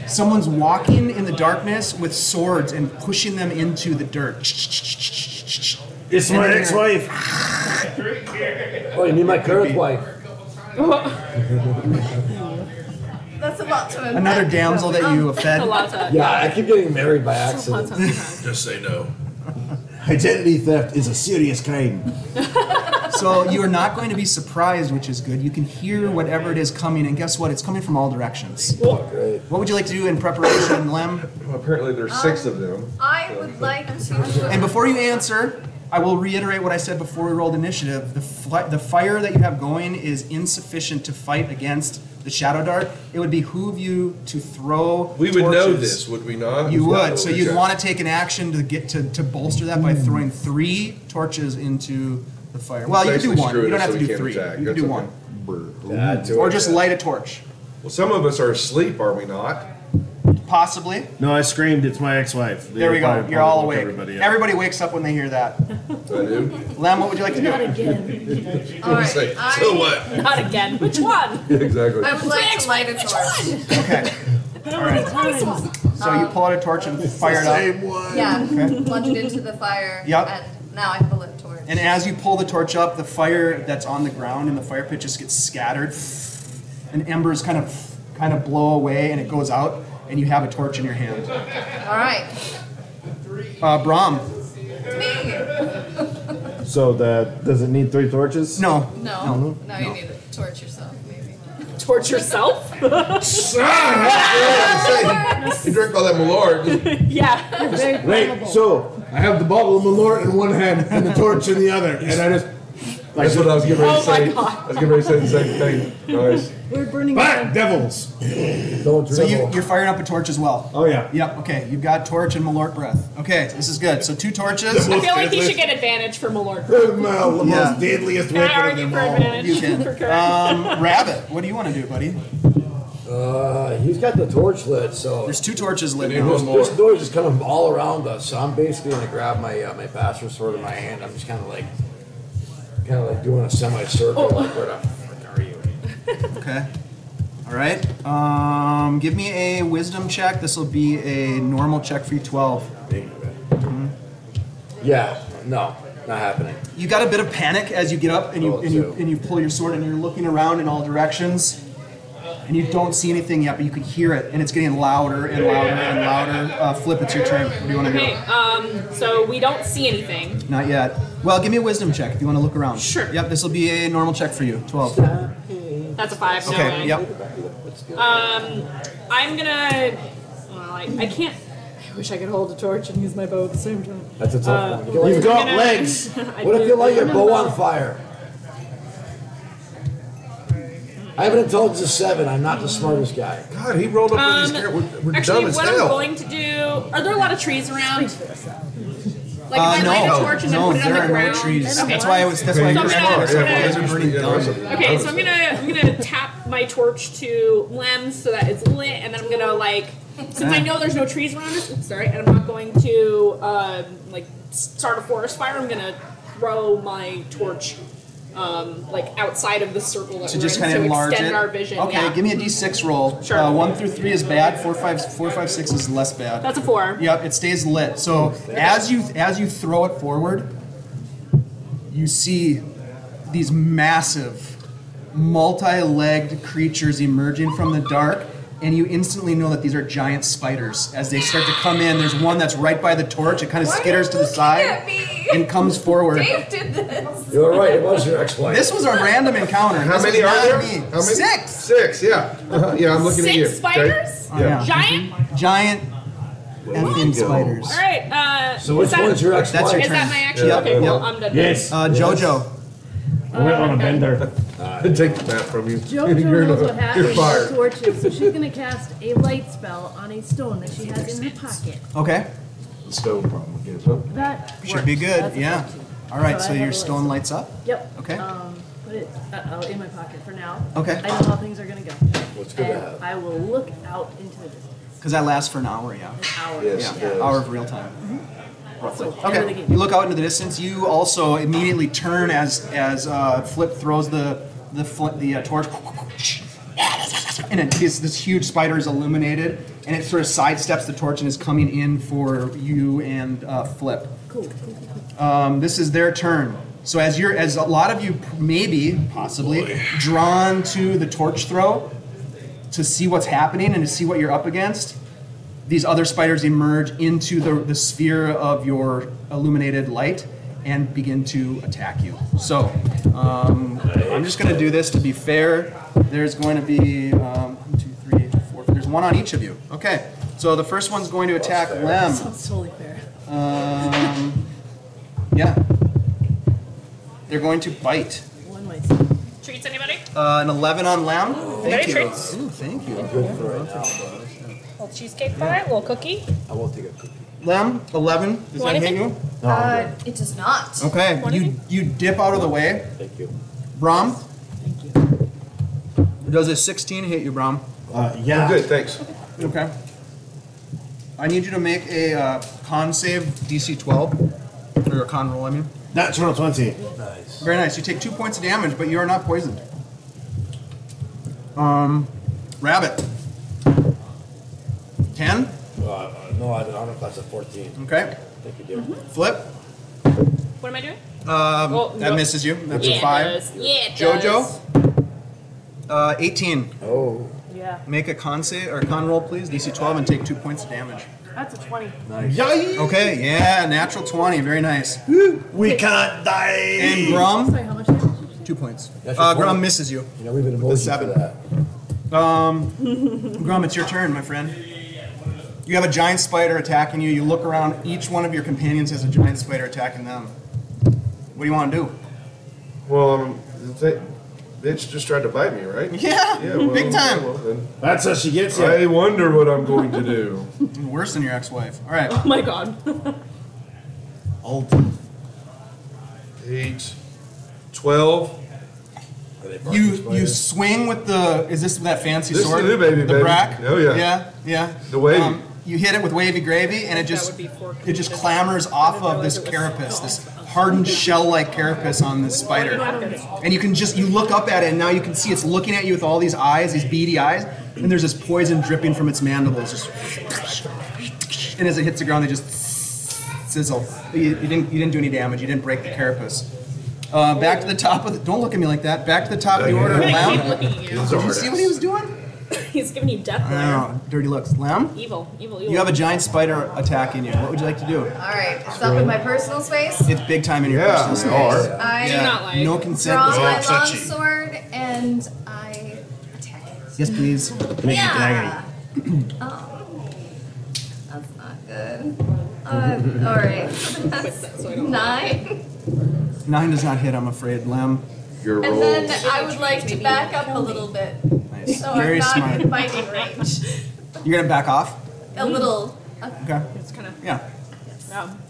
someone's walking in the darkness with swords and pushing them into the dirt. It's my ex-wife. Oh, you need my current wife. That's a lot to Another damsel that you have A fed. lot to. Yeah, I keep getting married by accident. Just say no. Identity theft is a serious crime. So you are not going to be surprised, which is good. You can hear whatever it is coming, and guess what? It's coming from all directions. Oh, great. What would you like to do in preparation, Lem? Well, apparently there's 6 of them. I would like to. And before you answer, I will reiterate what I said before we rolled initiative. The fire that you have going is insufficient to fight against the Shadowdark. It would behoove you to throw We would know torches. this, would we not? You would. So you'd Okay. want to take an action to get to bolster that by throwing 3 torches into the fire. Well, you can do Basically 1. screwed You don't us have so to we do can't 3. attack. You can That's do okay. 1. Or just light a torch. Well, some of us are asleep, are we not? Possibly. No, I screamed, it's my ex-wife. There we go. You're all awake. Everybody up. Everybody wakes up when they hear that. I do. Lem, what would you like to do? Not again. All right. Say, so what? Not again. Which one? Yeah, exactly. I would like to light a torch. Okay. All right. So you pull out a torch and fire it up. Yeah. Plunge it into the fire. Yep. And now I have a lit torch. And as you pull the torch up, the fire that's on the ground in the fire pit just gets scattered, and embers kind of blow away, and it goes out, and you have a torch in your hand. All right. Brahm. Me. So does it need 3 torches? No. No. No, you need to torch yourself, maybe. Torch yourself? You drink all that Malort. Yeah. Very Wait, flammable. so I have the bottle of Malort in one hand and the torch in the other, and I just That's what I was getting ready to Oh my say. God. I was getting ready to say the same thing. Nice. We're burning back down. devils. Don't So dribble. you're firing up a torch as well. Oh yeah. Yep. Okay. You've got torch and Malort breath. Okay. This is good. So 2 torches. I feel like he should get advantage for Malort. The Yeah. most deadliest Can I weapon of argue them for all. advantage? You can. For Kurt? Rabbit. What do you want to do, buddy? He's got the torch lit, so There's 2 torches lit Need now. one more. this noise is kind of all around us. So I'm basically gonna grab my my bastard sword in my hand. I'm just kind of like doing a semicircle. Like, where the frick are you? Okay. All right. Give me a wisdom check. This will be a normal check for you, 12. Yeah, no, not happening. You got a bit of panic as you get up and you pull your sword and you're looking around in all directions, and you don't see anything yet, but you can hear it, and it's getting louder and louder and louder. Flip, it's your turn. What do you want to do? Okay, so we don't see anything. Not yet. Well, give me a wisdom check if you want to look around. Sure. Yep. This will be a normal check for you, 12. That's a 5. No Okay. way. Yep. I'm gonna. Well, I can't. I wish I could hold a torch and use my bow at the same time. That's a tough one. You've got gonna- legs. What if you light your bow on fire? I have an intelligence of 7. I'm not the smartest guy. God, he rolled up with these characters. We're Actually, dumb as what I'm hell. going to do. Are there a lot of trees around? Like if I light a torch and then no, put it on there the are ground. no trees. Okay. That's why I was. That's why I So I'm grabbed gonna- it. So I'm those are gonna- burning down. Okay, so I'm gonna tap my torch to Lem so that it's lit, and then I'm gonna since I know there's no trees around us. Oops, sorry, and I'm not going to start a forest fire. I'm gonna throw my torch outside of the circle that To we're just in kind of to enlarge extend it. our vision. Okay, yeah. give me a d6 roll. Sure. 1 through 3 is bad. 4, 5, 6 is less bad. That's a 4. Yep, it stays lit. So as you throw it forward, you see these massive, multi-legged creatures emerging from the dark, and you instantly know that these are giant spiders. As they start to come in, there's one that's right by the torch. It kind of skitters to the side and comes forward. Dave did this. You're right, it was your ex-wife. This was a random encounter. How This many was are not there? me. How many? 6. 6, yeah. Yeah, I'm looking at you. 6 spiders? Oh, yeah. Giant? Giant effing spiders. All right. So which one's your ex-wife? That's your Is turn. that my action? Yep, Okay, yep. cool. I'm done. Yes. Jojo. I went on a bender. Take the bat from you. JoJo You're knows what happens You're with fired. torches, so she's gonna cast a light spell on a stone that she has in her pocket. Okay. The stone problem again, huh? That Should be works. good, That's yeah. effective. All right, So so I have your a stone light lights up? Yep. Okay. Put it in my pocket for now. Okay. I know how things are gonna go. What's good to And have? I will look out into the distance. Because that lasts for an hour, yeah. An hour. Yes, Yeah, it does. hour of real time. So, end of the Okay, game. you look out into the distance. You also immediately turn as Flip throws the torch, and this huge spider is illuminated, and it sort of sidesteps the torch and is coming in for you and Flip. Cool. This is their turn. So as a lot of you possibly drawn to the torch throw to see what's happening and to see what you're up against, these other spiders emerge into the sphere of your illuminated light and begin to attack you. So I'm just going to do this to be fair. There's going to be 1, 2, 3, 4. There's one on each of you. Okay. So the first one's going to attack Lem. Sounds totally fair. Yeah. They're going to bite. One might say. Treats anybody? An 11 on Lem. Thank Any you. treats? Ooh, thank you. Little cheesecake pie, little cookie. I won't take a cookie. Lem, 11. Does that hit Anything? you? It does not. Okay. You dip out of the way. Thank you. Brom. Does a 16 hit you, Brom? Yeah. Good, thanks. Okay. I need you to make a con save, DC 12. Or a con roll, I mean. Natural 20. Nice. Very nice. You take 2 points of damage, but you are not poisoned. Rabbit. 10. No, I don't know if that's a 14. Okay. Thank you, dear. Flip. What am I doing? That misses you. That's Yeah, a it 5. does. Yeah, it does. Jojo. 18. Oh, Yeah. Make a con save or con roll, please. DC 12 and take 2 points of damage. That's a 20. nice. Okay. Yeah. Natural 20. Very nice. We can't die. And Grum. Sorry, how much damage? 2 points. Natural 20. Grum misses you. You know, we've been the emoji for 7. that. Grum, it's your turn, my friend. You have a giant spider attacking you. You look around. Each one of your companions has a giant spider attacking them. What do you want to do? Well, bitch just tried to bite me, right? Yeah, well, big time. Well, then That's how she gets it. I wonder what I'm going to do. Worse than your ex-wife. All right. Oh my god. 8, 12. You swing with the. Is this that fancy This is sword? the new baby, the baby. brack. Oh, yeah. Yeah. The wavy. You hit it with wavy gravy, and it just clambers off of this carapace, this hardened shell-like carapace on this spider. And you look up at it, and now you can see it's looking at you with all these eyes, these beady eyes, and there's this poison dripping from its mandibles. Just, and as it hits the ground, they just sizzle. You didn't do any damage. You didn't break the carapace. Back to the top of the. Don't look at me like that. Back to the top of the order. I keep Lamb. looking at you. Did you see what he was doing? He's giving you death glare. No, dirty looks. Lamb. Evil. You have a giant spider attacking you. What would you like to do? All right, it's up in my personal space. It's big time in your Yeah, personal they space. are. I Do not like. No consent. draw my Oh, long touchy. sword and I attack it. Yes, please. Yeah. Oh, that's not good. All right. That's 9. 9 does not hit, I'm afraid, Lem. Your And roll. then I would like to back up a little bit, Nice. so Very I'm not smart. in fighting range. You're gonna back off. A little. Okay. It's kind of. Yeah.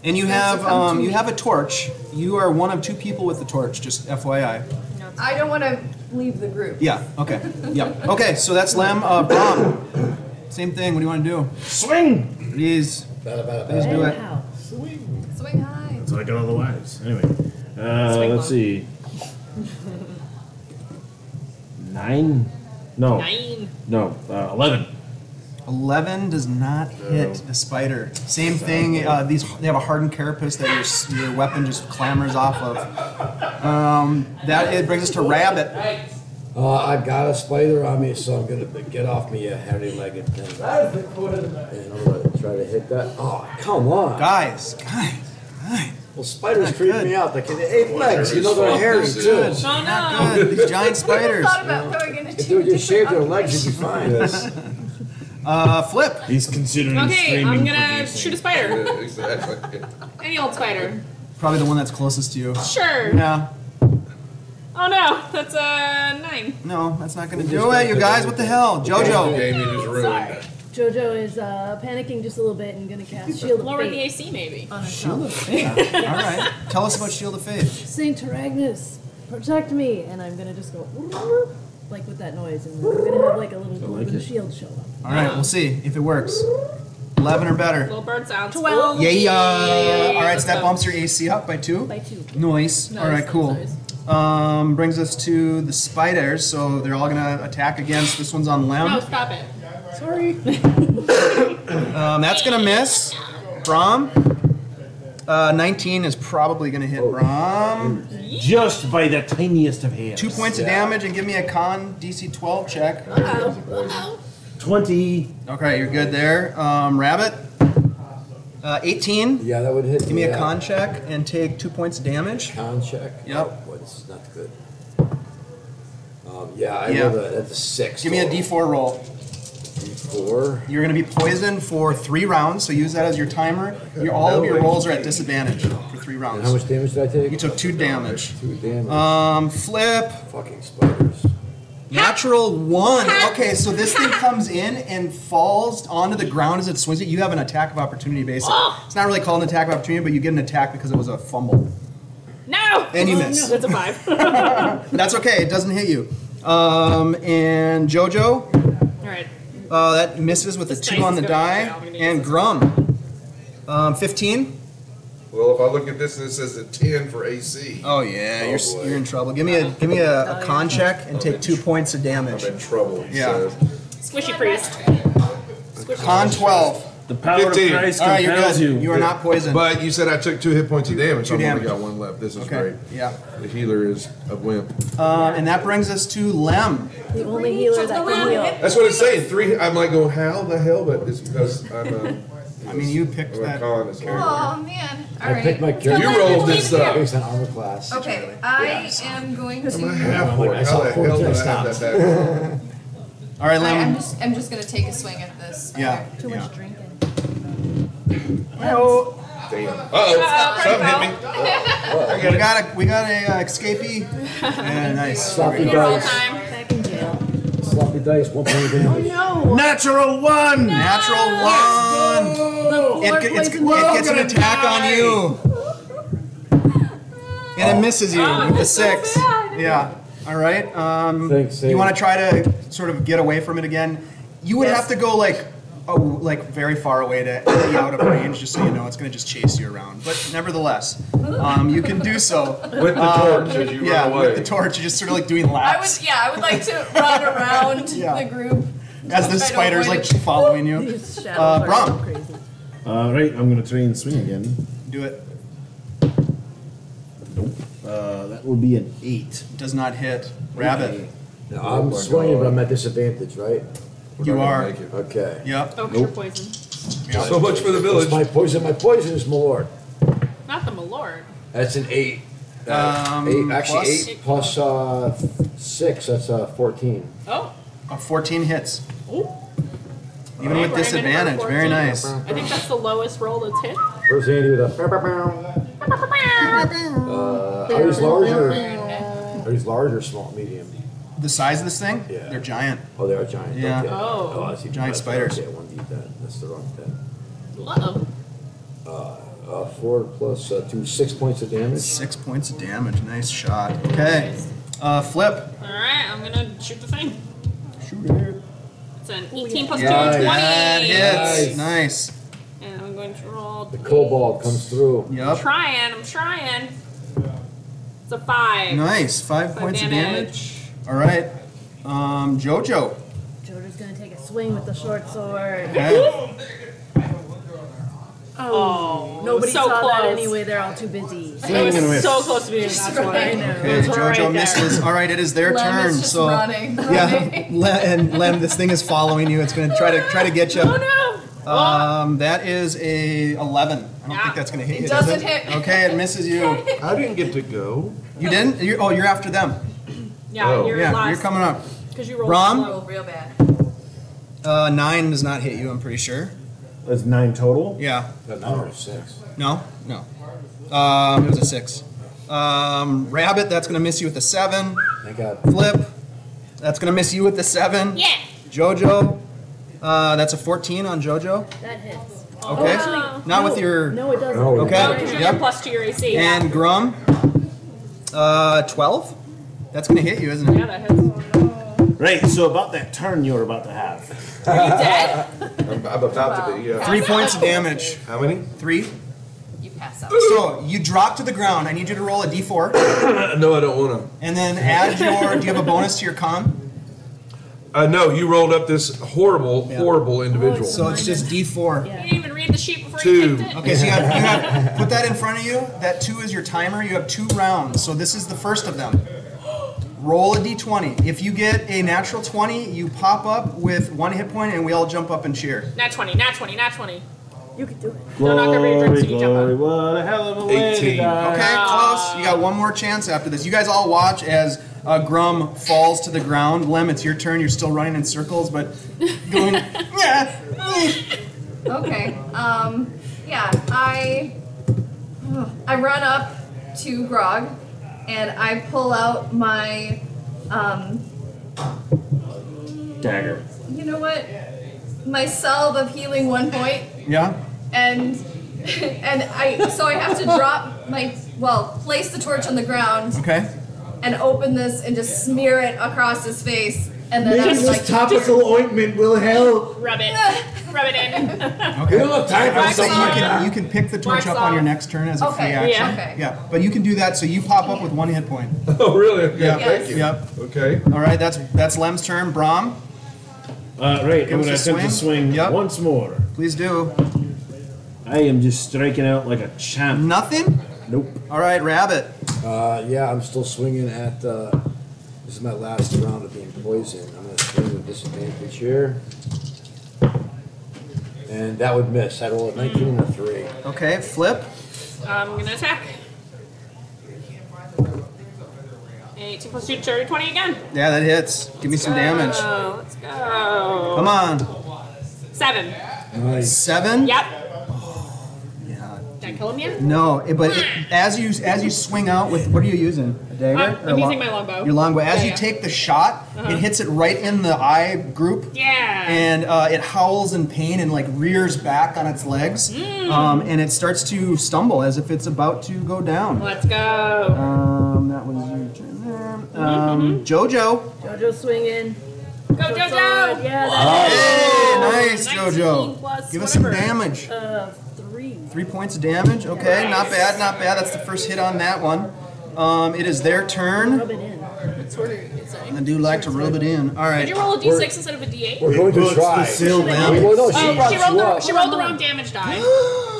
And you have a torch. You are one of 2 people with the torch. Just FYI. I don't want to leave the group. Yeah. Okay. Yep. Okay. So that's Lem. Brom. Same thing. What do you want to do? Swing. Please. Please do it. How? Swing high. So I got all the wives. Anyway, let's see. 9? No. 9. No. 11. 11 does not hit the spider. Same thing. They have a hardened carapace that your weapon just clambers off of. It brings us to rabbit. I got a spider on me, so I'm gonna get off me, you hairy-legged thing. And I'm gonna try to hit that. Oh, come on, guys. Well, spiders creep me out. They have 8 legs. You know they're hairy too. Oh no! Not good. These giant spiders. I thought about throwing in a If they would just shave their legs, you'd be fine. Flip. He's considering Okay, streaming I'm gonna producing. shoot a spider. Yeah, exactly. Any old spider. Probably the one that's closest to you. Sure. Yeah. Oh no, that's a 9. No, that's not going to do it, you guys. What the hell? The JoJo. game you just ruined. Jojo is panicking just a little bit and gonna cast Shield of Lower the Fate AC maybe. on Shield herself. of Faith. All right. Tell us about Shield of Faith. Saint Taragnus, protect me! And I'm gonna just go like with that noise, and we're gonna have like a little golden shield show up. All right, we'll see if it works. 11 or better. Little bird sounds. 12. Yeah. All right, so that bumps your AC up by 2. By 2. Nice. All right, cool. Brings us to the spiders, so they're all gonna attack against. This one's on Lem. No, stop it. Sorry. That's gonna miss. Brom. 19 is probably gonna hit Brom. Just by the tiniest of hairs. 2 points of damage and give me a con DC 12 check. 20. Okay, you're good there. Rabbit. 18. Yeah, that would hit. Give me a con check and take 2 points of damage. Con check. Yep. Oh, boy, this is not good. That's a 6. Give me a D4 roll. D4. You're going to be poisoned for 3 rounds, so use that as your timer. All of your rolls are at disadvantage for 3 rounds. And how much damage did I take? You took 2 damage. 2 damage. Flip. Fucking spiders. Natural 1. Okay, so this thing comes in and falls onto the ground as it swings it. You have an attack of opportunity basically. It's not really called an attack of opportunity, but you get an attack because it was a fumble. No! And you miss. That's a 5. That's okay, it doesn't hit you. And JoJo. Alright. That misses with a 2 on the die. And Grum. 15. Well, if I look at this and it says a 10 for AC. Oh yeah, boy. you're in trouble. Give me a con check and take 2 points of damage. I'm in trouble, he Yeah. says. Squishy priest. Con 12. The power 15. of Christ All right, you're compels good. you. You are not poisoned. But you said I took 2 hit points of damage, so I've only damage. got 1 left. This is Okay, great. yeah. The healer is a wimp. And that brings us to Lem. The only healer that can heal. That's what it's saying. 3. I'm like going, how the hell? But it's because I'm I mean, you picked I'm a that. con this character. Oh man. I Alright. picked my character. You rolled this based on armor class. Okay, I am going to. I'm a half orc. I How saw the 4 hell did I times have that back? All right, I'm Lem. just gonna take a swing at this. Yeah. Too much drinking. Oh, Damn. Uh-oh. Something hit me. we got a escapee. Yeah, nice. Sloppy All dice. time. Back in jail. Sloppy dice. 1 point of damage. No! Natural 1! Natural 1. It gets an attack on you. And it misses you with the 6. Yeah. All right. Thanks, You want to try to sort of get away from it again? You would have to go like very far away to be out of range, just so you know it's going to just chase you around. But nevertheless, you can do so. With the torch as you Yeah, run away. with the torch, you're just sort of like doing laps I would like to run around Yeah. the group. as the Try to spider's avoid like it. following you. These shadows Brom. are so crazy. Right, I'm going to try and swing again. Do it. That will be an 8. Does not hit. Rabbit. Now, I'm swinging, but I'm at disadvantage, right? You are. Okay. Yep. Oh, you're poisoned. So much for the village. What's my poison? My poison is Malord. Not the Malord. That's an 8. 8 actually, plus- 8 plus 6, that's 14. Oh. 14 hits. Ooh. Even with disadvantage. Very nice. I think that's the lowest roll that's hit. Where's Andy with a... Are these large or small, medium? The size of this thing? Yeah. They're giant. Oh, they are giant. Yeah. Okay. Oh. I see. Giant spiders. Okay, I want to eat that. That's the wrong thing. Uh-oh. 4 plus 2, 6 points of damage. 6 points of damage. Nice shot. Okay. Flip. Alright, I'm gonna shoot the thing. Shoot it. It's an 18 plus 2, Nice. 20. That hits. Nice. Nice. And I'm going to roll. The cobalt comes through. I'm Yep. trying. It's a 5. Nice. 5 points of damage. All right. JoJo. Jojo's gonna take a swing with the short sword. Okay. Oh, nobody so saw that close. anyway. They're all too busy. It was so close to being that's I why. know. Okay, It was right Jojo there. misses. All right, it is their Lem turn. is just So running. yeah, and Lem, this thing is following you. It's going to try to get you. Oh no! That is a 11. I don't Yeah. think that's going to hit you. It does doesn't hit. Okay, it misses you. I didn't get to go. You didn't? You're after them. Yeah, Oh. you're Yeah, last. you're coming up. Because you rolled Rom? slow. Real bad. 9 does not hit you. I'm pretty sure. That's 9 total. Yeah. Got 9 or 6. No. It was a 6. Rabbit, that's going to miss you with a 7. Thank God. Flip, that's going to miss you with the 7. Yeah. Jojo, that's a 14 on Jojo. That hits. Okay. Actually, Not with your. No, it doesn't. No, Okay. No, because you're Yep. plus 2 your AC. And Grum, 12. That's going to hit you, isn't it? Yeah, that hits. Right. So about that turn you were about to have. Are you dead? I'm about to be, yeah. 3 points of damage. How many? 3. You pass out. So you drop to the ground. I need you to roll a d4. No, I don't want And then add your. Do you have a bonus to your con? to. No, you rolled up this horrible individual. So it's just d4. You didn't even read the sheet before 2. you picked it? Okay, so you have put that in front of you. That 2 is your timer. You have 2 rounds. So this is the first of them. Roll a d20. If you get a natural 20, you pop up with 1 hit point, and we all jump up and cheer. Nat 20, nat 20, nat 20. You can do it. No, knock over your drinks and you jump Glory, up. what a hell of a way to 18. die. Okay, close. You got one more chance after this. You guys all watch as Grum falls to the ground. Lem, it's your turn. You're still running in circles, but going. Yeah. Okay. Yeah. I run up to Grog, and I pull out my. Dagger. You know what? My salve of healing 1 point, Yeah. and I have to drop my place the torch on the ground Okay. and open this and just smear it across his face, and then I'm like, topical ointment will help. Rub it. Rub it in. We don't have time for Wax So something off. like that. you can pick the torch Marks up on your off. next turn as a free Okay, action. yeah. Okay. Yeah, but you can do that. So you pop up with 1 hit point. Oh, really? Okay, Yeah. thank you. Yep. Okay. All right, that's Lem's turn. Brom, Right, Give I'm going us to a attempt to swing. swing Yep. once more. please do. I am just striking out like a champ. Nothing. Nope. All right, Rabbit. Yeah, I'm still swinging at. This is my last round of being poisoned. I'm going to swing with disadvantage here. And that would miss. I roll a 19 and a 3. Okay, Flip. I'm gonna attack. 18 plus 2, 30, 20 again. Yeah, that hits. Give me some damage. Oh, let's go. Come on. 7. Nice. 7. Yep. Yeah. Did I kill him yet? No, as you swing out with, what are you using? A dagger? I'm using my longbow. Your longbow. As Yeah, you yeah. take the shot, it hits it right in the eye group. Yeah. And it howls in pain and like rears back on its legs, and it starts to stumble as if it's about to go down. Let's go. That was your turn there. Jojo. Jojo swinging. Go, Jojo! Yeah, that Hey, nice, 19 Jojo. plus Give us some whatever. damage. 3. 3 points of damage. Okay, not bad, not bad. That's the first hit on that one. It is their turn. Rub it in. That's what you're saying. I do like to rub it in. All Did right. you roll a d6 instead of a d8? We're going to try. Seal them. Well, no, she Oh, brought she you rolled the, up. she rolled the wrong damage die.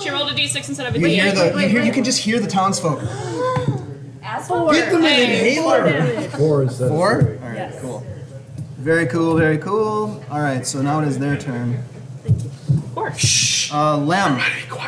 She rolled a d6 instead of a You hear d8. you can just hear the townsfolk. asshole. Get them an Hey. inhaler. 4 instead of 4? 3. All right, Yes. cool. Very cool, very cool. All right, so now it is their turn. Of course. Lem.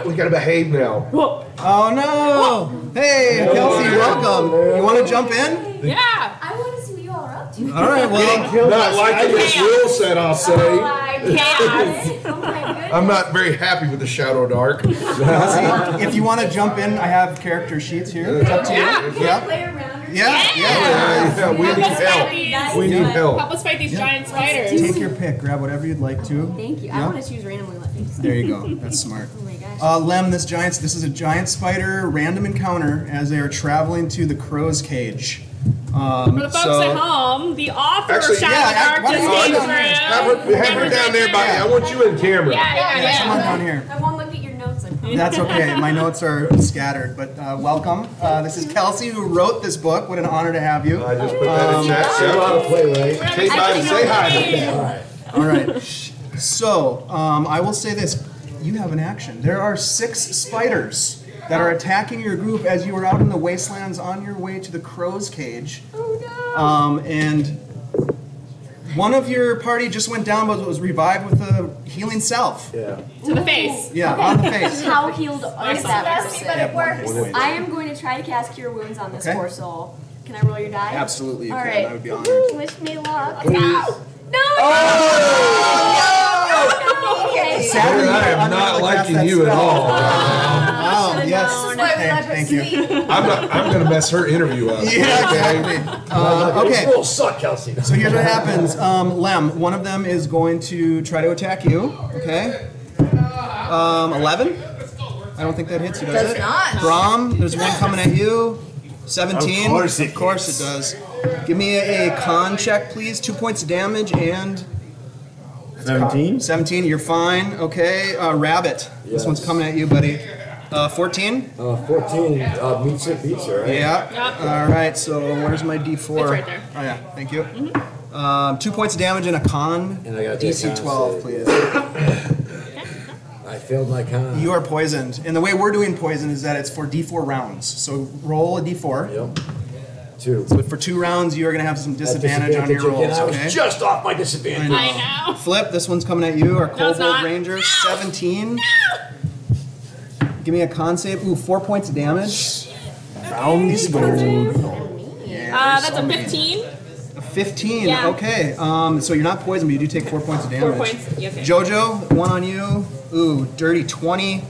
We gotta behave now. Whoa. Oh no! Hey, Kelsey, welcome. You want to jump in? Yeah. I want to see what you all are up to. All right, well, Not liking this rule set, I'll Oh say. my Chaos. goodness. Oh my goodness. I'm not very happy with the Shadowdark. Kelsey, if you want to jump in, I have character sheets here. It's up to you. Yeah. Yeah, Play around or yeah, yeah. Yeah, we need help. We need help. Help us fight these giant spiders. Take your pick. Grab whatever you'd like to. Thank you. Yeah. I want to choose randomly. Let me There you go. That's smart. Oh my gosh. Lem, this is a giant spider random encounter as they are traveling to the crow's cage. For the folks at home, the author Actually, of yeah, Shadowdark why just don't you came go through. down Have her down there, buddy. I want you in camera. Yeah. Come on down here. I won't look at your notes. I promise. That's okay. My notes are scattered, but welcome. This is Kelsey who wrote this book. What an honor to have you. I just put that in chat. You know how to play, right? Hey, buddy, say hi. All right. All right. So, I will say this. You have an action. There are 6 spiders that are attacking your group as you are out in the wastelands on your way to the crow's cage. Oh no. And one of your party just went down but was revived with a healing self. Yeah. To the face. Yeah, on the face. How healed is that Nasty, but it works. I am going to try to cast Cure Wounds on this Okay. poor soul. Can I roll your die? Absolutely, you All can. right. I would be honored. Wish me luck. Please. No! Okay. Sadly, I am I'm not gonna cast liking that you at spell. all. Wow, yes. This is why we let her Thank you. sleep. I'm going to mess her interview up. Yeah, okay? exactly. These Okay, rules suck, Kelsey. so here's what happens. Lem, one of them is going to try to attack you, okay? 11? I don't think that hits you, does it? Does not. Brom, there's one coming at you. 17. Of course it Of course it does. Give me a con check, please. 2 points of damage and 17. 17. You're fine. Okay. Rabbit. This Yes. one's coming at you, buddy. 14. 14 meets it, beats it, right? Yeah. Yep. All right. So where's my D4? It's right there. Oh yeah. Thank you. 2 points of damage and a con. And I got DC that con 12, save. please. I failed my con. You are poisoned. And the way we're doing poison is that it's for D4 rounds. So roll a D4. Yep. 2. But for 2 rounds, you are going to have some disadvantage on your rolls. Again. I was Okay. just off my disadvantage. I know. Flip. This one's coming at you. Our No, it's Kobold not. Ranger. 17. Give me a con save. Ooh, 4 points of damage. Rounds gold. That's a 15. 15. Yeah. Okay. So you're not poisoned, but you do take 4 points of damage. 4 points. Yeah, okay. Jojo, one on you. Ooh, dirty 20.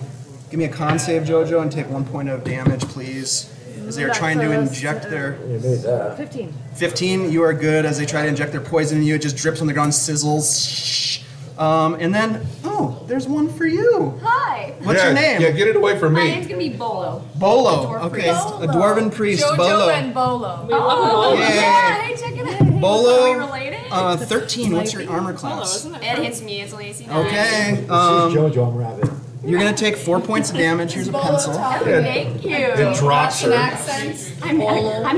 Give me a con save, Jojo, and take 1 point of damage, please. As they are That's trying to close. inject their. You made that. 15. 15, you are good. As they try to inject their poison in you, it just drips on the ground, sizzles. And then, oh, there's one for you. Hi. What's yeah, your name? Yeah, get it away from My me. name's gonna be Bolo. Bolo. Dwarf Okay, priest. a dwarven priest. Jojo Bolo. and Bolo. We love Bolo. Yay. Yeah, hey, check it out. Bolo. Are we related? 13. What's your armor Bolo, class? isn't it? It hits me. It's only AC 9. Okay. This is Jojo, I'm Rabbit. You're gonna take 4 points of damage. Here's a pencil. Thank you. It drops her. Accents. I'm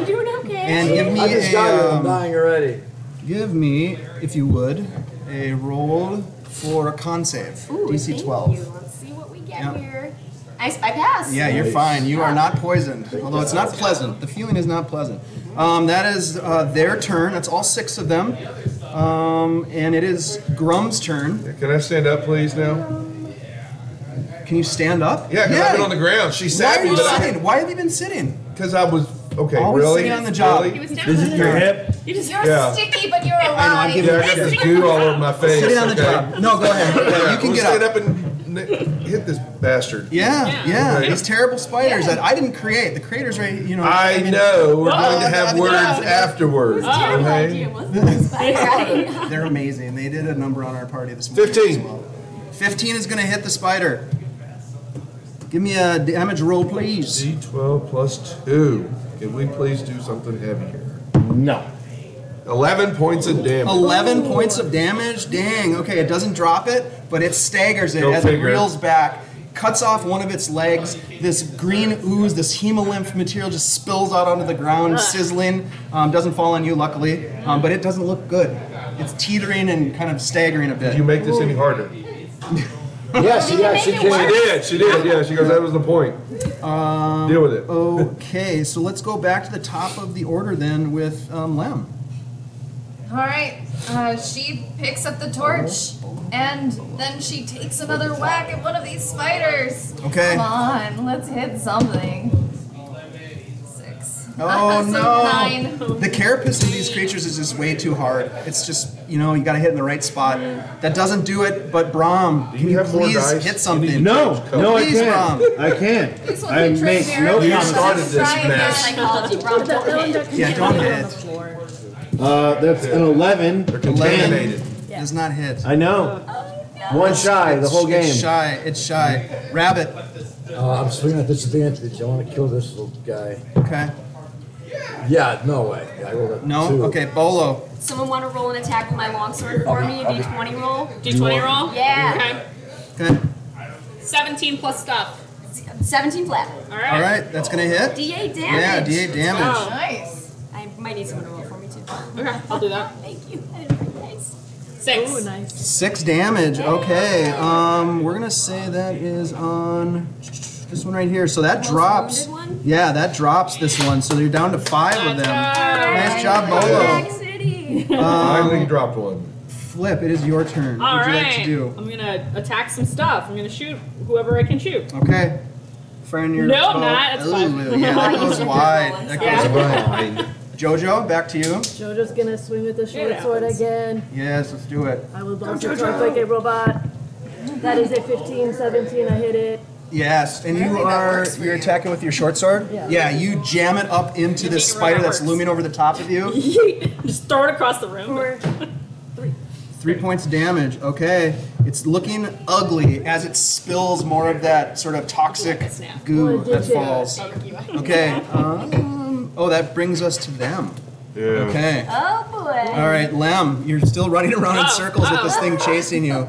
doing okay. And give me I just got it. I'm a. dying already. Give me, if you would, a roll for a con save. Ooh, DC thank 12. you. Let's see what we get Yeah. here. I pass. Yeah, you're Nice. fine. You are not poisoned. Although it's not pleasant. The feeling is not pleasant. That is their turn. That's all 6 of them. And it is Grum's turn. Can I stand up, please, now? Can you stand up? Yeah, because I've been on the ground. She Why sat are me, you but sitting? Why have you been sitting? Because I was, okay, Always really? sitting on the job. He Really? was down This is your hip. You just You're Yeah. sticky, but you're I know, I'm alive. giving Yeah, I got this goo all over my face. Sitting on the okay? job. No, go ahead. Yeah, you can We'll get stand up. up and hit this bastard. Yeah. Okay. These terrible spiders that I didn't create. The creators, right? You know. I know. We're going to have words afterwards. Terrible Okay? idea, wasn't it? They're amazing. They did a number on our party this morning. 15. as well. 15 is going to hit the spider. Give me a damage roll, please. D12 plus 2. Can we please do something heavier? No. 11 points of damage. 11 points of damage. Dang. Okay, it doesn't drop it, but it staggers it Go as figure. it reels back, cuts off one of its legs. This green ooze, this hemolymph material just spills out onto the ground, sizzling. Doesn't fall on you, luckily, but it doesn't look good. It's teetering and kind of staggering a Did bit. you make this any harder? Yes, yeah, she She can. did. She did. Yeah, she goes, that was the point. Deal with it. Okay, so let's go back to the top of the order then with Lem. All right. She picks up the torch, and then she takes another whack at one of these spiders. Okay. Come on, let's hit something. 6. Oh So no! 9. The carapace of these creatures is just way too hard. It's just, you know, you gotta hit in the right spot. That doesn't do it, but Brom, can you have more please dice? hit something? No, no, I Please, can't. Brom. I can't. This one's I a make trick no there. You comments. started this Try mess. again. Psychology, Brom, don't hit. Yeah, don't On the hit. floor. That's an 11. They're contaminated. Does not hit. I know. One shy the whole game. It's shy. It's shy. Rabbit. I'm swinging at disadvantage. I want to kill this little guy. Okay. Yeah, no way. I rolled a No. 2. Okay. Bolo. Someone want to roll an attack with my longsword for me? A D20 roll? D20 roll? Yeah. Okay. Okay. 17 plus stuff. 17 flat. All right. All right. That's gonna hit. D8 damage. Yeah. D8 damage. Oh. Nice. I might need someone to roll for me too. Okay, I'll do that. Thank you. Nice. 6. Oh, nice. 6 damage. Okay. We're gonna say that is on this one right here. So that drops. wounded one? Yeah, that drops this one. So you're down to 5 of them. Nice job, Back Bolo. City. Finally dropped one. Flip, it is your turn. All what would you right. like to do? I'm gonna attack some stuff. I'm gonna shoot whoever I can shoot. Okay. Friend, your No, I'm not. That's fine. Yeah, that goes wide. That Yeah. goes wide. Jojo, back to you. Jojo's gonna swing with the short It sword happens. again. Yes, let's do it. I will bounce it forth like a robot. That is a 15, 17. I hit it. Yes, and you're attacking with your short sword? Yeah. You jam it up into this spider that's looming over the top of you. Just throw it across the room. 3 points of damage. Okay. It's looking ugly as it spills more of that sort of toxic goo that falls. Okay. Oh, that brings us to them. Yeah. Okay. Oh boy. All right, Lem, you're still running around in circles with this thing chasing you.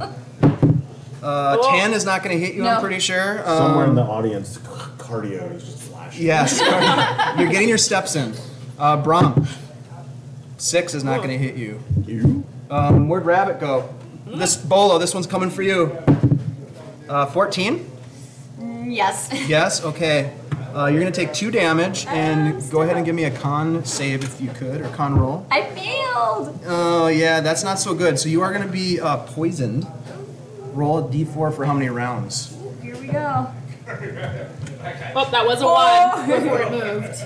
10 is not going to hit you, I'm No. pretty sure. Somewhere in the audience, cardio is just flashing. Yes. You're getting your steps in. Brom, 6 is not going to hit you. Where'd Rabbit go? This Bolo, this one's coming for you. 14? Yes. Yes, okay. You're going to take 2 damage, and go ahead and give me a con save if you could, or con roll. I failed. Oh, yeah, that's not so good. So you are going to be poisoned. Roll a d4 for how many rounds? Here we go. Oh, that was a 1 before it moved.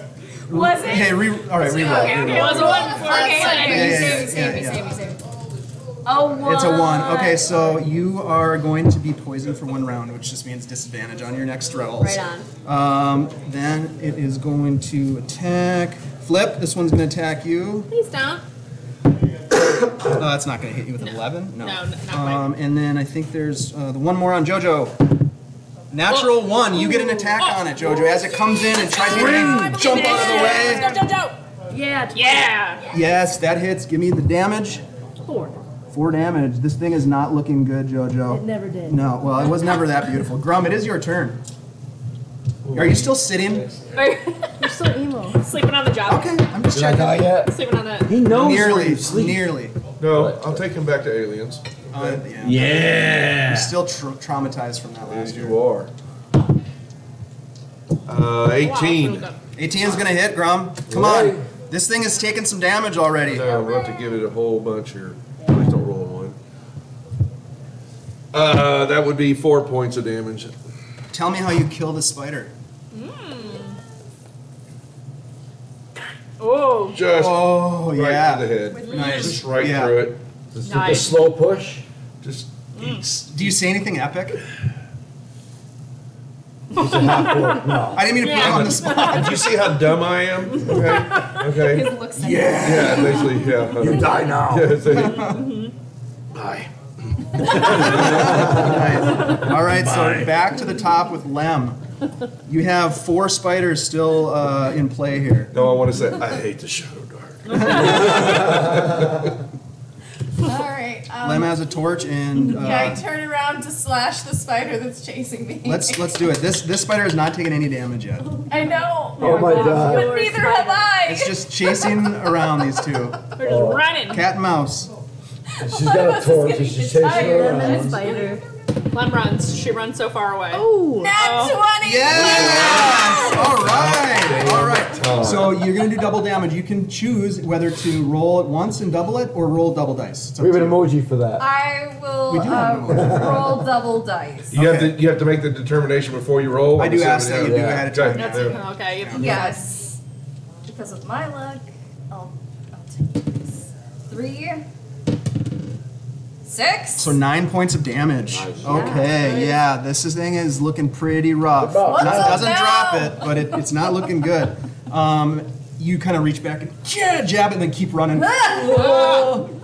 Was it? Hey, all right, reroll. Okay, it was a 1 before Okay, it save me. Oh, 1. It's a 1. Okay, so you are going to be poisoned for 1 round, which just means disadvantage on your next rolls. Right on. Then it is going to attack. Flip, this one's going to attack you. Please don't. It's not going to hit you with an 11? No. No, not quite. And then I think there's the one more on Jojo. Natural 1. You get an attack on it, Jojo. As it comes in and tries to jump out of the way. Jump. Yeah. Yeah. Yes, that hits. Give me the damage. 4. 4 damage. This thing is not looking good, Jojo. It never did. No, well, it was never that beautiful. Grum, it is your turn. Are you still sitting? You're so emo. Sleeping on the job. Okay, I'm just Did I checking. die yet? Sleeping on the. He knows where Nearly, you sleep. nearly. No, I'll take him back to aliens. Yeah. Yeah. I'm still traumatized from that last As year. you are. 18. 18 is gonna hit, Grum. Come on. This thing is taking some damage already. No, I'm about to give it a whole bunch here. Please don't roll a 1. That would be 4 points of damage. Tell me how you kill the spider. Oh. Just Oh, right yeah. to the head. Nice. Just right Yeah. through it. The Nice. slow push. Just Do you say anything epic? It's a half fork. No. I didn't mean to put you on the spot. Do you see how dumb I am? Okay. Okay. His looks like Yeah, basically, yeah. You die now. Yeah, bye. All right, so back to the top with Lem. You have 4 spiders still in play here. No, I want to say, I hate the Shadowdark. Alright. Lem has a torch, and I turn around to slash the spider that's chasing me. let's do it. This spider is not taking any damage yet. I know. Oh my god. But neither have I. It's just chasing around these two. We're just running. Cat and mouse. She's got a torch and she's chasing her Lemon around. spider. Lem runs. She runs so far away. Oh. Nat 20. Yes! All right. All right. So you're going to do double damage. You can choose whether to roll it once and double it, or roll double dice. It's up We have to an you. emoji for that. I will We do have an emoji. roll double dice. You have to make the determination before you roll. I do ask that you do Yeah. ahead of time. That's okay. Yes. Because of my luck, I'll take this. 3, 6. So 9 points of damage. Okay, yeah, this thing is looking pretty rough. What's It up doesn't now? drop it, but it's not looking good. You kind of reach back and jab it and then keep running.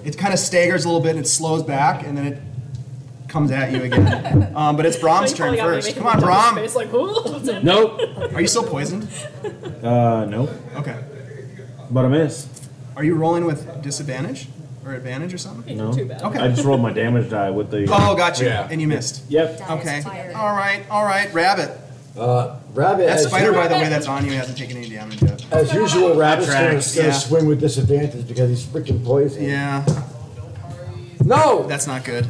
It kind of staggers a little bit and it slows back and then it comes at you again. But it's Brom's You turn probably got me first. making Come on, the dumbest Brom. face, like, "Ooh." Nope. Are you still poisoned? Nope. Okay. But I miss. Are you rolling with disadvantage or advantage or something? No. Too bad. Okay. I just rolled my damage die with the. Oh, got you. Yeah. And you missed. Yep. Okay. All right. Rabbit. Rabbit, That as, spider, by the way, that's on you hasn't taken any damage yet. as usual, Rabbit's gonna tracks, yeah. swing with disadvantage because he's freaking poisoned. Yeah. No! That's not good.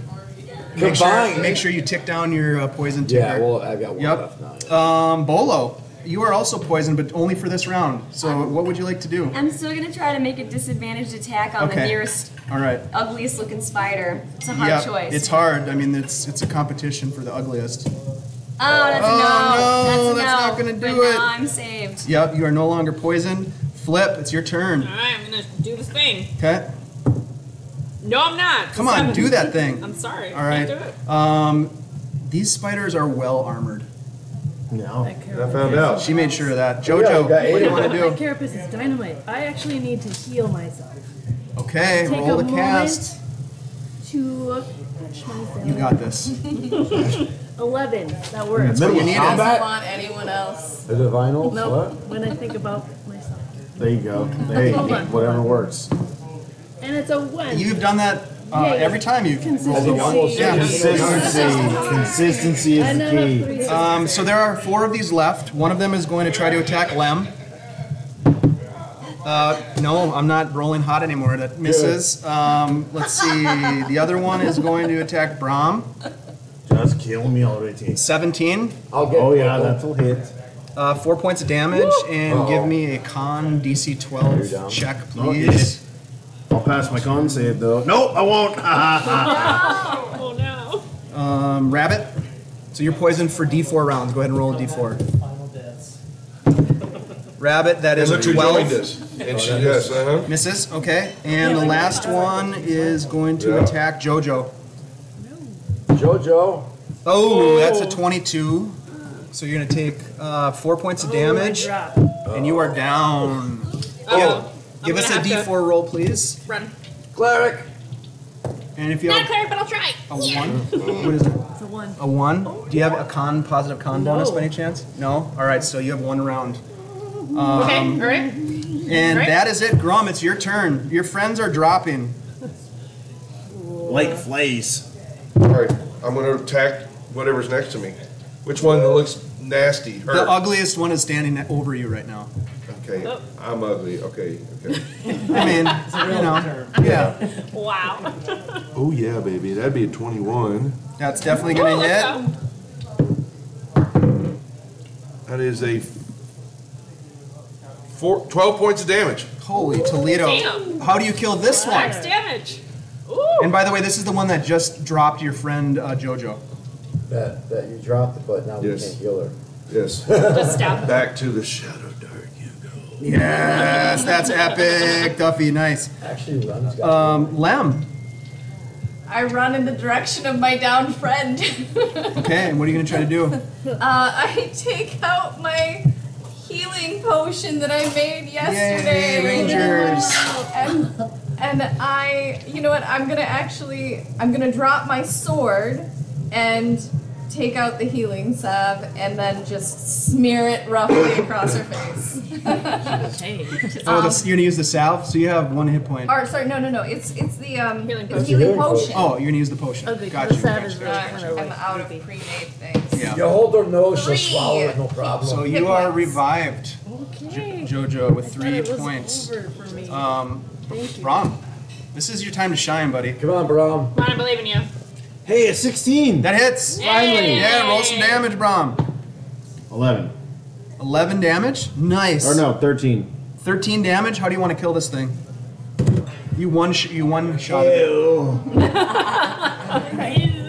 Combined. Make sure you tick down your poison ticker. Yeah, well, I've got one left now. Bolo, you are also poisoned, but only for this round. So what would you like to do? I'm still gonna try to make a disadvantaged attack on the nearest, All right. ugliest looking spider. It's a hard choice. It's hard. I mean, it's a competition for the ugliest. Oh, that's a no. That's not gonna do but it. Now I'm saved. Yep, you are no longer poisoned. Flip, it's your turn. All right, I'm gonna do this thing. Okay. No, I'm not. Come on, do that thing. I'm sorry. All right. Can't do it. These spiders are well armored. No. I found out. She made sure of that. Jojo, what do you want to My do? carapace is dynamite. I actually need to heal myself. Okay, Take roll a the cast. To catch myself. You got this. 11. That works. That's what you needed. Doesn't want anyone else. Is it vinyl? Nope. What? When I think about myself. There you go. Hey, Hold on. whatever works. And it's a 1. You've done that every time you. Consistency. Yeah. Consistency is And the then a key. 3. So there are 4 of these left. One of them is going to try to attack Lem. No, I'm not rolling hot anymore. That misses. Let's see. The other one is going to attack Brahm. Just kill me already. 17. I'll get Oh yeah, that'll hit. 4 points of damage, and give me a con DC 12 check, please. I'll pass my con save though. Nope, I won't. Oh no. Rabbit. So you're poisoned for D4 rounds. Go ahead and roll a D4. Rabbit, that is And look who 12. joined us. And she, yes, Misses, okay. And the last one is going to attack Jojo. Jojo. Oh, that's a 22. So you're going to take 4 points of damage, and you are down. Give us a D4 roll, please. Run. Cleric. And if you Not have cleric, but I'll try. a 1, what is it? It's a 1. A 1? Do you have a positive con bonus by any chance? No? All right, so you have 1 round. Okay, all right. And that is it, Grum. It's your turn. Your friends are dropping. Like flays. All right, I'm going to attack whatever's next to me. Which one looks nasty? The ugliest one is standing over you right now. Okay, I'm ugly. Okay. I mean, you know, yeah. Wow. Oh yeah, baby. That'd be a 21. That's definitely going to hit. That is a 12 points of damage. Holy Toledo. Damn. How do you kill this one? Max damage. Ooh. And by the way, this is the one that just dropped your friend Jojo. That you dropped it, but now we Yes. can't heal her. Yes. Just stab. Back to the Shadowdark you go. Yes, that's epic. Duffy, nice. Actually, Lem's got Lem. I run in the direction of my down friend. Okay, and what are you going to try to do? I take out my healing potion that I made yesterday. Yay, Rangers. And I, you know what, I'm gonna drop my sword and take out the healing salve and then just smear it roughly across her face. Oh, you're going to use the salve? So you have 1 hit point. Or sorry, no, it's the Healing it's healing potion. Oh, you're going to use the potion. Ugly. Got The you. salve is really kind of I'm like out of creepy. pre-made things. Yeah. You hold her nose, she'll 3. swallow it, no problem. So Hit you are points. revived, Okay. Jojo, with I thought 3 it was points. over for me. Thank you. Rom, this is your time to shine, buddy. Come on, Brom. Come on, I believe in you. Hey, a 16. That hits. Finally. Yeah, roll some damage, Brom. 11. 11 damage? Nice. Or no, 13. 13 damage? How do you want to kill this thing? You one shot it. Ew.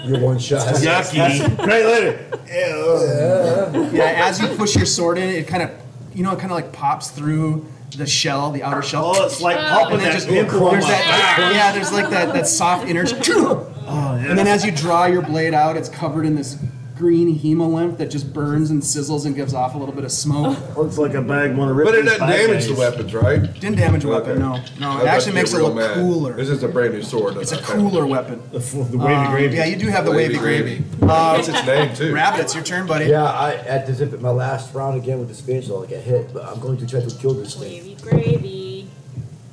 You're one shot. Yucky. Right later. Ew. Yeah, as you push your sword in, it kind of, like pops through the shell, the outer shell. Oh, it's like popping And then that just pimple on there's my back. that, there's like that soft inner. Oh, yeah. And then as you draw your blade out, it's covered in this green hemolymph that just burns and sizzles and gives off a little bit of smoke. Looks like a bag one of Ripley's But it doesn't bad damage the days. weapons, right? Didn't damage a weapon, no. No, it actually makes it look cooler. This is a brand new sword. It's a cooler weapon. The wavy gravy. Yeah, you do have the wavy gravy. That's its name, too. Rabbit, it's your turn, buddy. Yeah, at this my last round again with the spatula, I get hit, but I'm going to try to kill this thing. Gravy, gravy.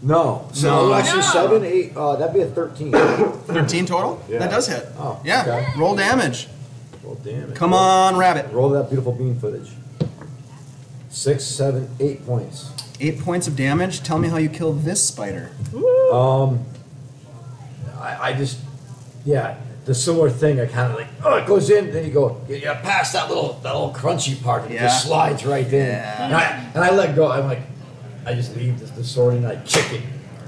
No. So actually 7, 8, that'd be a 13. 13 total? Yeah. That does hit. Oh, Yeah, okay. roll damage. Well, damn it. Come on, Rabbit. Roll that beautiful bean footage. 6, 7, 8 points. 8 points of damage. Tell me how you kill this spider. I just Yeah, the similar thing. I kind of like, oh, it goes in, then you go, yeah, past that little crunchy part, and it just slides right in. And I let go. I'm like, I just leave the sword and I kick it.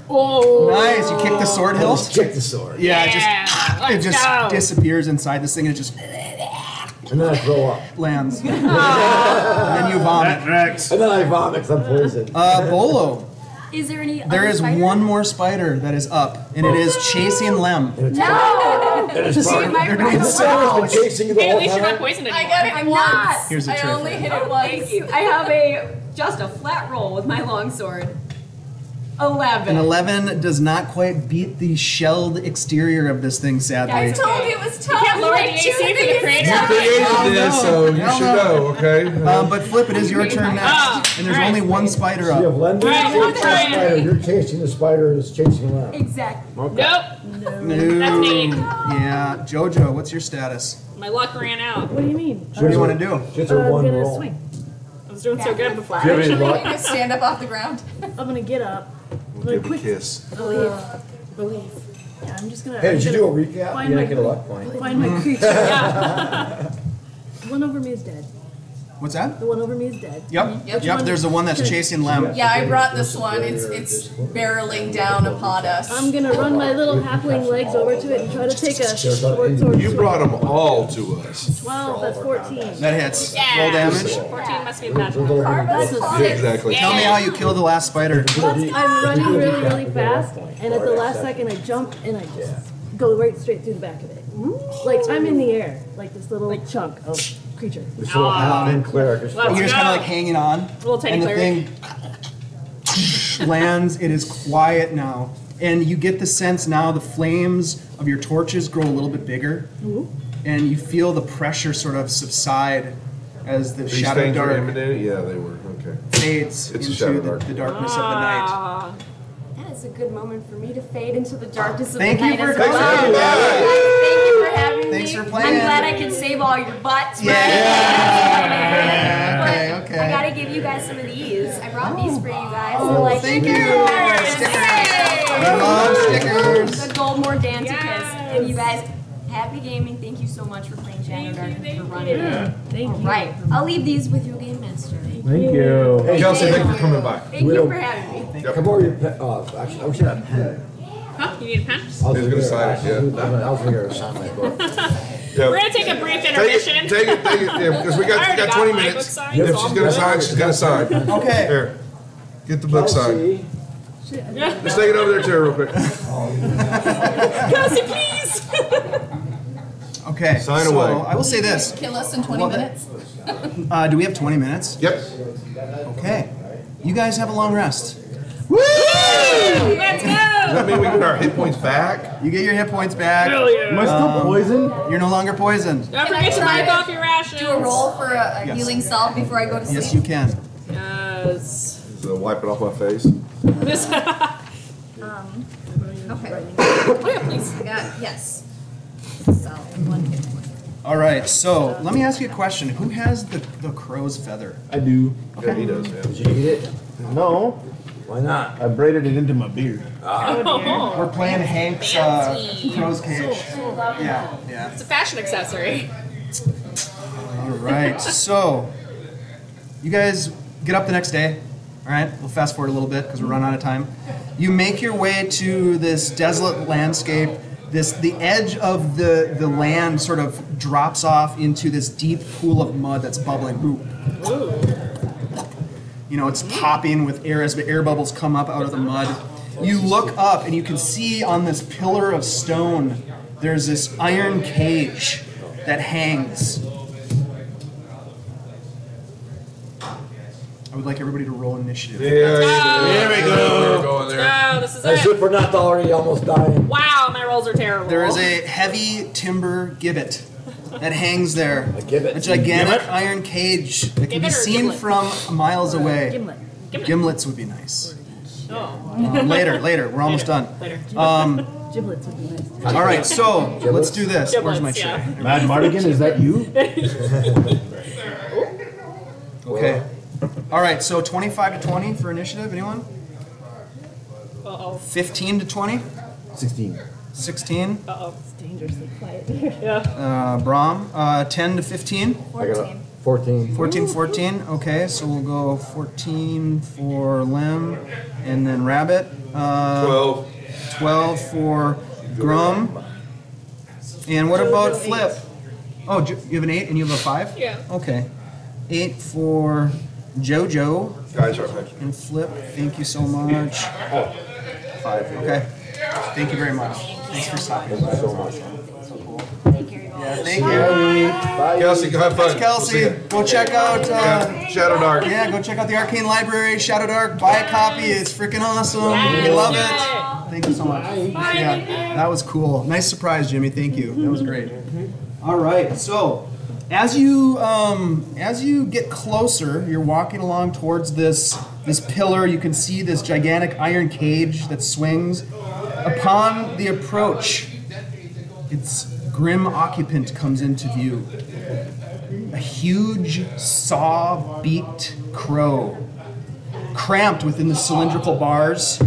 Oh, nice! You kick the sword I hilt. just kick the sword. Yeah, let's it just go. disappears inside this thing and it just And then I throw up. lands. And then you vomit. And then I vomit because I'm poisoned. Bolo. Is there any There other is spider? one more spider that is up, and it is chasing Lem. No! And it's probably, They're doing so I've been chasing you the Hey, at whole least you're not time. poisoned I anymore. got it once. Here's a I trophy. only hit it once. Thank you. I have just a flat roll with my longsword. 11. An 11 does not quite beat the shelled exterior of this thing, sadly. I told you it was tough. can't lower the AC for the creator. You created this, so you should know, okay? But Flip, it is your turn next, and there's only one spider You have up. Lending Alright, chasing we'll the try it. spider. You're chasing the spider and it's chasing around. Exactly. Nope. No. That's neat. Yeah, Jojo, what's your status? My luck ran out. What do you mean? What do you want to do? Just I'm a one gonna roll. swing. I was doing so good before. Do you have any luck? You just stand up off the ground. I'm gonna get up. Give a kiss. Believe. Yeah, I'm just gonna. Hey, did you do a Find recap? my- You didn't get a luck point. Find my creature. Yeah. The one over me is dead. What's that? The one over me is dead. Yep. Yep. Yep, there's the one that's chasing Lem. Yeah, I brought this one. It's barreling down upon us. I'm gonna run my little halfling legs over to it and try to take a short sword. You brought them all to us. 12, that's 14. That hits. Yeah. Roll damage. 14 must be the magic number. That's a Yeah, 6. exactly. Tell me how you kill the last spider. I'm running really, really fast, and at the last second I jump and I just go right straight through the back of it. Like I'm in the air, like this little chunk of creature. This little half-in cleric. is- Let's You're just kind go. of like hanging on, Little tiny and the cleric. thing lands. It is quiet now, and you get the sense now the flames of your torches grow a little bit bigger, and you feel the pressure sort of subside as the These shadow things were dark imminent? Yeah, they were. Okay. fades It's a into shadow the, dark. the darkness of the night. Ah. That is a good moment for me to fade into the darkness of Thank the you night for as well. coming. Thank you for having me. Thanks for playing. I'm glad I could save all your butts. Yeah. But Okay, okay. I gotta give you guys some of these. I brought these for you guys. They're like thank you. stickers. I love stickers. The Gold Mordanticus. And you guys, happy gaming. Thank you so much for playing Shadowdark for running it. Thank you. Right. I'll leave these with your game master. Thank you. Hey, Kelsey, thank you for coming by. Thank you for having me. Come over your pen. Actually, I wish I had a pen. Huh? You need a pen? He's gonna sign it, yeah. I was going to sign my book. Yeah. We're gonna take a brief Take intermission. it, yeah, because we I got already 20 my book minutes. signed, If so she's I'm gonna good. sign, she's gonna sign. Okay. Here, get the book signed. Kelsey, Just take it over there to her real quick. Kelsey, please. Okay. Sign so away. I will say this. Kill us in 20 minutes. Do we have 20 minutes? Yep. Okay. You guys have a long rest. Let's go. Does that mean we get our hit points back? You get your hit points back. Hell yeah. Am I still poisoned? You're no longer poisoned. Don't Can I forget to try wipe to off your rations. Do a roll for a Yes. healing salve before I go to sleep. Yes, you can. Yes. So wipe it off my face. This. Okay. Oh yeah, please. I got, yes. So, 1 hit point. All right. So let me ask you a question. Who has the crow's feather? I do. Yeah, he does, yeah. did you eat it? No, Why not? I braided it into my beard. Oh, We're playing Hank's Fancy. crow's cage. Yeah. Yeah. it's a fashion accessory. All right. So you guys get up the next day. All right. We'll fast forward a little bit because we're running out of time. You make your way to this desolate landscape. The edge of the land sort of drops off into this deep pool of mud that's bubbling. Ooh. You know, it's popping with air as the air bubbles come up out of the mud. You look up and you can see on this pillar of stone, there's this iron cage that hangs. I would like everybody to roll initiative. Yeah, There we go. We're going there. Oh, this is As it. if we're not already almost dying. Wow, my rolls are terrible. There is a heavy timber gibbet that hangs there. A gibbet. A gigantic Gibbet? iron cage that can be Gibbet or seen gimlet? from miles away. Gimlet. Gimlets would be nice. Oh, Later. We're almost done. later. Giblets would be nice. All right, so let's do this. Where's my Giblets, tray? yeah. Mad Mardigan, is that you? Okay. All right, so 25 to 20 for initiative. Anyone? Uh-oh. 15 to 20? 16. 16. Uh-oh. It's dangerously quiet here. Yeah. Brom, 10 to 15. 14. 14. 14, 14. Okay, so we'll go 14 for Lem, and then Rabbit. 12. 12 for Grum. And what about Flip? Oh, you have an 8 and you have a 5? Yeah. Okay. 8 for JoJo. Guys, are thank you. And Flip, thank you so much. 5, okay. Thank you very much. Thanks for stopping. Thank you so much. Yeah, thank you. Bye. Kelsey, go have fun. Thanks, Kelsey. Go check out Shadowdark. yeah, go check out the Arcane Library, Shadowdark. Buy a copy. It's freaking awesome. We love it. Thank you so much. Yeah, that was cool. Nice surprise, Jimmy. Thank you. That was great. All right. So, as you get closer, you're walking along towards this pillar. You can see this gigantic iron cage that swings. Upon the approach, its grim occupant comes into view. A huge saw-beaked crow, cramped within the cylindrical bars,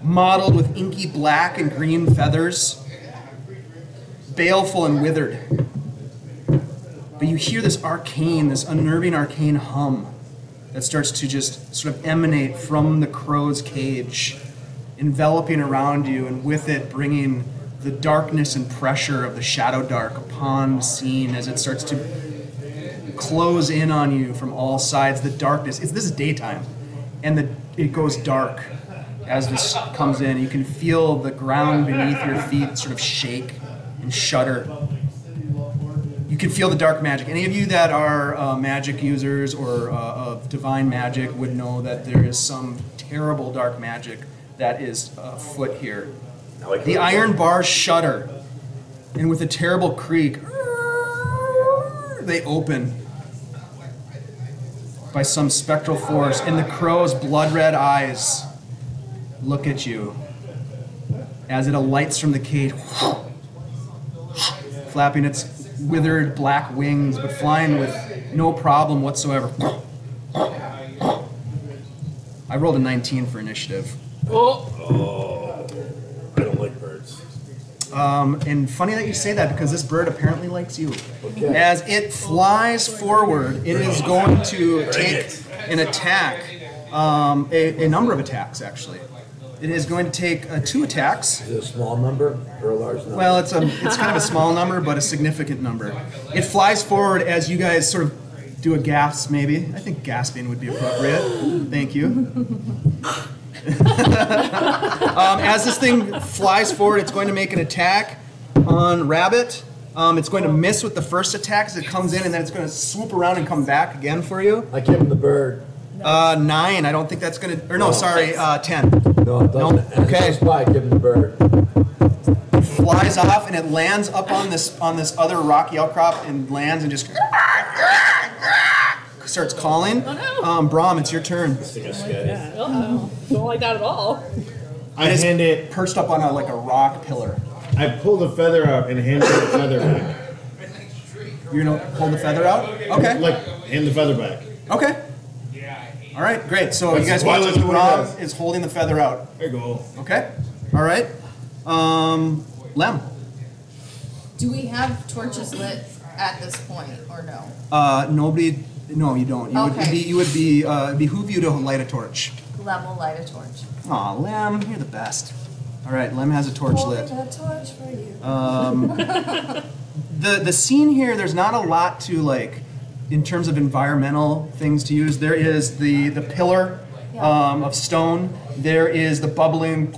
mottled with inky black and green feathers, baleful and withered. But you hear this unnerving arcane hum that starts to just sort of emanate from the crow's cage, enveloping around you, and with it bringing the darkness and pressure of the Shadowdark upon the scene as it starts to close in on you from all sides. The darkness, this is daytime, and it goes dark as this comes in. You can feel the ground beneath your feet sort of shake and shudder. You can feel the dark magic. Any of you that are magic users or of divine magic would know that there is some terrible dark magic that is afoot here. The iron bars shudder, and with a terrible creak, they open by some spectral force, and the crow's blood-red eyes look at you as it alights from the cage, flapping its withered black wings, but flying with no problem whatsoever. I rolled a 19 for initiative. Oh, I don't like birds. And funny that you say that, because this bird apparently likes you. Okay. As it flies forward, it is going to take an attack, a number of attacks actually. It is going to take 2 attacks. Is it a small number or a large number? Well, it's kind of a small number, but a significant number. It flies forward as you guys sort of do a gasp, maybe. I think gasping would be appropriate. Thank you. As this thing flies forward, it's going to make an attack on Rabbit. It's going to miss with the first attack as it comes in, and then it's going to swoop around and come back again for you. I give him the bird. 9. I don't think that's going to... Or no, sorry, 10. No, it doesn't. Nope. Okay. I give him the bird. It flies off, and it lands up on this other rocky outcrop and lands and just... starts calling. Oh, no. Brom, it's your turn. Uh-oh. Don't like that at all. I hand it. Perched up on a rock pillar. I pull the feather out and hand the feather back. You're gonna pull the feather out? Okay. Like, hand the feather back. Okay. All right, great. So That's you guys why watch as that's what it Brom does. is holding the feather out. There you go. Okay. All right. Lem. Do we have torches lit at this point, or no? Nobody. No, you don't. It would behoove you to light a torch. Lem will light a torch. Aw, Lem, you're the best. All right, Lem has a torch lit. Holding a torch for you. The scene here, there's not a lot to in terms of environmental things to use. There is the pillar of stone. There is the bubbling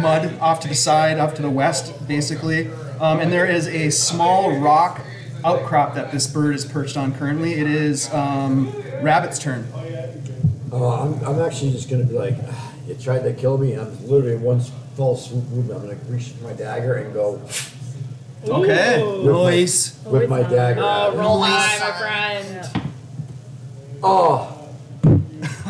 mud off to the side, off to the west, basically. And there is a small rock outcrop that this bird is perched on currently. It is Rabbit's turn. I'm actually just going to be like, you tried to kill me, and I'm literally in one full swoop movement. I'm going to reach my dagger and go. Okay. Nice. With my dagger. Oh, roll high, my friend. Oh.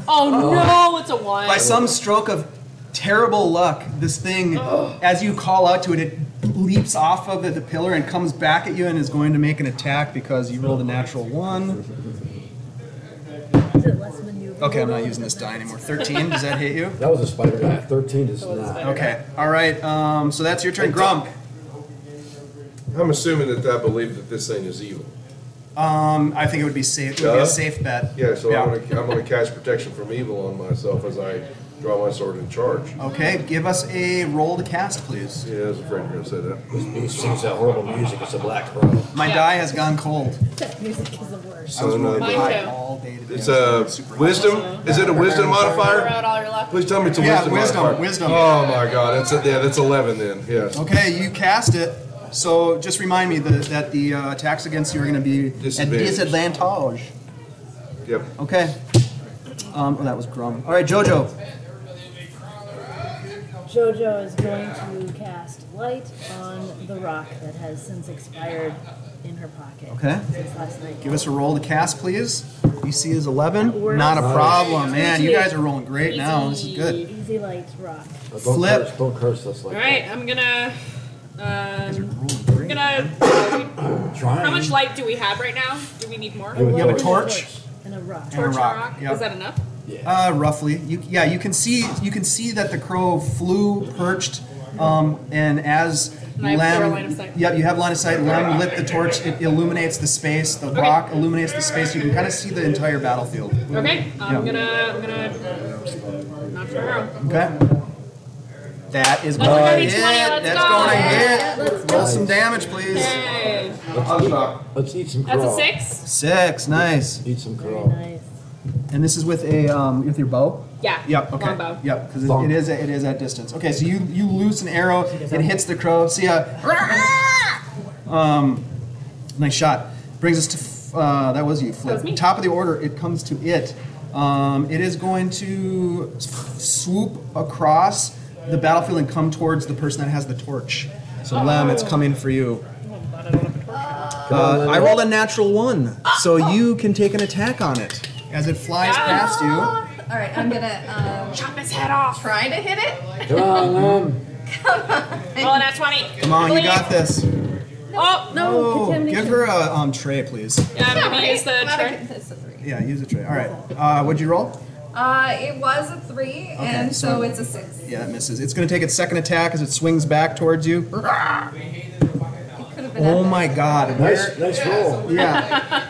Oh no, it's a 1. By some stroke of terrible luck, this thing, as you call out to it, it leaps off of the pillar and comes back at you and is going to make an attack because you rolled a natural 1. Is it less maneuverable? Okay, I'm not using this die anymore. 13, does that hit you? That was a spider die. 13 does not. Okay, all right. So that's your turn, Grump. I'm assuming that I believe that this thing is evil. I think it would be safe. It would be a safe bet. Yeah, so I'm gonna cast protection from evil on myself as I draw my sword and charge. Okay, give us a roll to cast, please. Yeah, I was afraid you were gonna say that. This beast sings that horrible music. It's a black crow. My die has gone cold. That music is the worst. I was rolling Mine high too. all day today. It's a wisdom. Is it a wisdom Throw modifier? out all your luck. Please tell me it's a Yeah, wisdom modifier. wisdom. Oh my God, that's 11 then. Yes. Okay, you cast it. So just remind me that the attacks against you are going to be at disadvantage. Yep. Okay. Oh, that was Grum. All right, Jojo. Jojo is going to cast light on the rock that has since expired in her pocket. Okay. Since last night. Give us a roll to cast, please. DC is 11. Works. Not a problem, man. You Easy. guys are rolling great now. This is good. Easy light rock. Flip. Don't curse us like All right, I'm gonna. Trying. How much light do we have right now? Do we need more? You have a torch? And a rock. Torch and a rock. Yep. Is that enough? Roughly. You can see that the crow flew, perched, and as And I have clear line Lem, of sight. yep, you have line of sight. Lem lit the torch. It illuminates the space. The rock illuminates the space. You can kind of see the entire battlefield. Okay, I'm gonna knock the arrow. Okay. That is That's going a to dirty hit. 20, let's That's go. going to Yeah, hit. let's Roll some damage, please. Yay. Let's eat some crow. That's a 6. 6. Nice. Eat some Very crow. nice. And this is with with your bow. Yeah. Yep. Okay. Longbow. Yep. Because it is at distance. Okay. So you loose an arrow. It hits the crow. See ya. Nice shot. Brings us to that was you, Flip. That was me. Top of the order. It comes to it. It is going to swoop across the battlefield and come towards the person that has the torch. So Lem, it's coming for you. I rolled a natural 1, so you can take an attack on it as it flies past you. All right, I'm gonna Chop his head off. try to hit it. Come on, Lem. Roll an at 20. Come on, you got this. Oh, No, Oh, contamination. give her a tray, please. yeah, I'm gonna use the tray. It's a 3. Yeah, use a tray. All right. What'd you roll? It was a 3, and so- so it's a 6. Yeah, that misses. It's going to take its second attack as it swings back towards you. It could have been Oh epic. my God. Nice roll. Yeah.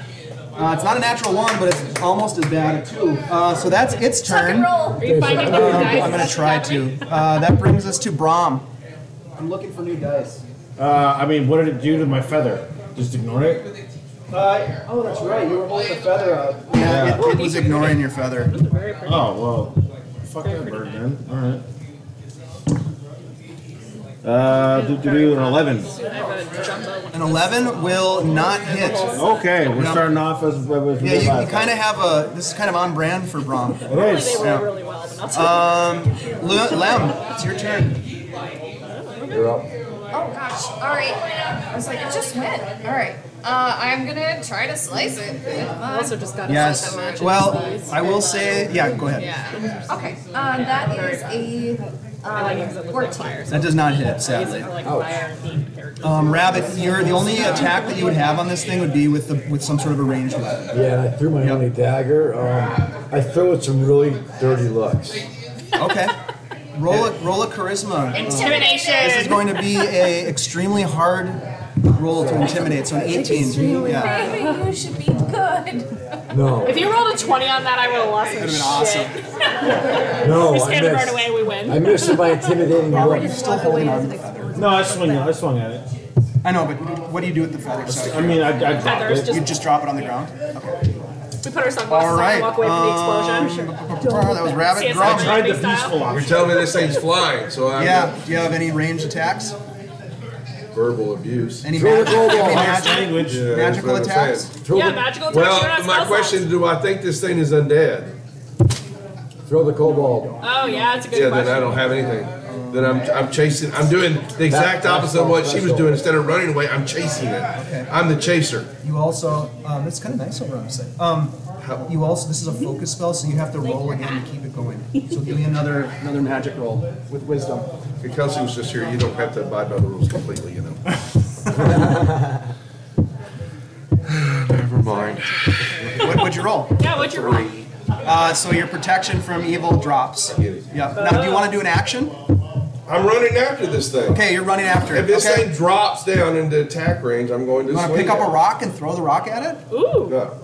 It's not a natural 1, but it's almost as bad a 2. So that's its Tuck and turn. roll. Are you finding new dice? I'm going to try to. That brings us to Brahm. I'm looking for new dice. I mean, what did it do to my feather? Just ignore it? Oh, that's right. You were holding the feather up. Yeah, it was ignoring your feather. Oh, well. Fuck that bird then. Alright. Do an 11. An 11 will not hit. Okay, we're starting off as Yeah, you kind of have a. This is kind of on brand for Brahm. It is. They roll really well, but not Lem, it's your turn. You're up. Oh gosh. All right. I was like, it just went. All right. I'm gonna try to slice it. also just got Yes. Well, I will say, yeah. Go ahead. Yeah. Okay. That is a 14. That does not hit, sadly. Like fire themed characters. Rabbit, the only attack that you would have on this thing would be with some sort of a ranged weapon. Yeah, and I threw my only dagger. I throw it some really dirty looks. Okay. Roll a charisma. Intimidation. This is going to be a extremely hard roll to intimidate. So an 18. Yeah. Maybe you should be good. No, If you rolled a 20 on that, I would have lost my shit. no, We I stand right missed. away, we win. I missed it by intimidating look. Still holding on. No, I swung at it. I know, but what do you do with the feather? I Sorry. mean, I dropped Feathers it. just- You just drop it on the ground. We put our sunglasses All on right. and walk away from the explosion. That was Rabbit. CSI Grum. Tried the style. peaceful You're option. telling me this thing's flying, so I'm Yeah. Do you have any ranged attacks? verbal abuse. Any Throw the magic? gold Any ball. magic? Language. Yeah, that's Magical what I'm attacks? saying. Throw Yeah, the, magical attacks. You're Well, not my spell question: slots. do I think this thing is undead? throw the cobalt. Oh, yeah, that's a good Yeah, question. then I don't have anything. Then I'm chasing. I'm doing the exact opposite of what she was doing. Instead of running away, I'm chasing it. I'm the chaser. You also, it's kind of nice over on the side. You also, this is a focus spell, so you have to roll again to keep it going. So give me another magic roll with wisdom. If Kelsey was just here, you don't have to abide by the rules completely, you know. Never mind. What'd you roll? Yeah, what'd you roll? So your protection from evil drops. Yep. Now, do you want to do an action? I'm running after this thing. Okay, you're running after it. If this thing drops down into attack range, I'm going to You want to swing pick up it. a rock and throw the rock at it? Ooh. No.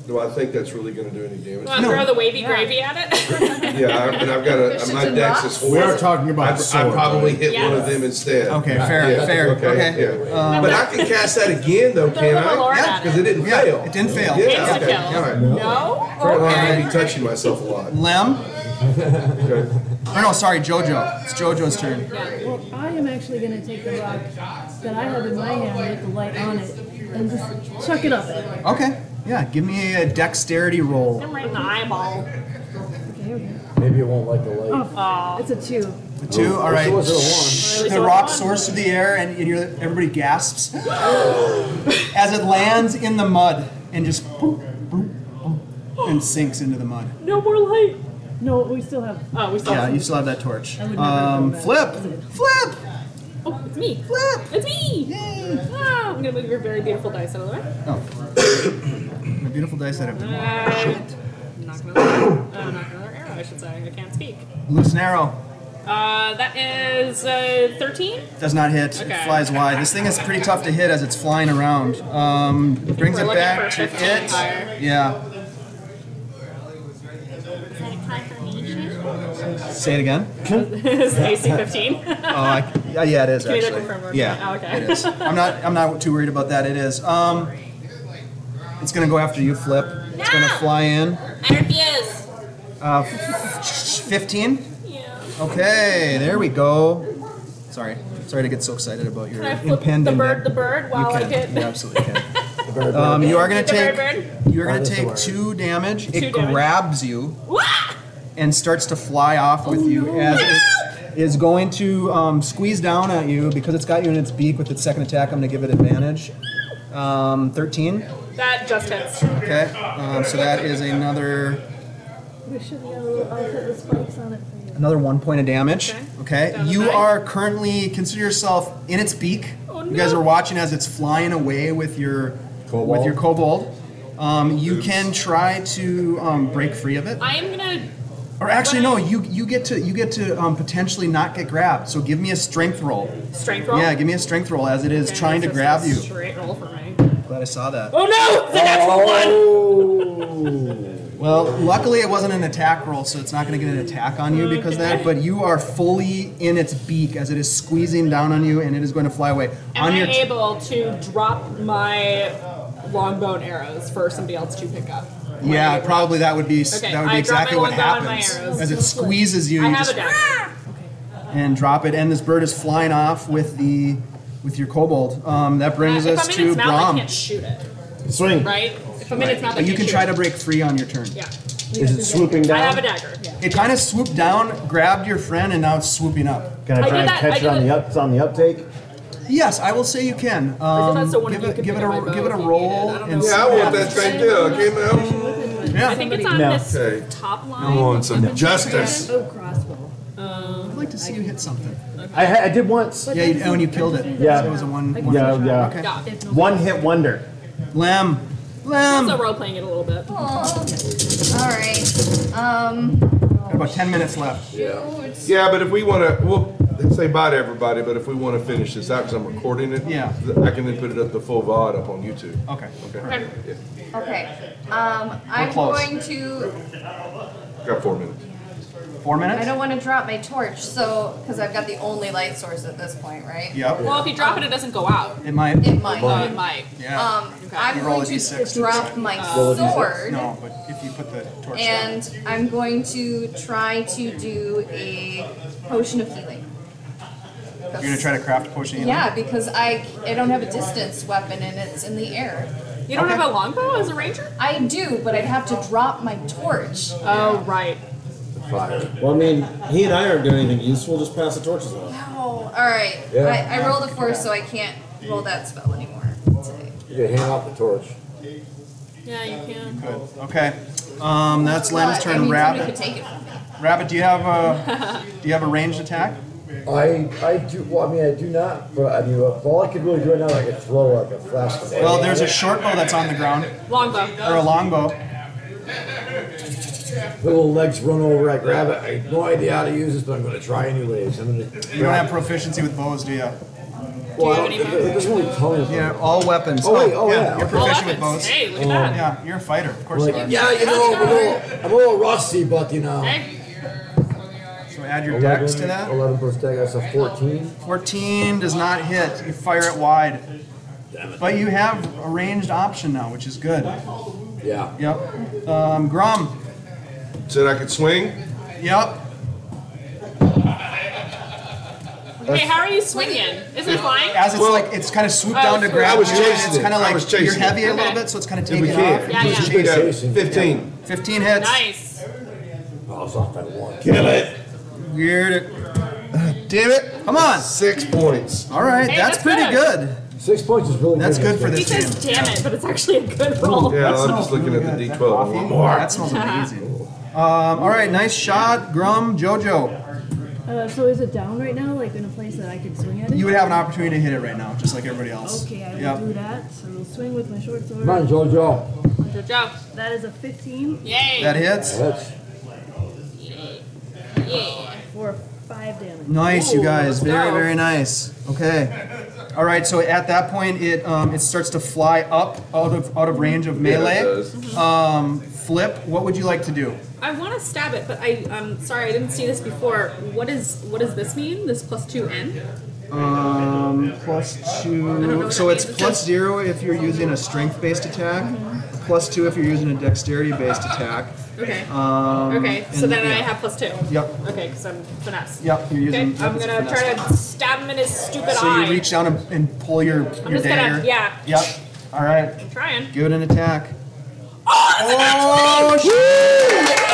Do I think that's really going to do any damage? Want to throw the wavy gravy at it? Yeah, and I've got my dex is 4. We are talking about I sword. probably hit one of Yes. them instead. Okay, fair, Yeah, fair. Okay. Yeah. But I can cast that again, though, Throw can the I? Lord Yeah, at Because it. it didn't Yeah, fail. it didn't fail. Yeah, Insta okay. kill. All right. No? Apparently I'm Okay. going to be touching myself a lot. Lem? Okay. Or no, sorry, Jojo. It's Jojo's turn. Well, I am actually going to take the rock that I have in my hand with the light on it and just chuck it up. Okay. Yeah, give me a dexterity roll. I'm right in the eyeball. Okay, here we go. Maybe it won't like the light. Oh. It's a 2. A 2, all right. So was it a 1? The rock soars through the air, and everybody gasps as it lands in the mud and just boop, boop, boop, and sinks into the mud. No more light. No, we still have. Oh, we still Yeah, you still have that torch. I would never throw that. Flip! Flip! Oh, it's me. Flip! It's me. Yay! Ah, I'm going to move your very beautiful dice out of the way. Oh. My beautiful dice that have I'm not going to knock another arrow, I should say. I can't speak. loose and arrow. That is 13. Does not hit. Okay. It flies wide. This thing is pretty tough to hit as it's flying around. Brings We're it looking back for to 15 it. higher. Yeah. Is that a confirmation? Say it again. Is AC 15? Yeah, it is Can you actually. confirm or Yeah, not? Oh, okay. it is. I'm not too worried about that. It is. It's gonna go after you, Flip. It's gonna fly in. I refuse. 15. Yeah. Okay, there we go. Sorry to get so excited about your Can I flip impending. the bird while I You hit? absolutely can. You are gonna The take. bird. You are gonna take 2 damage. It 2 damage. grabs you Wah! and starts to fly off with you as it is going to squeeze down at you because it's got you in its beak with its second attack. I'm gonna give it advantage. 13. That just hits. Okay. So that is another We should go. I'll put the spikes on it for you. Another 1 point of damage. Okay. Okay. Down to You 9. are currently consider yourself in its beak. Oh, You guys no. are watching as it's flying away with your kobold. You can try to break free of it. I am gonna. Or actually, no. You get to potentially not get grabbed. So give me a strength roll. Strength roll? Yeah, give me a strength roll as it is Okay, trying to so grab it's a you. Straight roll for me. Glad I saw that. Oh no! It's a natural one! Well, luckily it wasn't an attack roll, so it's not going to get an attack on you because of that. But you are fully in its beak as it is squeezing down on you, and it is going to fly away. Am on I your able to drop my longbow and arrows for somebody else to pick up? yeah, probably that would be Okay, that would be I drop exactly my what longbow and my happens arrows. as it squeezes you. I You have a just dagger. and drop it, and this bird is flying off with your kobold. That brings If us I'm in to its mouth, I Brom. can't shoot it, Swing. right? If I'm in its mouth, I But you can't can shoot try it. to break free on your turn. Yeah. Is it swooping I down? have a dagger. It kind of swooped down, grabbed your friend, and now it's swooping up. Can I I try did and that- catch I it did on the it- on the uptake? Yes, I will say you can. that's the one give you it, could give pick it up my a bow give it a if you roll. needed. I don't And know. Yeah, I want that thing too. Okay, man. Yeah. I think it's on No. this Okay. top I line. want some justice. Oh, crossbow. I'd like to see you hit something. I did once. Yeah, and you killed it. Yeah. So it was a one. Yeah, shot. yeah. Okay. Yeah. One hit wonder. Lamb. Also role playing it a little bit. Alright. Got about 10 minutes left. Yeah, but if we want to, we'll say bye to everybody. But if we want to finish this out, because I'm recording it, Yeah. I can then put it up the full VOD up on YouTube. Okay. Okay. Yeah. Okay. I'm close. going to. Got 4 minutes. 4 minutes? I don't want to drop my torch, so because I've got the only light source at this point, right? Yep. Well, if you drop it, it doesn't go out. It might. It might. It might. Yeah. I'm You roll going a to d6 to drop decide. my Roll a d6. sword, No, but if you put the torch down. and I'm going to try to do a potion of healing. You're going to try to craft a potion. of Yeah, because I don't have a distance weapon and it's in the air. You don't Okay. have a longbow as a ranger? I do, but I'd have to drop my torch. Oh, right. Fire. Well, I mean, he and I aren't doing anything useful. Just pass the torches on. Oh, all right. Yeah. I rolled a 4, so I can't roll that spell anymore today. You can hand out the torch. Yeah, you can. Good. Okay. That's Lamb's But, turn. I mean, somebody Rabbit. could take it from me. Rabbit, do you have a ranged attack? I do. Well, I mean, I do not. But I mean, all I could really do right now is I could throw like a flash of Well, there's a short bow that's on the ground, Longbow. or a long bow. The little legs run over, I grab it. I have no idea how to use this, but I'm going to try anyways. You don't have proficiency with bows, do you? Well, it doesn't really tell you. Yeah, all weapons. Oh, wait, yeah. You're proficient with bows. Hey, look at that. Yeah, you're a fighter. Of course Like, you are. yeah, you know, I'm a little rusty, but you know. Okay. So add your dex to that. 11 plus dex, that's a 14. 14 does not hit. You fire it wide. Damn it. But you have a ranged option now, which is good. Yeah. Yep. Grum. Said I could swing. Yep. Okay, how are you swinging? Is it flying? As it's like, it's kind of swooped down to grab I was you, chasing and it's it. kind of I like, was chasing you're heavy it. a little Okay. bit, so it's kind of If we taking can. off. Yeah, yeah. Just been Yeah, chasing. 15. 15 hits. Nice. Oh, it's off by 1. Kill it. Weird it. Damn it. Come on. 6 points. All right, Hey, that's that's pretty good. good. 6 points is really That's good for He this game. says damn it, but it's actually a good roll. Yeah, I'm just looking at the D12. I want more. That smells amazing. All right, nice shot, Grum, Jojo. So is it down right now, like in a place that I can swing at it? You would have an opportunity to hit it right now, just like everybody else. Okay, I will Yep. do that. So I'll swing with my short sword. Come on, Jojo. Good job. That is a 15 Yay. That hits. That's Yeah. for 5 damage. Nice, you guys. let's Very, go. very nice. Okay. All right. So at that point, it starts to fly up out of range of melee. Yeah, it does. Flip. What would you like to do? I want to stab it, but I'm sorry, I didn't see this before. What does this mean? This +2N? Plus I don't know 2. what So that it's means. plus 0 if you're using a strength-based attack. Plus 2 if you're using a dexterity-based attack. Okay. Um, Okay, so and- then I yeah. have +2. Yep. Okay, because I'm finesse. Yep. You're using. Okay, I'm gonna try to stab him in his stupid So eye. you reach down and pull your just dagger. gonna, yeah. Yep. All right. I'm trying. Give it an attack. Oh, shit!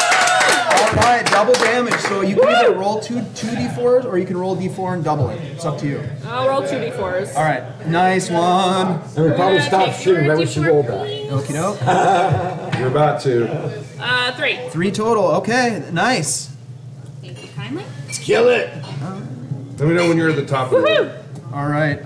All right, double damage. So you can either roll two d4s or you can roll d4 and double it. It's up to you. I'll roll 2 d4s. All right, nice one. And we probably stopped shooting right when she rolled that. Okie doke. You're about to. 3. 3 total. Okay, nice. Thank you kindly. Kill it. Let me know when you're at the top of the order. All right,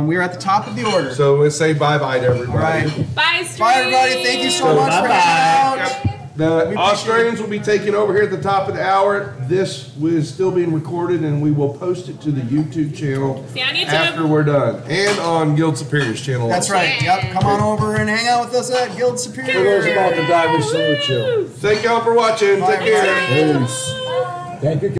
we are at the top of the order. So let's say bye-bye to everybody. All right. Bye, stream. Bye, everybody. Thank you so much for hanging out. The Australians will be taking over here at the top of the hour. This is still being recorded, and we will post it to the YouTube channel See you on YouTube. after we're done, and on Guild Superior's channel. That's also. right. Yep. Come on over and hang out with us at Guild For those Superior. about to die, we salute you. Thank y'all for watching. Bye, Take care. everybody. Peace. Thank you.